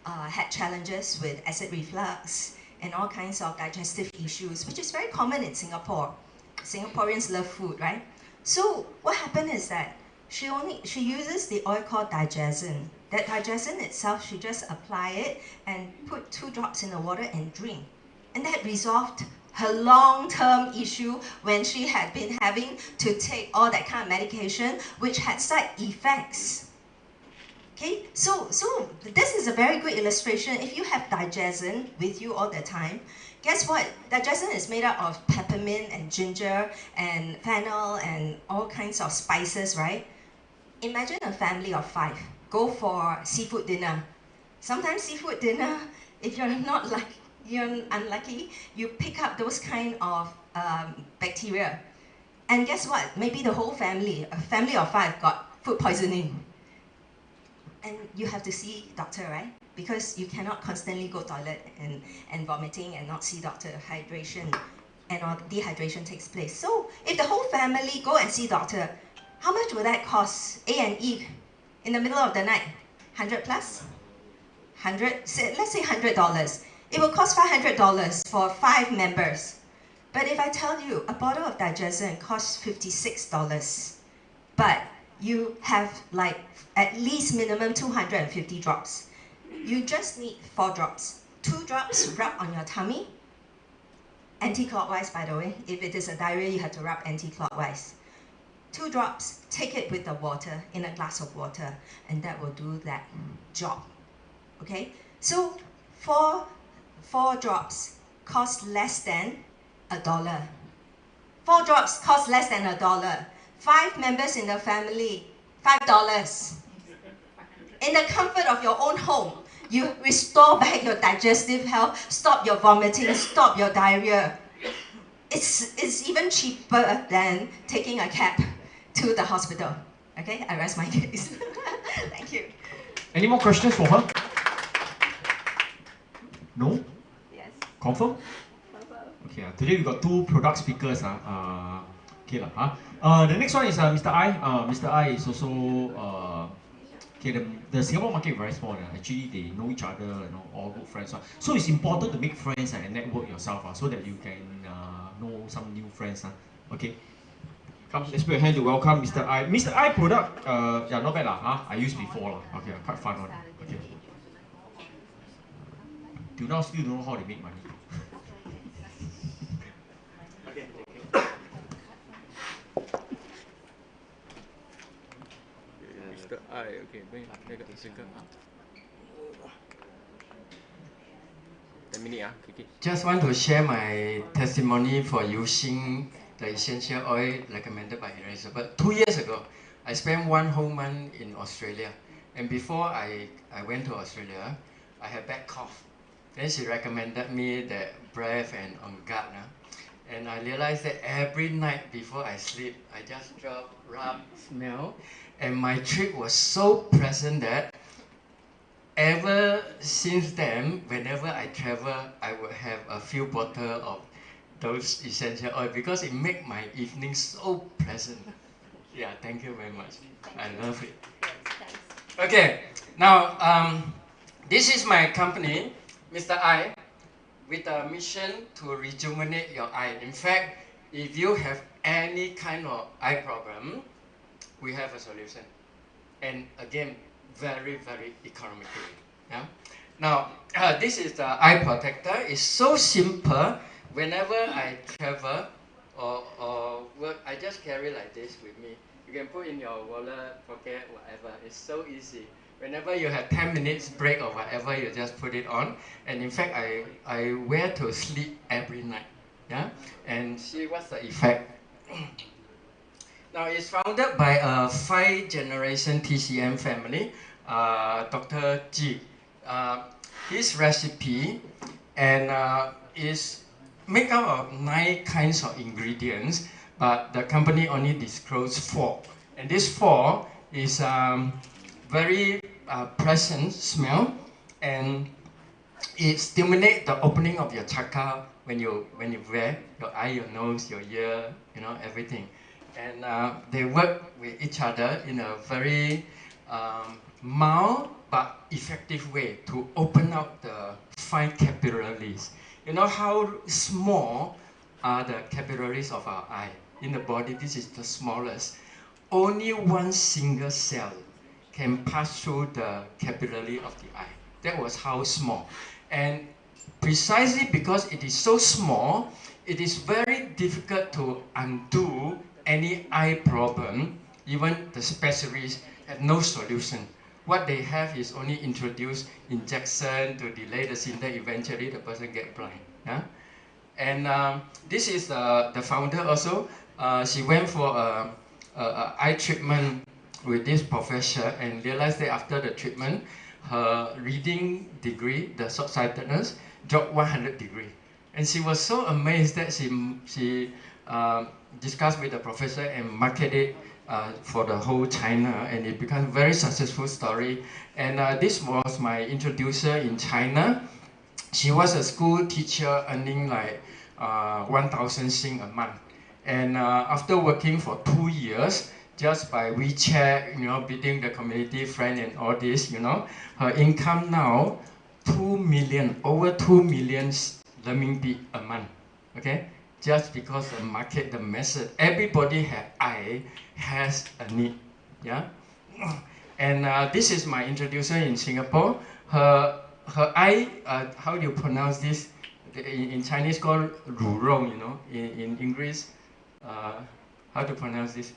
had challenges with acid reflux and all kinds of digestive issues, which is very common in Singapore. Singaporeans love food, right? So what happened is that she uses the oil called digestion. That digestion itself, she just apply it and put 2 drops in the water and drink. And that resolved her long-term issue when she had been having to take all that kind of medication, which had side effects. Okay, so this is a very good illustration. If you have digestion with you all the time, guess what? Digestion is made up of peppermint and ginger and fennel and all kinds of spices, right? Imagine a family of 5 go for seafood dinner. Sometimes seafood dinner, if you're unlucky, you pick up those kind of bacteria. And guess what? Maybe the whole family, a family of 5, got food poisoning. And you have to see doctor, right? Because you cannot constantly go toilet and vomiting and not see doctor. Hydration and or dehydration takes place. So if the whole family go and see doctor, how much will that cost? A&E in the middle of the night, 100 plus? 100, let's say $100. It will cost $500 for 5 members. But if I tell you a bottle of digestion costs $56, but you have like at least minimum 250 drops. You just need 4 drops. 2 drops rub on your tummy, anti-clockwise by the way. If it is a diarrhea, you have to rub anti-clockwise. 2 drops, take it with the water, in a glass of water, and that will do that job. Okay? So 4 drops cost less than $1. 4 drops cost less than $1. 5 members in the family, $5. In the comfort of your own home, you restore back your digestive health, stop your vomiting, stop your diarrhea. it's even cheaper than taking a cab to the hospital. Okay, I rest my case. Thank you. Any more questions for her? No? Yes. Confirm? Okay, today we got two product speakers. Okay, the next one is Mr. I. Mr. I is also okay. The Singapore market is very small. Actually, they know each other. All good friends. So it's important to make friends and network yourself. So that you can know some new friends. Okay. Come, let's put a hand to welcome Mr. I. Mr. I product, yeah, not bad I used before Okay, quite fun one. Okay. Till now, still don't know how they make money. Okay, thank you. Mr. I, okay, bring the speaker. 10 minutes, okay. Just want to share my testimony for using the essential oil recommended by Elizabeth. 2 years ago, I spent 1 whole month in Australia. And before I went to Australia, I had bad cough. Then she recommended me the breath and on guard. And I realized that every night before I sleep, I just rub, smell. And my trip was so pleasant that ever since then, whenever I travel, I would have a few bottles of those essential oil because it makes my evening so pleasant. Yeah, thank you very much. I love it. Okay, now this is my company, Mr. I, with a mission to rejuvenate your eye. In fact, if you have any kind of eye problem, we have a solution. And again, very, very economically. Yeah? Now, this is the eye protector. It's so simple. Whenever I travel or work, I just carry like this with me. You can put in your wallet, pocket, whatever. It's so easy. Whenever you have 10 minutes break or whatever, you just put it on. And in fact, I wear to sleep every night. Yeah? And see what's the effect. Now, it's founded by a 5-generation TCM family, Dr. Ji. His recipe is made up of 9 kinds of ingredients, but the company only disclosed 4. And this 4 is very pleasant smell, and it stimulates the opening of your chakra when you wear your eye, your nose, your ear, everything. And they work with each other in a very mild but effective way to open up the 5 capillaries. You know how small are the capillaries of our eye? In the body, this is the smallest. Only 1 single cell can pass through the capillary of the eye. That was how small. And precisely because it is so small, it is very difficult to undo any eye problem. Even the specialists have no solution. What they have is only introduce injection to delay the symptom. Eventually, the person get blind. Yeah? And this is the founder also. She went for a eye treatment with this professor and realized that after the treatment, her reading degree, the short-sightedness, dropped 100 degrees. And she was so amazed that she discussed with the professor and marketed for the whole China, and it became a very successful story. And this was my introducer in China. She was a school teacher earning like 1,000 Sing a month. And after working for 2 years, just by WeChat, building the community friend and all this, her income now 2 million, over 2 million renminbi a month. Okay? Just because the market, the method, everybody has a need. Yeah? And this is my introducer in Singapore. Her eye, how do you pronounce this? In Chinese called 乳肉, in English, how to pronounce this?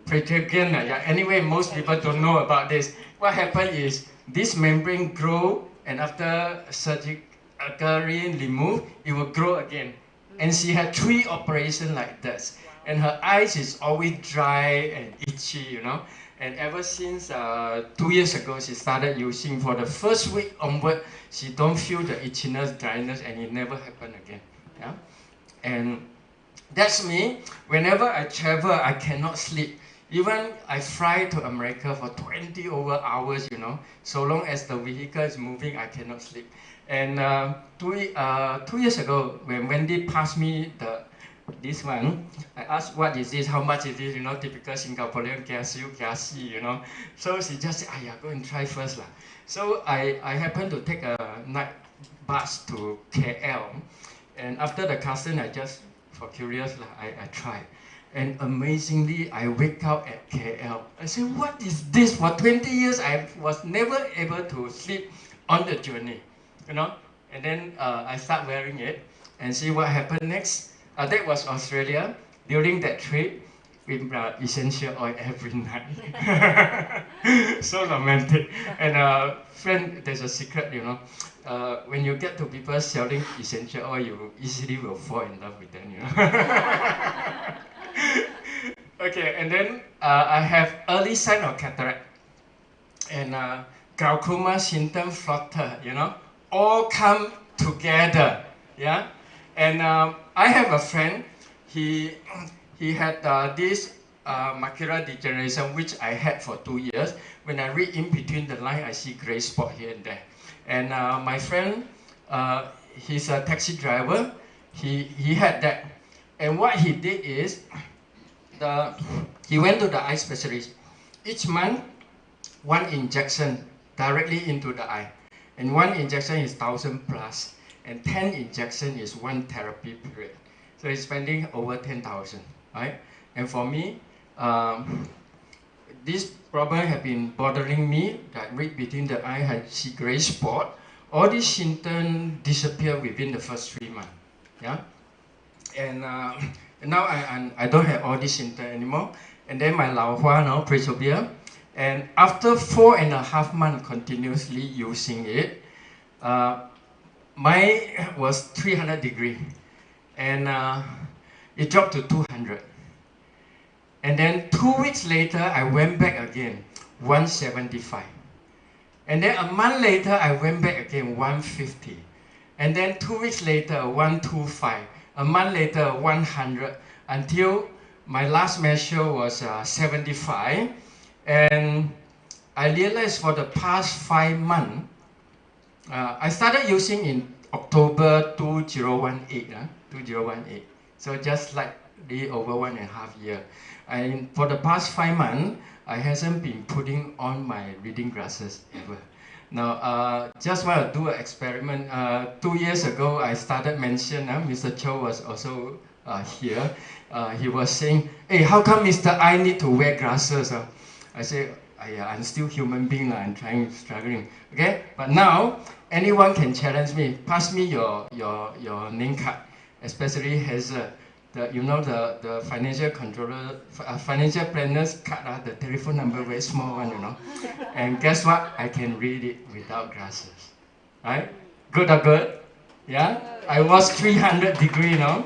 Petrogenic. Yeah. Anyway, most people don't know about this. What happened is this membrane grow, and after surgically removed, it will grow again. And she had 3 operations like this. And her eyes is always dry and itchy, And ever since 2 years ago, she started using. For the first week onward, she don't feel the itchiness, dryness, and it never happened again. Yeah, and that's me. Whenever I travel, I cannot sleep. Even I fly to America for 20 over hours, you know. So long as the vehicle is moving, I cannot sleep. And 2 years ago, when Wendy passed me this one, I asked, what is this, how much is this, you know, typical Singaporean, kiasi, you know. So she just said, yeah, go and try first lah. So I happened to take a night bus to KL. And after the casting, I just, for curious, I tried. And amazingly, I wake up at KL. I said, what is this? For 20 years, I was never able to sleep on the journey, you know. And then I start wearing it and see what happened next. That was Australia. During that trip, with essential oil every night. So romantic. And friend, there's a secret, you know. When you get to people selling essential oil, you easily will fall in love with them, you know. Okay, and then I have early sign of cataract and glaucoma symptom flutter, you know, all come together, yeah. And I have a friend, he had this macular degeneration, which I had for 2 years. When I read in between the line, I see gray spot here and there. And my friend, he's a taxi driver, he had that. And what he did is, he went to the eye specialist. Each month, 1 injection directly into the eye. And 1 injection is 1,000 plus. And 10 injection is 1 therapy period. So he's spending over 10,000, right? And for me, this problem had been bothering me, that right between the eye had see gray spot. All these symptoms disappear within the first 3 months, yeah? And now I don't have all these symptoms anymore. And then my Lao Hua now persevere. And after 4.5 months continuously using it, mine was 300 degree. And it dropped to 200. And then 2 weeks later, I went back again, 175. And then a month later, I went back again, 150. And then 2 weeks later, 125. A month later, 100, until my last measure was 75. And I realized for the past 5 months, I started using in October 2018, 2018. So just slightly over 1.5 years. And for the past 5 months, I hasn't been putting on my reading glasses ever. Now, just want to do an experiment. 2 years ago, I started mention, Mr. Cho was also here. He was saying, hey, how come Mr. I need to wear glasses? I said, I'm still human being, I'm struggling. Okay, but now, anyone can challenge me. Pass me your name card, especially Hazel. The financial controller, financial planner's card, the telephone number, very small one, you know. And guess what? I can read it without glasses. Right? Good or good? Yeah? I was 300 degree, you know.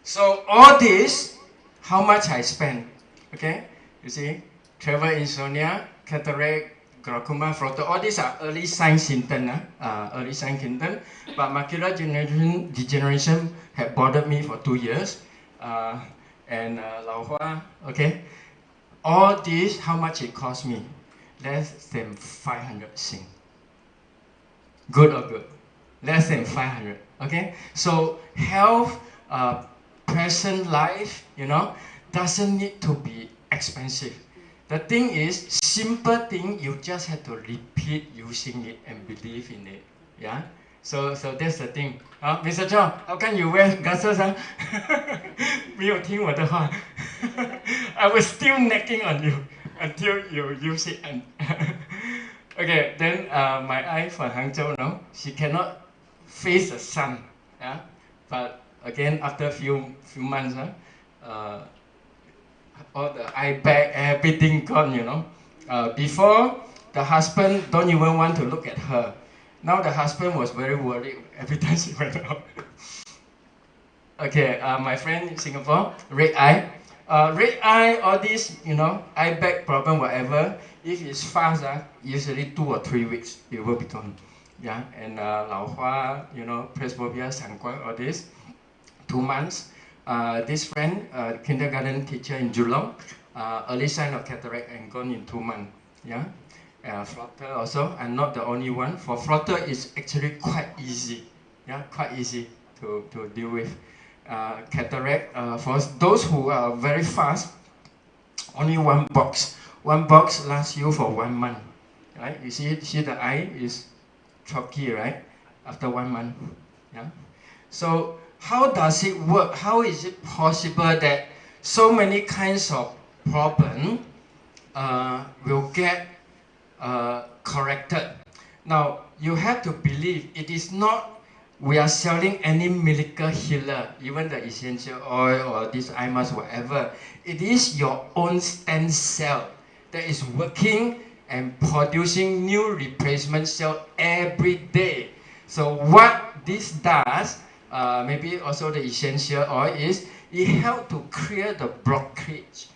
So all this, how much I spend? Okay? You see? Travel insomnia, cataract, glaucoma, flutter, all these are early sign symptoms, early sign symptoms. But macular degeneration had bothered me for 2 years. And Lao Hua, okay. All this, how much it cost me? Less than 500 Sing. Good or good? Less than 500, okay. So health, present life, you know, doesn't need to be expensive. The thing is, simple thing, you just have to repeat using it and believe in it. Yeah? So that's the thing. Mr. John, how can you wear glasses? 没有听我的话. I was still nagging on you until you use it. And okay, then my eye for Hangzhou, no? She cannot face the sun. Yeah? But again, after a few months, all the eye bag, everything gone, you know. Before, the husband don't even want to look at her. Now the husband was very worried every time she went out. Okay, my friend in Singapore, red eye. Red eye, all this, you know, eye bag problem, whatever, if it's fast, usually 2 or 3 weeks, it will be gone. yeah, and Lao Hua, you know, presbyopia, Sangguang, all this. 2 months. This friend, kindergarten teacher in Geelong, early sign of cataract and gone in 2 months. Yeah, flutter also. I'm not the only one. For flutter, it's actually quite easy. Yeah, quite easy to deal with. Cataract, for those who are very fast, only one box. One box lasts you for 1 month. Right? You see the eye is chalky, right? After 1 month. Yeah. So how does it work? How is it possible that so many kinds of problem will get corrected? Now, you have to believe it is not we are selling any miracle healer, even the essential oil or this eye mask, whatever. It is your own stem cell that is working and producing new replacement cell every day. So what this does, maybe also the essential oil, is it helps to clear the blockage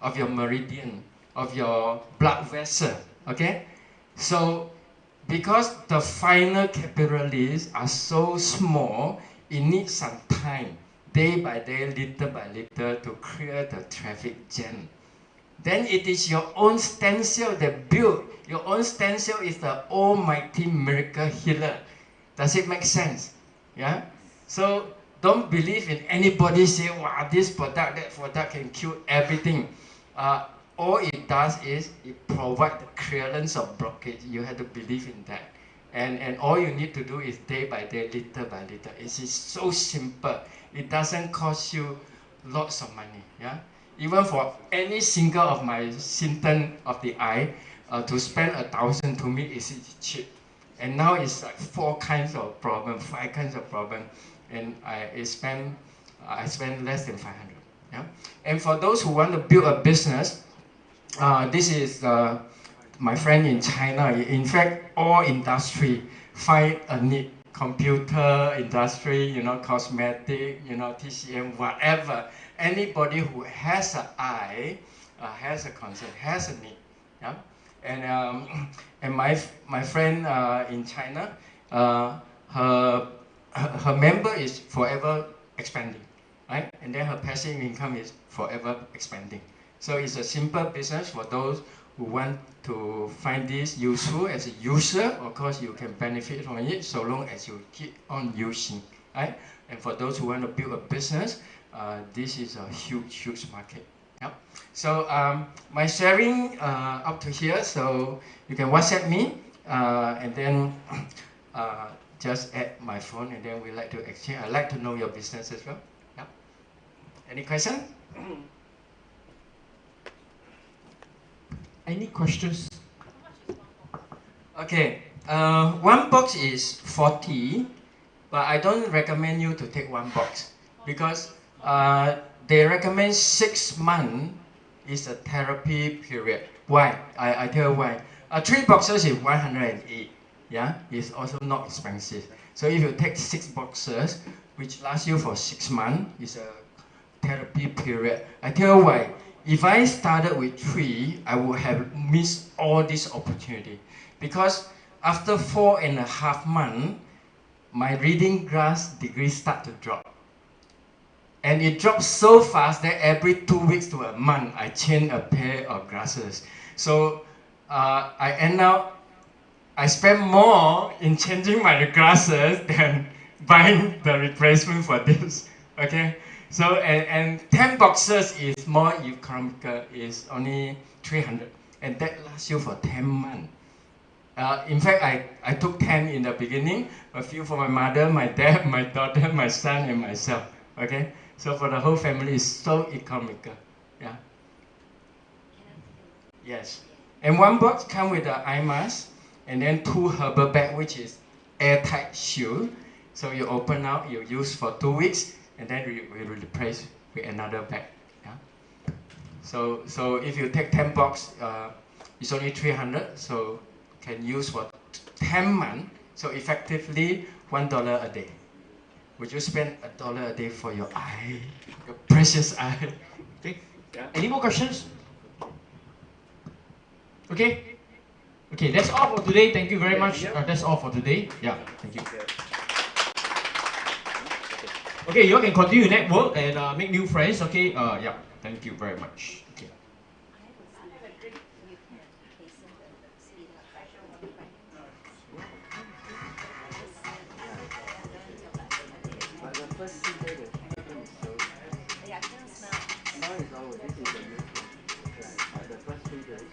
of your meridian, of your blood vessel. Okay, so because the final capillaries are so small, it needs some time, day by day, little by little, to clear the traffic jam. Then it is your own stem cell that build. Your own stem cell is the almighty miracle healer. Does it make sense? Yeah? So don't believe in anybody say, wow, this product, that product can cure everything. All it does is it provides the clearance of blockage. You have to believe in that. And all you need to do is day by day, little by little. It is so simple. It doesn't cost you lots of money. Yeah? Even for any single of my symptom of the eye, to spend 1,000 to me is cheap. And now it's like 4 kinds of problem, 5 kinds of problem, and I spend less than 500. Yeah? And for those who want to build a business, this is my friend in China. In fact, all industry find a need. Computer industry, you know, cosmetic, you know, TCM, whatever. Anybody who has an eye, has a concern, has a need. Yeah? And my friend in China, her member is forever expanding, right? And then her passive income is forever expanding. So it's a simple business for those who want to find this useful as a user. Of course, you can benefit from it so long as you keep on using, right? And for those who want to build a business, this is a huge market. Yep. So my sharing up to here, so you can WhatsApp me and then just add my phone, and then we like to exchange. I like to know your business as well. Yep. Any question? Any questions? Okay, 1 box is 40, but I don't recommend you to take 1 box because they recommend 6 months is a therapy period. Why? I tell you why. 3 boxes is 108. Yeah, it's also not expensive. So if you take 6 boxes, which lasts you for 6 months, is a therapy period. I tell you why. If I started with 3, I would have missed all this opportunity. Because after 4.5 months, my reading glass degree start to drop. And it drops so fast that every 2 weeks to a month, I change a pair of glasses. So I end up, I spend more in changing my glasses than buying the replacement for this. Okay? So, and 10 boxes is more economical, is only 300. And that lasts you for 10 months. In fact, I took 10 in the beginning, a few for my mother, my dad, my daughter, my son, and myself. Okay? So for the whole family, it's so economical. Yeah. Yes. And 1 box comes with the eye mask, and then 2 herbal bag, which is airtight shield. So you open out, you use for 2 weeks, and then we replace with another bag. Yeah. So if you take 10 box, it's only 300. So can use for 10 months. So effectively $1 a day. Would you spend $1 a day for your eye, your precious eye? Okay. Yeah. Any more questions? Okay. Okay, that's all for today. Thank you very much. That's all for today. Yeah, thank you. Okay, you all can continue to network and make new friends. Okay, yeah, thank you very much. Okay. But the first 3 days, the chicken is so nice. Yeah, I can smell. Now it's over. This is the new one. Right. But the first 3 days is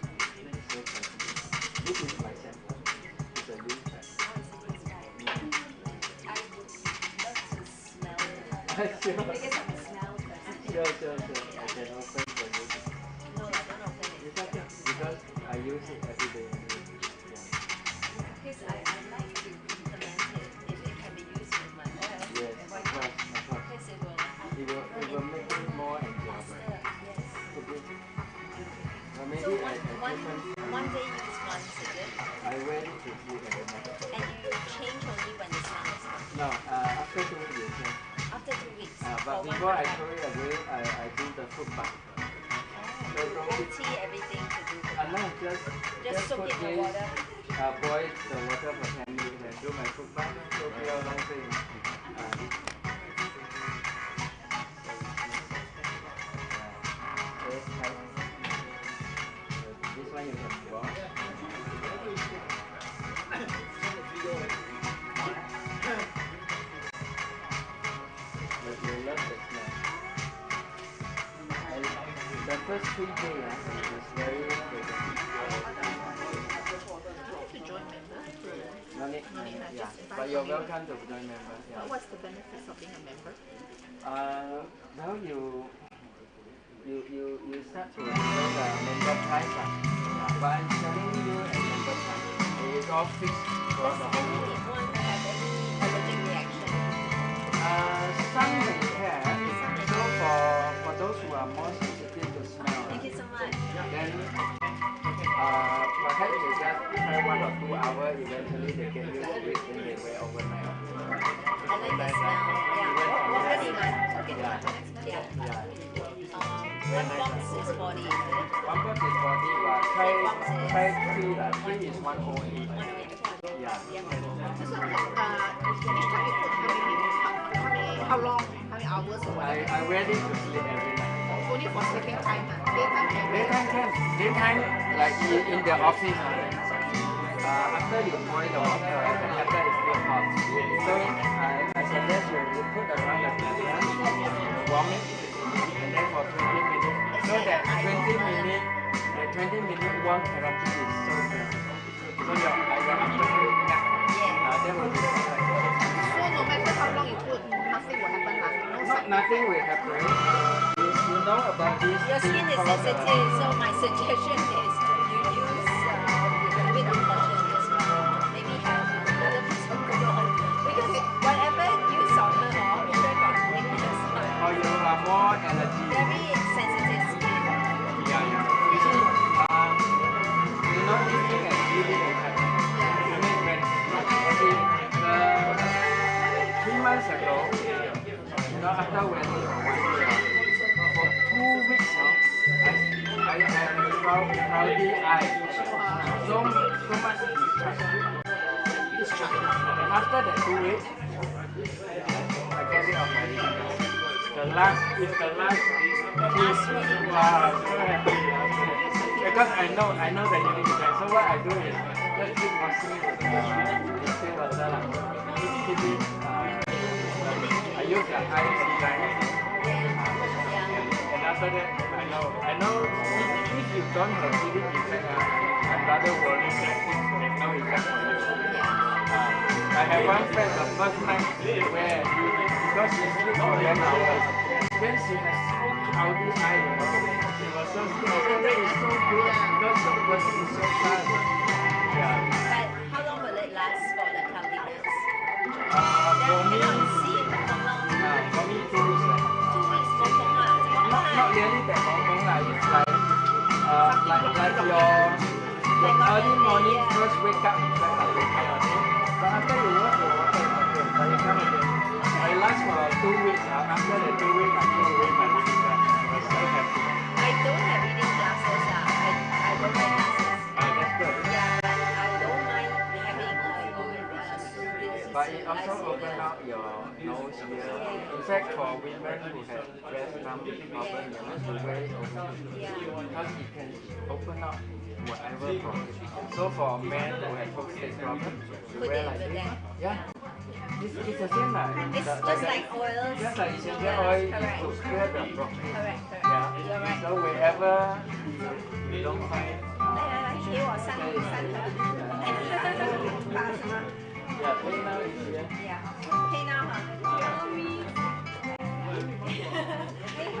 so pleasant. This is my sample. It's a new set. Oh, it's a new style. I would love to smell it. Sure. Because I'm a smell person. Sure. I can open for you. No, I don't open it. It's okay. Because I use it every day anyway. Yeah. Because I like to implement it. If it can be used with my oil, Yes, why of not? course. Because It will make it more enjoyable. Yes. Could be. Or So maybe at one day use once, is it? I wear it to sleep every night. And you change only when the smell is gone? No, after 2 weeks you change. After 2 weeks? But before I throw it away, I do the food bath. Oh, you empty everything to do food No, bath? Just soak put in the this, water? boil the water for 10 minutes and do my food bath. So we are long thing. This one you can wash. You love the smell. The first 3 days is very fragrant. To join member? No need, yeah. But you're welcome to join member. Yeah. But what's the benefits of being a member? Well, you start to enjoy the member price. But I'm telling you a member price. It's all fixed for the whole year. Does anyone have any allergic reaction? Some may have. So for those who are more sensitive to smell, Thank you so much. then perhaps you just try 1 or 2 hours. Eventually they get used to it. Then they wear overnight. I like the smell. Yeah. One box is 40, is it? 1 box is 40, but try 3. 3 is 108. Yeah. So, each time you put how long, how many hours or whatever? I wear it to sleep every night. Only for sleeping time, daytime can wear. Daytime, like in the office, after you boil the water, the kettle is still hot. So I suggest you put around the kettle, warm it, and then for 20 minutes. So that 20 minute warm therapy is so good. So your afternoon nap, that will be perfect. So no matter how long you put, nothing will happen. Nothing will happen. You know about this. Your skin is sensitive, so my suggestion is you use a bit of caution as well. Maybe have another piece of cologne. Because whatever you soften off, sure got weakness. Or you are more allergy. Very sensitive skin. Yeah. You see, you know this thing as healing effect. I mean, when, okay, 3 months ago, after wedding for 1 year, for 2 weeks, I had cloudy eye. So much discharge. And after that 2 weeks, I get rid of my disease. The last week. Wow, so happy. Because I know the healing effect. So what I do is just keep washing it with distilled water. Keep it. I use the ice line. And after that, I know if you don't have healing effect, I'm rather worried that there's no effect for you. I have one friend, the first night where because she sleeps for 10 hours, then she has so cloudy eye, She was so scared. So that is so good because the person is so fast. Yeah. But how long will it last for the cloudiness? For me, for me 2 weeks. 2 weeks, not really that long. It's like your early morning first wake up, it's like a okay. But after you wash your water, it's okay. But you come again. I last for 2 weeks. After the 2 weeks, I throw away my disease. I was so happy. I don't have reading glasses. I don't wear glasses. That's good. Yeah, but also open up your nose here. In fact, for women who have breast pump problem, you need to wear it over here because it can open up whatever problem. So for men who have prostate problem, you wear like this. Yeah. It's the same like It's just like oils. Just like essential oil is to clear the blockage. Correct. Yeah. You're right. So wherever you don't find 给我3盒。Yeah, pay now is here. Yeah. Pay now, huh? Follow me. Hey, hi.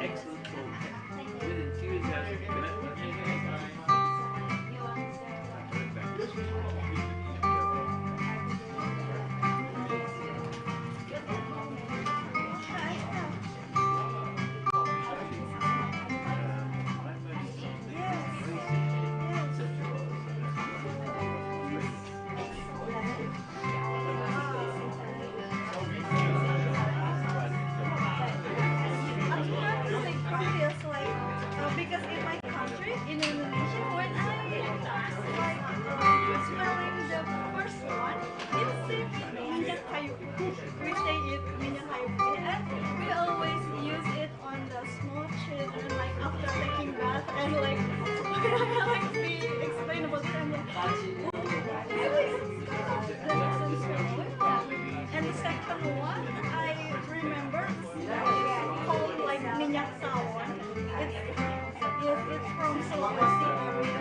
Excellent talk. With enthusiasm. Because in my country, in Indonesia, when I smelling the first one, it's minyak kayu. We say it minyak kayu, and we always use it on the small children, like after taking bath, and like like we explain about it, I'm like, really, the essential oil. And the second one, I remember called like minyak sawon. It's from Sulawesi area.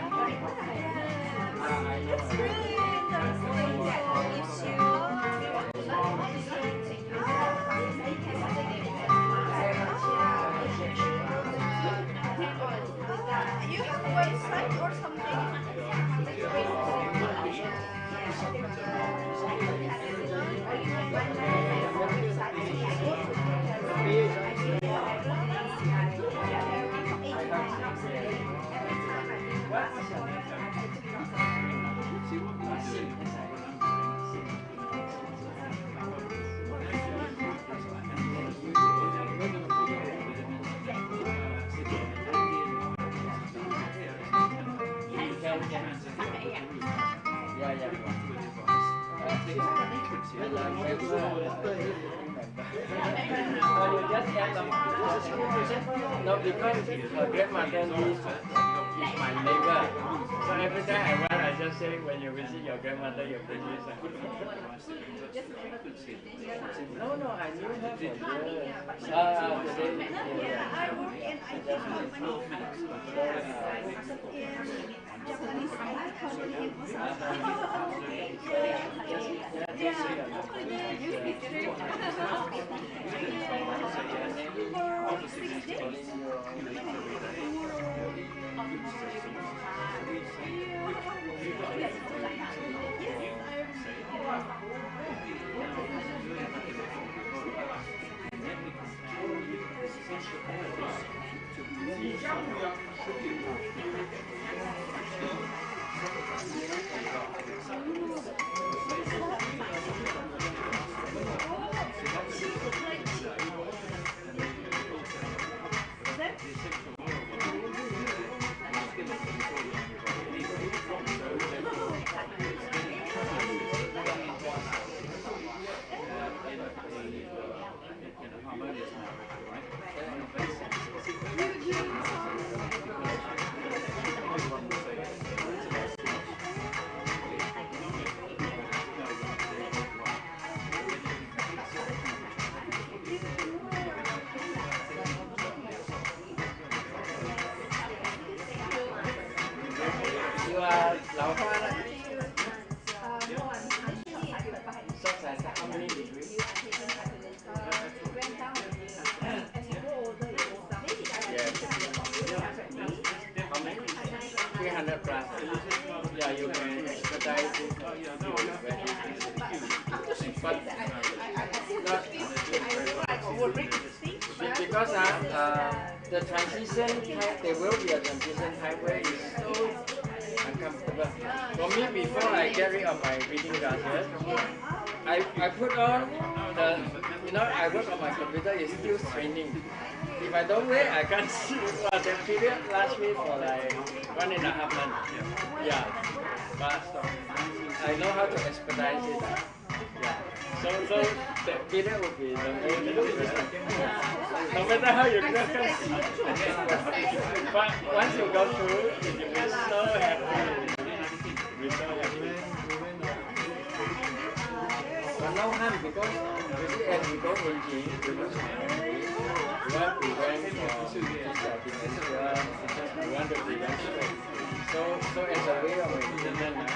Yes. It's really interesting. You have a website or something? No, because her grandmother is my neighbor. So every time I run, I just say, when you visit your grandmother, you bring this. No, I knew her for years. I work in IT company. Japanese IT company in Osaka. Hopefully they use this trip for 6 days. You are 老花了。How many degrees? Yes. How many? 300 plus. Yeah, you can expertise it. Because the transition time, there will be a transition time where it's so uncomfortable. For me, before I get rid of my reading glasses, I put on the, I work on my computer, it's still straining. If I don't wait, I can't see. Well, that period lasts me for like 1.5 months. Yeah. But I know how to expedite it. Yeah. So that period would be the most interesting. No matter how you can't see. But once you go through, you'll be so happy. You'll be so happy. But no harm because you see, as we go aging, we lose memory. We want to prevent dementia. We want to prevent stroke. So as a way of maintenance,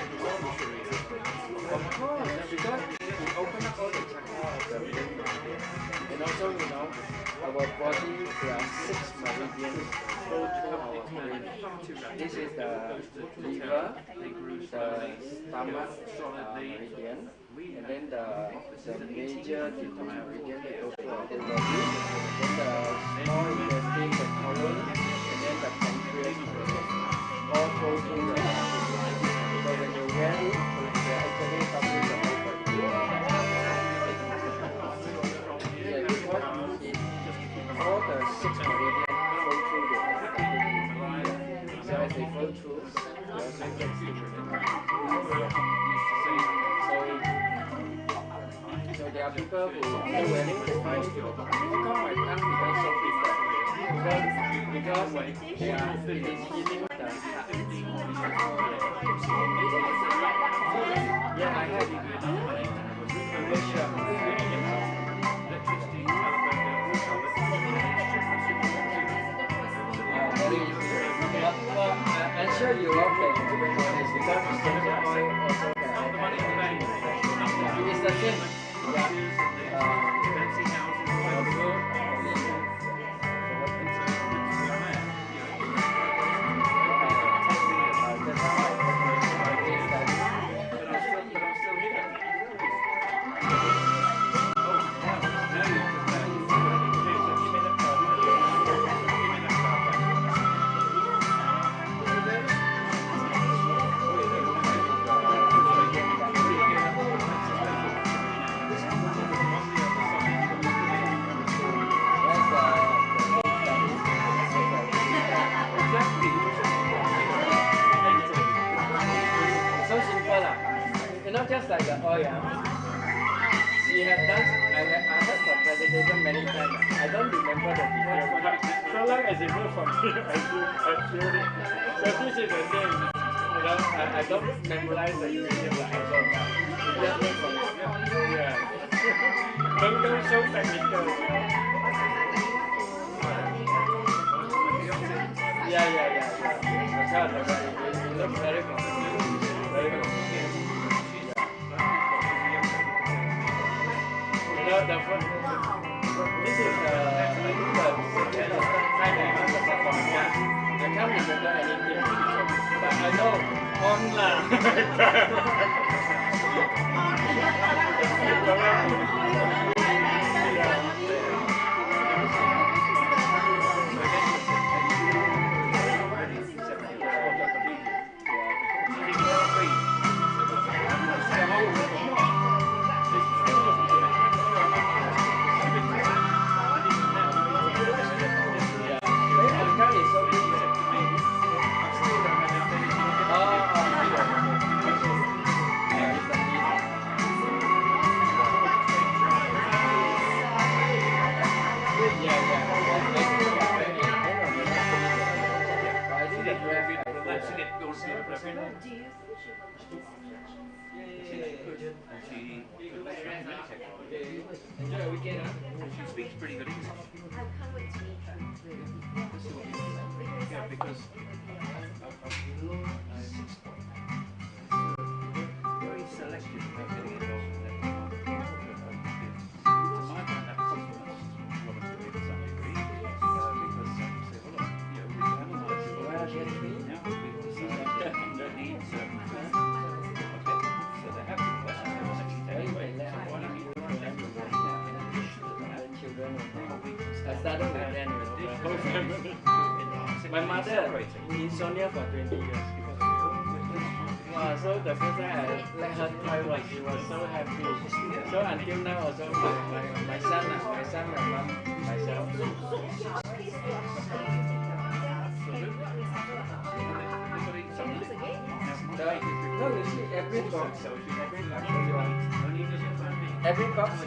of course, because we open up all the chakra of the brain. And also, our body, there are 6 meridians go through our brain. This is the liver, the stomach meridian, and then the major meridian that go through our whole body, then the small intestine, the colon, and then the pancreas meridian, all go through the body. So when you wear it, they actually covering the whole body. Yeah, because all the 6 meridians go through the body. So as they go through, they also get stimulated. So there are people who after wearing they find it, how come my tongue becomes so bitter? Because they are healing the heart. Yeah, I have it. Well, I'm sure you all can explain on this because essential oil also can it's the same. So simple lah. Just like the oil. She had done. I heard the presentation many times. I don't remember the details, but so long as it moves from here, I feel it. So this is the same. I don't memorize the ingredients, but I don't. It just moves from here. Yeah. Don't show technical. Yeah. It looks very complicated. Very complicated. This is I think the second or third time I have the performance. I can't remember anything, but I know on lah. Enjoy your weekend, huh? She speaks pretty good English. I can't wait to meet her. Let's see what you think. Yeah, because very selective about getting involved in that. To my mind, that was Robert to some degree, because say, well, look, we've analysed it all. Now we've decided that we need certain food. Okay, so they have good questions they want to take away. So why don't you try and do that now in addition to that? I started with them, the whole family. My mother, insomnia for 20 years. Wow, so the first time I let her try one, she was so happy. So until now also, my son, my mom, myself, you are totally using the then what recycle how can you use again? No, you see every box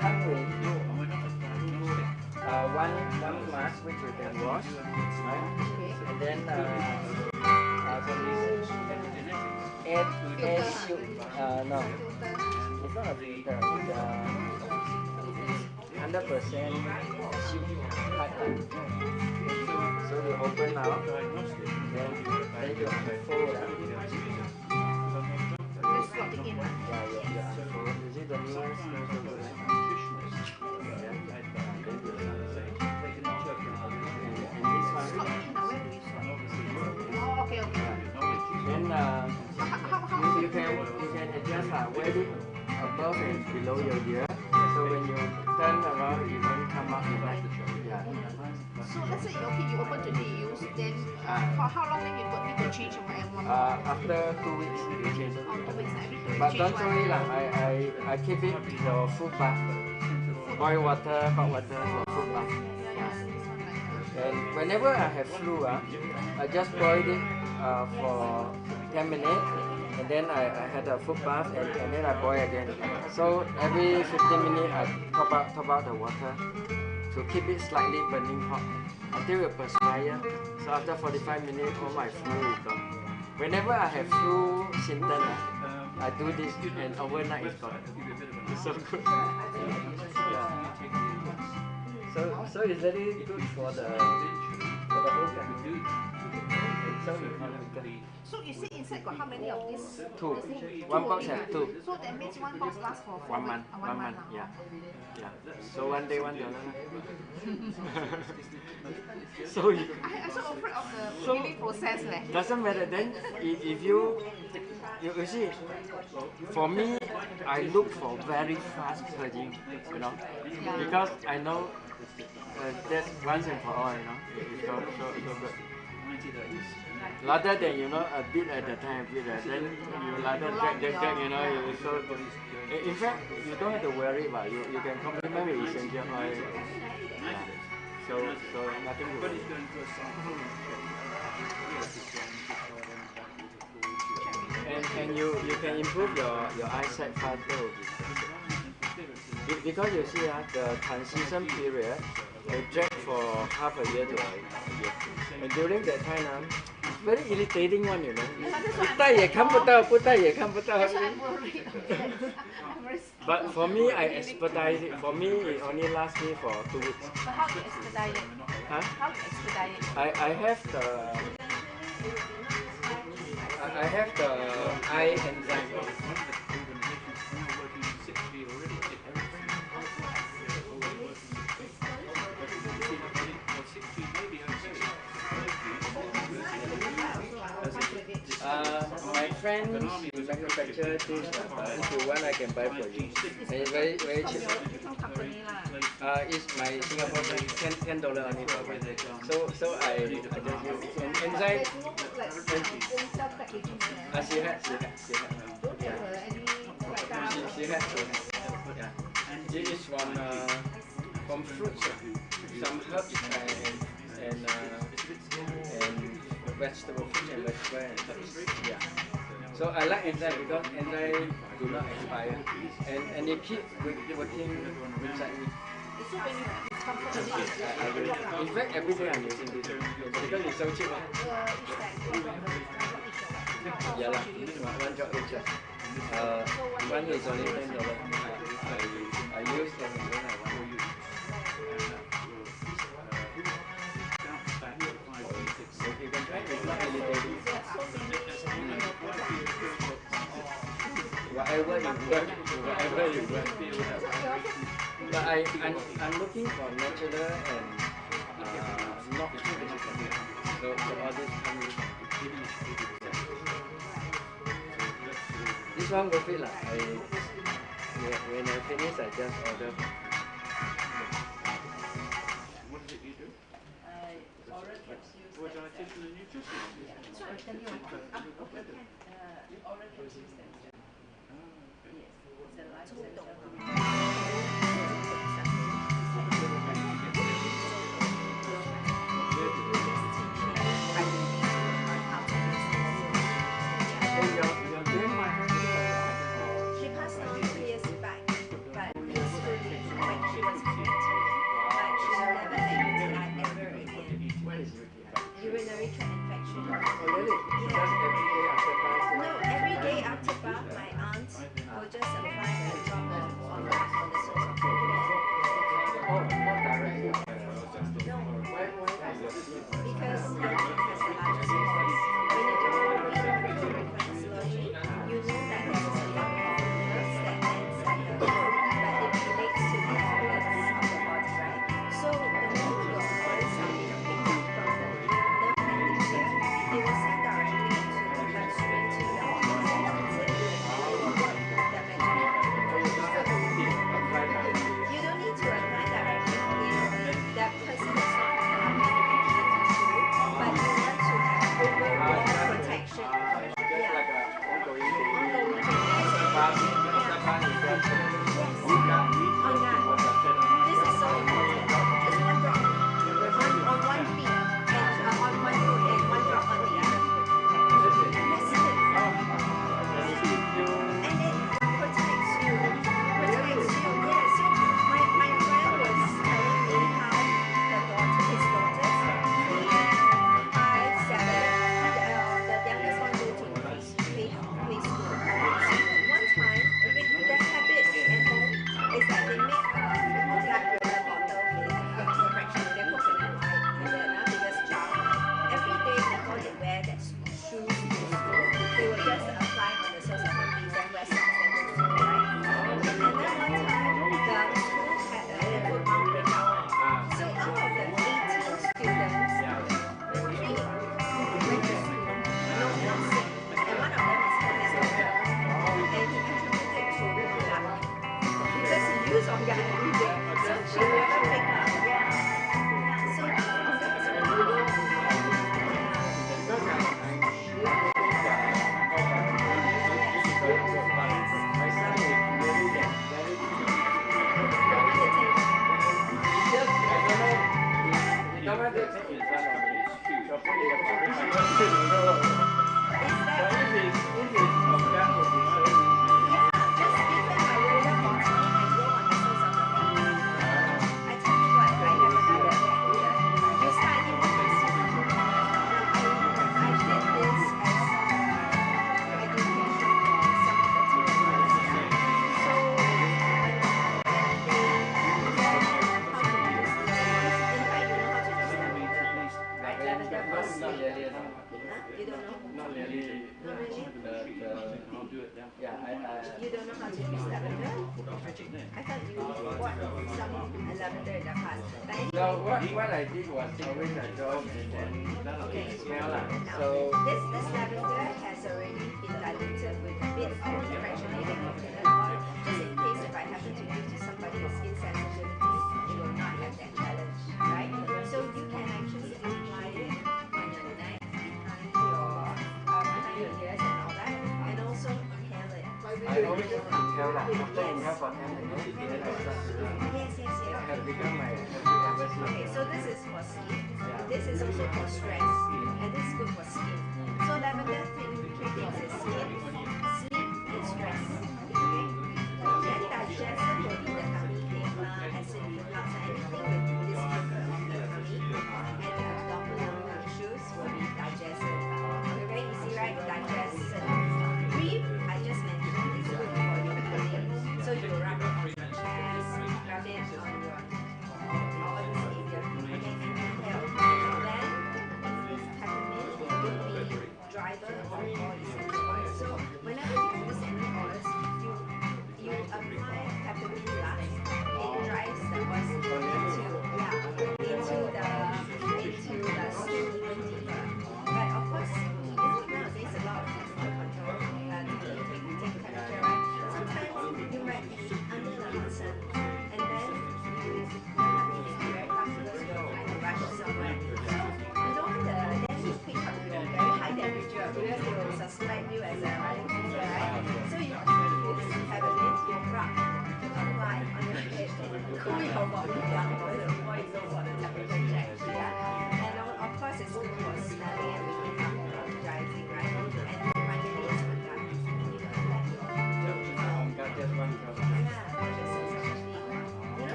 comes with one mask which you can wash, right? And then air shield. No, it's not a filter. It's 100% shield type. So you open now, then you unfold. Just slot it in. Yeah, you unfold. You see the new one? And this one. Slot it in. Where do we slot it? Oh, okay. Then you can adjust where it above and below your ear. So when you turn around, it won't come up. Yeah. So let's say you open today, you use then for how long then you need to change or whatever? After 2 weeks you change. 2 weeks every 2 weeks. But don't throw it I keep it for food bath. Boil water, hot water for food bath. And whenever I have flu, I just boil it for 10 minutes, and then I had a foot bath, and then I boil again. So every 15 minutes I top out the water to keep it slightly burning hot until it perspire. So after 45 minutes, all my flu is gone. Whenever I have flu symptoms, I do this, and overnight it's gone. It's so good. Yeah. So it's very good for the whole family. It's so economical. So you see inside got how many of these? Two. One box has two. So that means one box lasts for 1 month. 1 month. Yeah. So one day $1. So I'm so afraid of the healing process. Doesn't matter. Then if you see, for me, I look for very fast purging, because I know that's once and for all, it's so good. Rather than a bit at a time, then you rather drag, it's so good. In fact, you don't have to worry about you can complement with essential oil. Yeah. So nothing to worry. And you can improve your eyesight faster because you see the transition period will drag for half a year to a year, and during that time very irritating one, you戴也看不到，不戴也看不到。But for me, I expedite it. For me, it only lasts me for 2 weeks. But how do you expedite it? Huh? How do you expedite it? I have the eye enzyme. My friend manufacture this. If you want, I can buy for you. And it's very cheap. It's my Singapore friend, $10 only. So I just use enzyme. She had. Yeah. This is from fruits, some herbs and vegetable, fruits and vegetable and herbs. Yeah. So I like enzyme because enzyme do not expire, and they keep working inside me. So when you feel discomfort, in fact, every day I'm using this because it's so cheap. Yeah, one drop each. One is only $10. I use them and then I want to use. You can try. It's not irritating. Whatever you want. But I'm looking for natural and not too difficult. So all this comes. This one worth it lah. When I finish, I just order. What is it you do? Oral capsules. What dietitian and nutrition? So I tell you oral capsules themselves. Yes, it's a life essential. urinary tract infection. Oh, really? Yeah. Just every day after bath? No, every day after bath, my aunt will just apply a drop on the soles of her feet. Oh, not directly. No. Why on your feet? Because your feet has the largest pores. When you do fecal reflexology, you know that there is a lot of nerves that ends at the foot, but it relates to the organs of the body, right? So the moment your oils are being picked up from the nerve endings here, they will send directly into the bloodstream to the organs that needs it, and they will work damaging it. You don't need to apply directly if that person is not being actually useful, but you want to have overall protection. Just like a ongoing thing. Ongoing thing. After bath, you just Yes. on that. On that. This is so important. Just one drop on one feet and on one foot and one drop on the other foot. That's it. That's it. And it keeps you. And it protects you. Protects you. Yeah. So my friend was telling me how his daughters, 3, 5, 7, the youngest one go to play school. So one time, their habit at home is that they make a black water bottle with fractionated coconut oil because child, every day before they wear their shoes to school, they will just apply on the soles of their feet, then wear socks, then go to school, right? And then one time, the school had a football breakout. So out of the 18 students, 3 went to school, no one sick, and one of them is her next daughter, and he attributed to luck because he used on guy every day, so she never pick up. Yeah. So on guy is really good. My son is really that very he don't want to take in front of me. So put in the pocket. I don't know. But if it's on that would be so easy. Yeah, just give them a water bottle and go on the soles of the feet. I tell you what, I have another hack here. You start him with this. I did this as education for some of the teenagers. So when they learn how to use this, in fact you know how to use lavender, right? Lavender for sleep. Huh? You don't know? Not really. Not really? Yeah, You don't know how to use lavender? I thought you bought some lavender in the past. But anyway, so what I did was always I drove and then smell lah. So this lavender has already been diluted with a bit of fractionated coconut oil, just in case if I happen to give to somebody with skin sensitivity, they will not have that challenge, right? So you can actually apply it on your neck, behind your ears and all that, and also inhale it. I always inhale lah. After inhale for 10 minutes, then I start to run. Yes. It has become my every sleep. Okay, so this is for sleep. This is also for stress, and this is good for skin. So lavender three things is skin, sleep, and stress. Okay. Then digestion will be the tummy ache, acid reflux, anything with this area of the tummy, and the abdominal issues will be digestion. Okay, very easy, right? Digestion. Breathe, I just mentioned, is good for your breathing. So you rub it on your chest, rub it on your all this area. Okay, and inhale. Then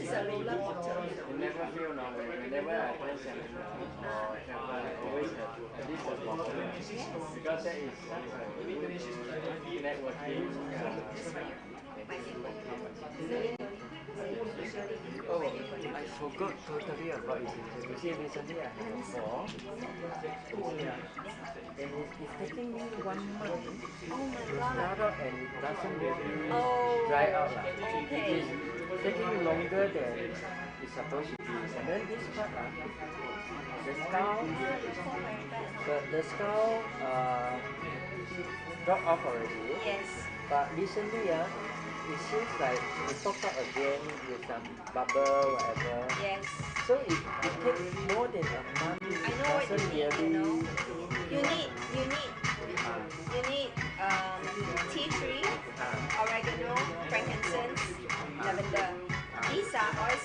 is a roller bottle. You never feel no, whenever I play seminar or travel, I always have at least a bottle. Yes. Because that is networking. That's for you. My neighbor. Oh, I forgot totally about his interview. See, recently I had a fall. And it's taking me 1 month Oh my to god. start up and it doesn't really Oh, dry out. okay. It's taking longer than it's supposed to be. And then this part, the skull, the skull dropped off already. Yes. But recently, it seems like it popped up again with some bubble, whatever. Yes. So it takes more than a month. I know what you need, you know. You need tea tree, oregano, frankincense, lavender. These are oils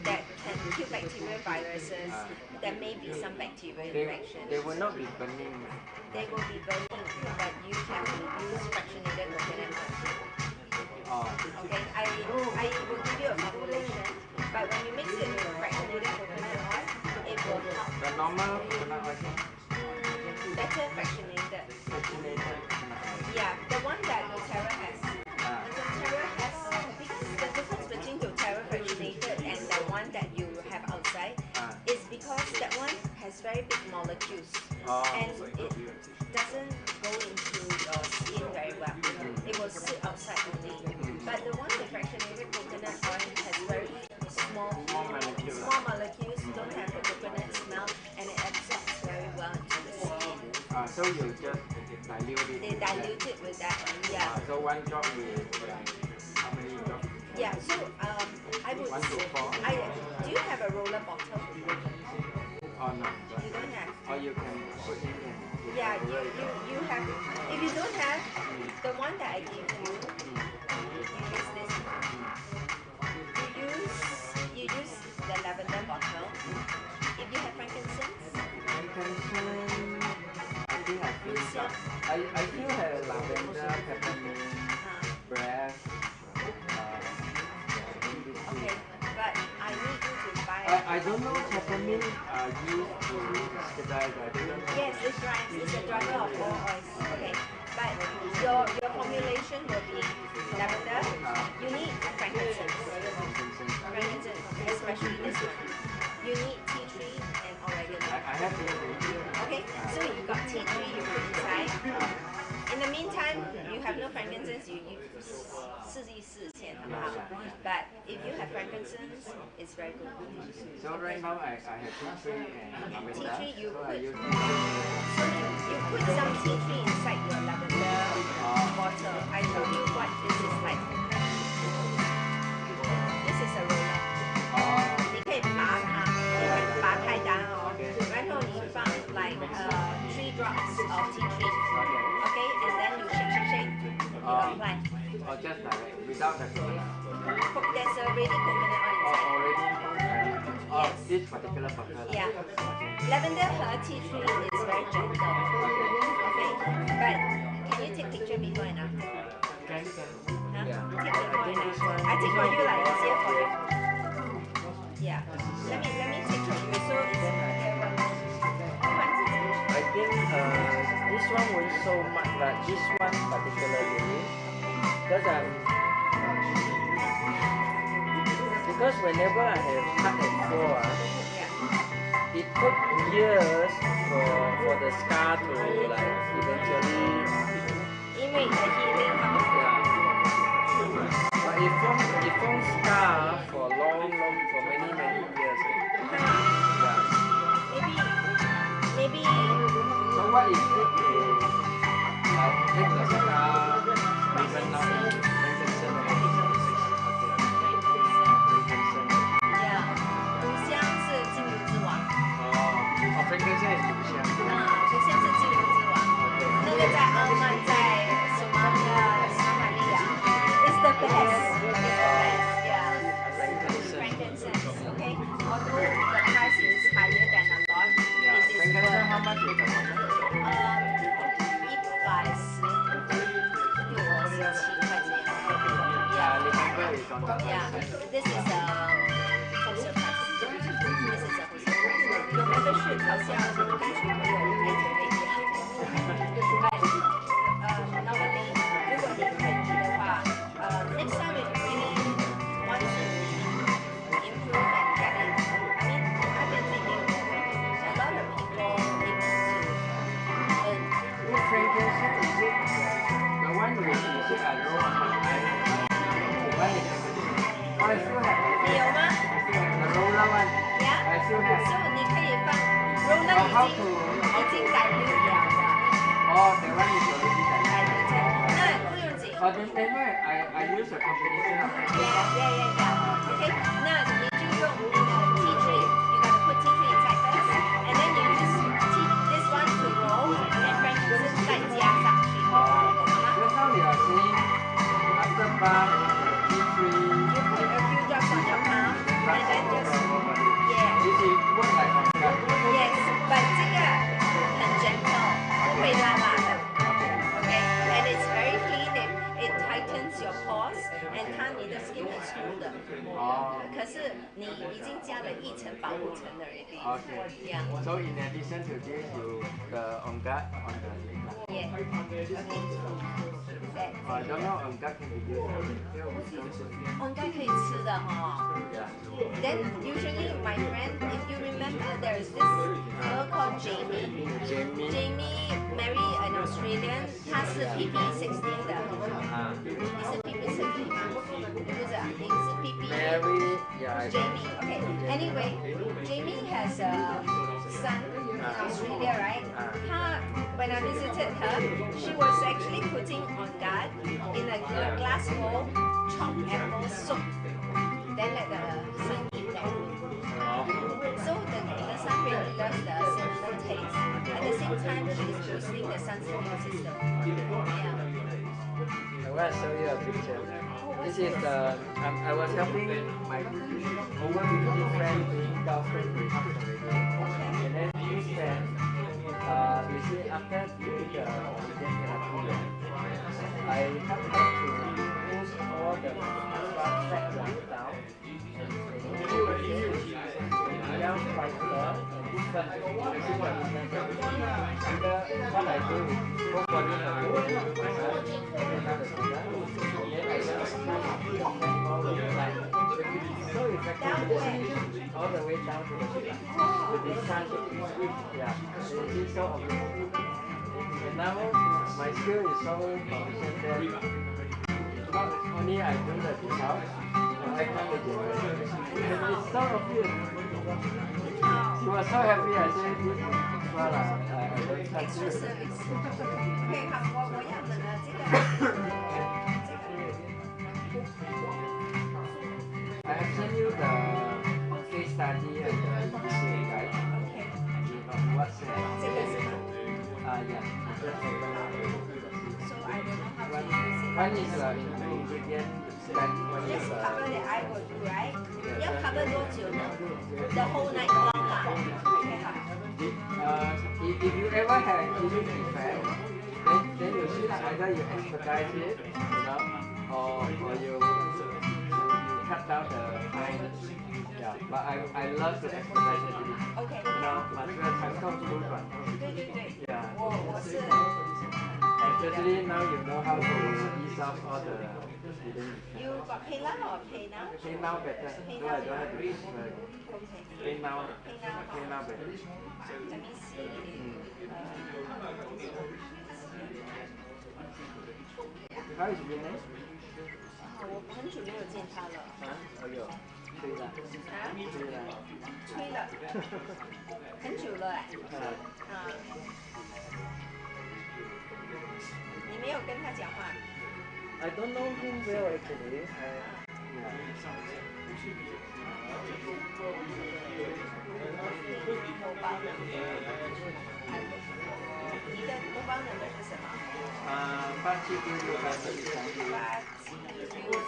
that can kill bacterial viruses. There may be some bacterial infections. They will not be burning. They will be burning, but you can use fractionated coconut oil. Okay, I will give you a formulation, but when you mix it with fractionated coconut oil, it will help. The normal coconut oil. Better fractionated. Fractionated coconut oil. Yeah, the one that doTERRA has. doTERRA has, because the difference between doTERRA fractionated and the one that you have outside is because that one has very big molecules and it doesn't go into your skin very well. It will sit outside only. But the one with fractionated coconut oil has very small molecules, don't have the coconut smell, and it absorbs very well into the skin. So you just dilute it. They dilute it with that, yeah. So one drop is how many drops? Yeah, so I would. 1 to 4. Do you have a roller bottle? Oh no. You don't have. Or you can put in and yeah, you have. If you don't have, the one that I give you, you use this. You use the lavender bottle. If you have frankincense. Frankincense. I think I finished up. I still have lavender, peppermint, breath. Okay, but I need you to buy. I don't know peppermint used to disguise. Yes, it drives. It's a driver of all oils. Okay, but your formulation will be lavender. You need frankincense. Frankincense, especially this one. You need tea tree and oregano. I have tea tree. Okay, so you got tea tree. You put inside. In the meantime, you have no frankincense. You试一试先，好不好？ But if you have frankincense, it's very good. So right now I have tea tree and lavender. Tea tree, you so put. I use So you put some tea tree inside your lavender bottle. I told you what this is like. This is a roller. 你可以拔它，拔开它哦，然后你放 like 3 drops of tea tree. Okay, and then you shake, you apply. Or just direct, without the coconut. There's already coconut oil inside. Yes. This particular bottle. Yeah. Lavender tea tree is very gentle. Okay, but can you take picture before and after? Can. Huh? Yeah. Take before and after. I take for you like easier for you. Yeah. Let me take for you. So it's I think this one won't so much, but this one particularly, because whenever I have cut and fall, it took years for the scar to like eventually. 因为你的 healing 它不好。 But it forms scar for many years. Maybe. So what is good is take the scar, even now Yeah. 乳香是精油之王。frankincense is 乳香。乳香是精油之王。那个在阿曼，在索马利亚 is the best. Yeah. Frankincense. Okay. Although the price is higher than a lot. Yeah. Frankincense, how much is the bottle? 是好像跟水朋友开车会这样。Normally， 如果你可以的话，next time if you really want to improve and get it, I mean, I've been thinking a lot of people aiming to earn. This frankincense is it the one you said I roll on my eye? One is oh, I still have. 你有吗 The roller one. Yeah. I still have. So 你可以放 roller 已经dilute 了的。Oh, that one is already dilute. 那不用紧。Oh, then I use a combination of Yeah. Okay. 那你就用你的 tea tree. You gotta put tea tree inside first, and then you use this one to roll, and then frankincense 再加上去。Just now you are saying after bath, tea tree. You put a few drops on your palm, and then just This is work like on that. Yes, but 这个很 gentle, 不会辣辣的。Okay, and it's very clean. It tightens your pores, and 你的 skin 很 smooth 的。可是你已经加了一层保护层了 already. Okay. Yeah. So in addition to this, you the on guard on the leg. Yeah. Okay. I don't know on guard can be used. On guard 可以吃的哈。Yeah. Then usually my friend, if you remember, there is this girl called Jamie. Jamie married an Australian. 她是 PP16 的。你是 PP16 吗？不是啊，你是 PP。Mary, yeah. Jamie. Okay. Anyway, Jamie has a son in Australia, right? When I visited her, she was actually putting on guard in a glass bowl chopped apple soup. Then let the son eat that. So the son really loves the cinnamon taste. At the same time, she is boosting the son's immune system. Yeah. I want to show you a picture. This is the I was helping my over 50 friend doing golf training and then this friend you see after doing the oxygen therapy I help her to push all the fat cells down and feel young fighter and this one you see what is that what I do is whole body massage another finger then I just all the way so effective all the way down to the feet with this kind of yeah it is so amazing and now my skill is so proficient that not only I do the detail I can the and it's so obvious she was so happy I said this is extra I don't touch Extra it service. Okay, 好，我要的呢，这个。I have sent you the case study and the video guide on WhatsApp. Yeah. So I don't know how to use it. One is ingredient spec. This cover that I will do, right? 要 cover 多久呢 The whole night long 啦。Okay, 好。If you ever had healing effect, then you see that either you expedite it, or you cut down the time. Yeah, but I love to expedite it. Okay. 马这个长痛不短痛。对对对。Yeah. 我是。Especially now you know how to ease off all the healing effect. You got PayLah or PayNow? PayNow better. No, I don't have to transfer. PayNow. PayNow better. Let me see. How is your name? 我很久没有见他了。哎呦，吹了。吹了。吹了。很久了哎。你没有跟他讲话 I don't know him well actually. Yeah. 你的mobile number 是什么？8768713。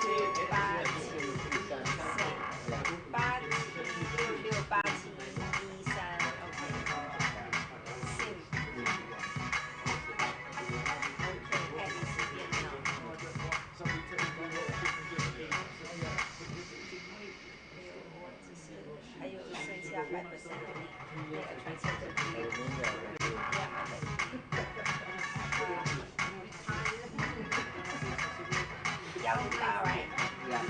还有剩下 are 5% only. Make a transfer to you. Yeah. 1.5, right? Yeah.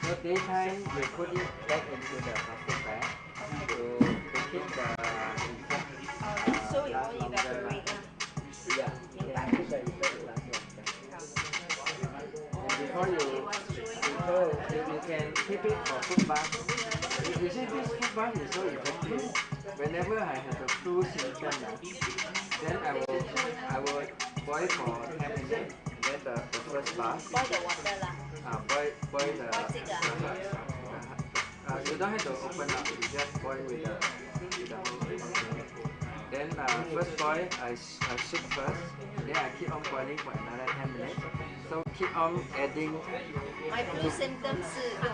So daytime you put it back into the plastic bag to keep the effect So it last won't longer. evaporate lah. Yeah, you can keep the effect last longer. And before you can keep it for food bath. You see this food bath is so effective. Whenever I have a flu symptom, then I will boil for 10 minutes. Then the first bath. Boil the water lah. Boil the Boil it you don't have to open up. You just boil with the whole. Then first boil I soak first. Then I keep on boiling for another 10 minutes. So keep on adding. My flu symptoms 是用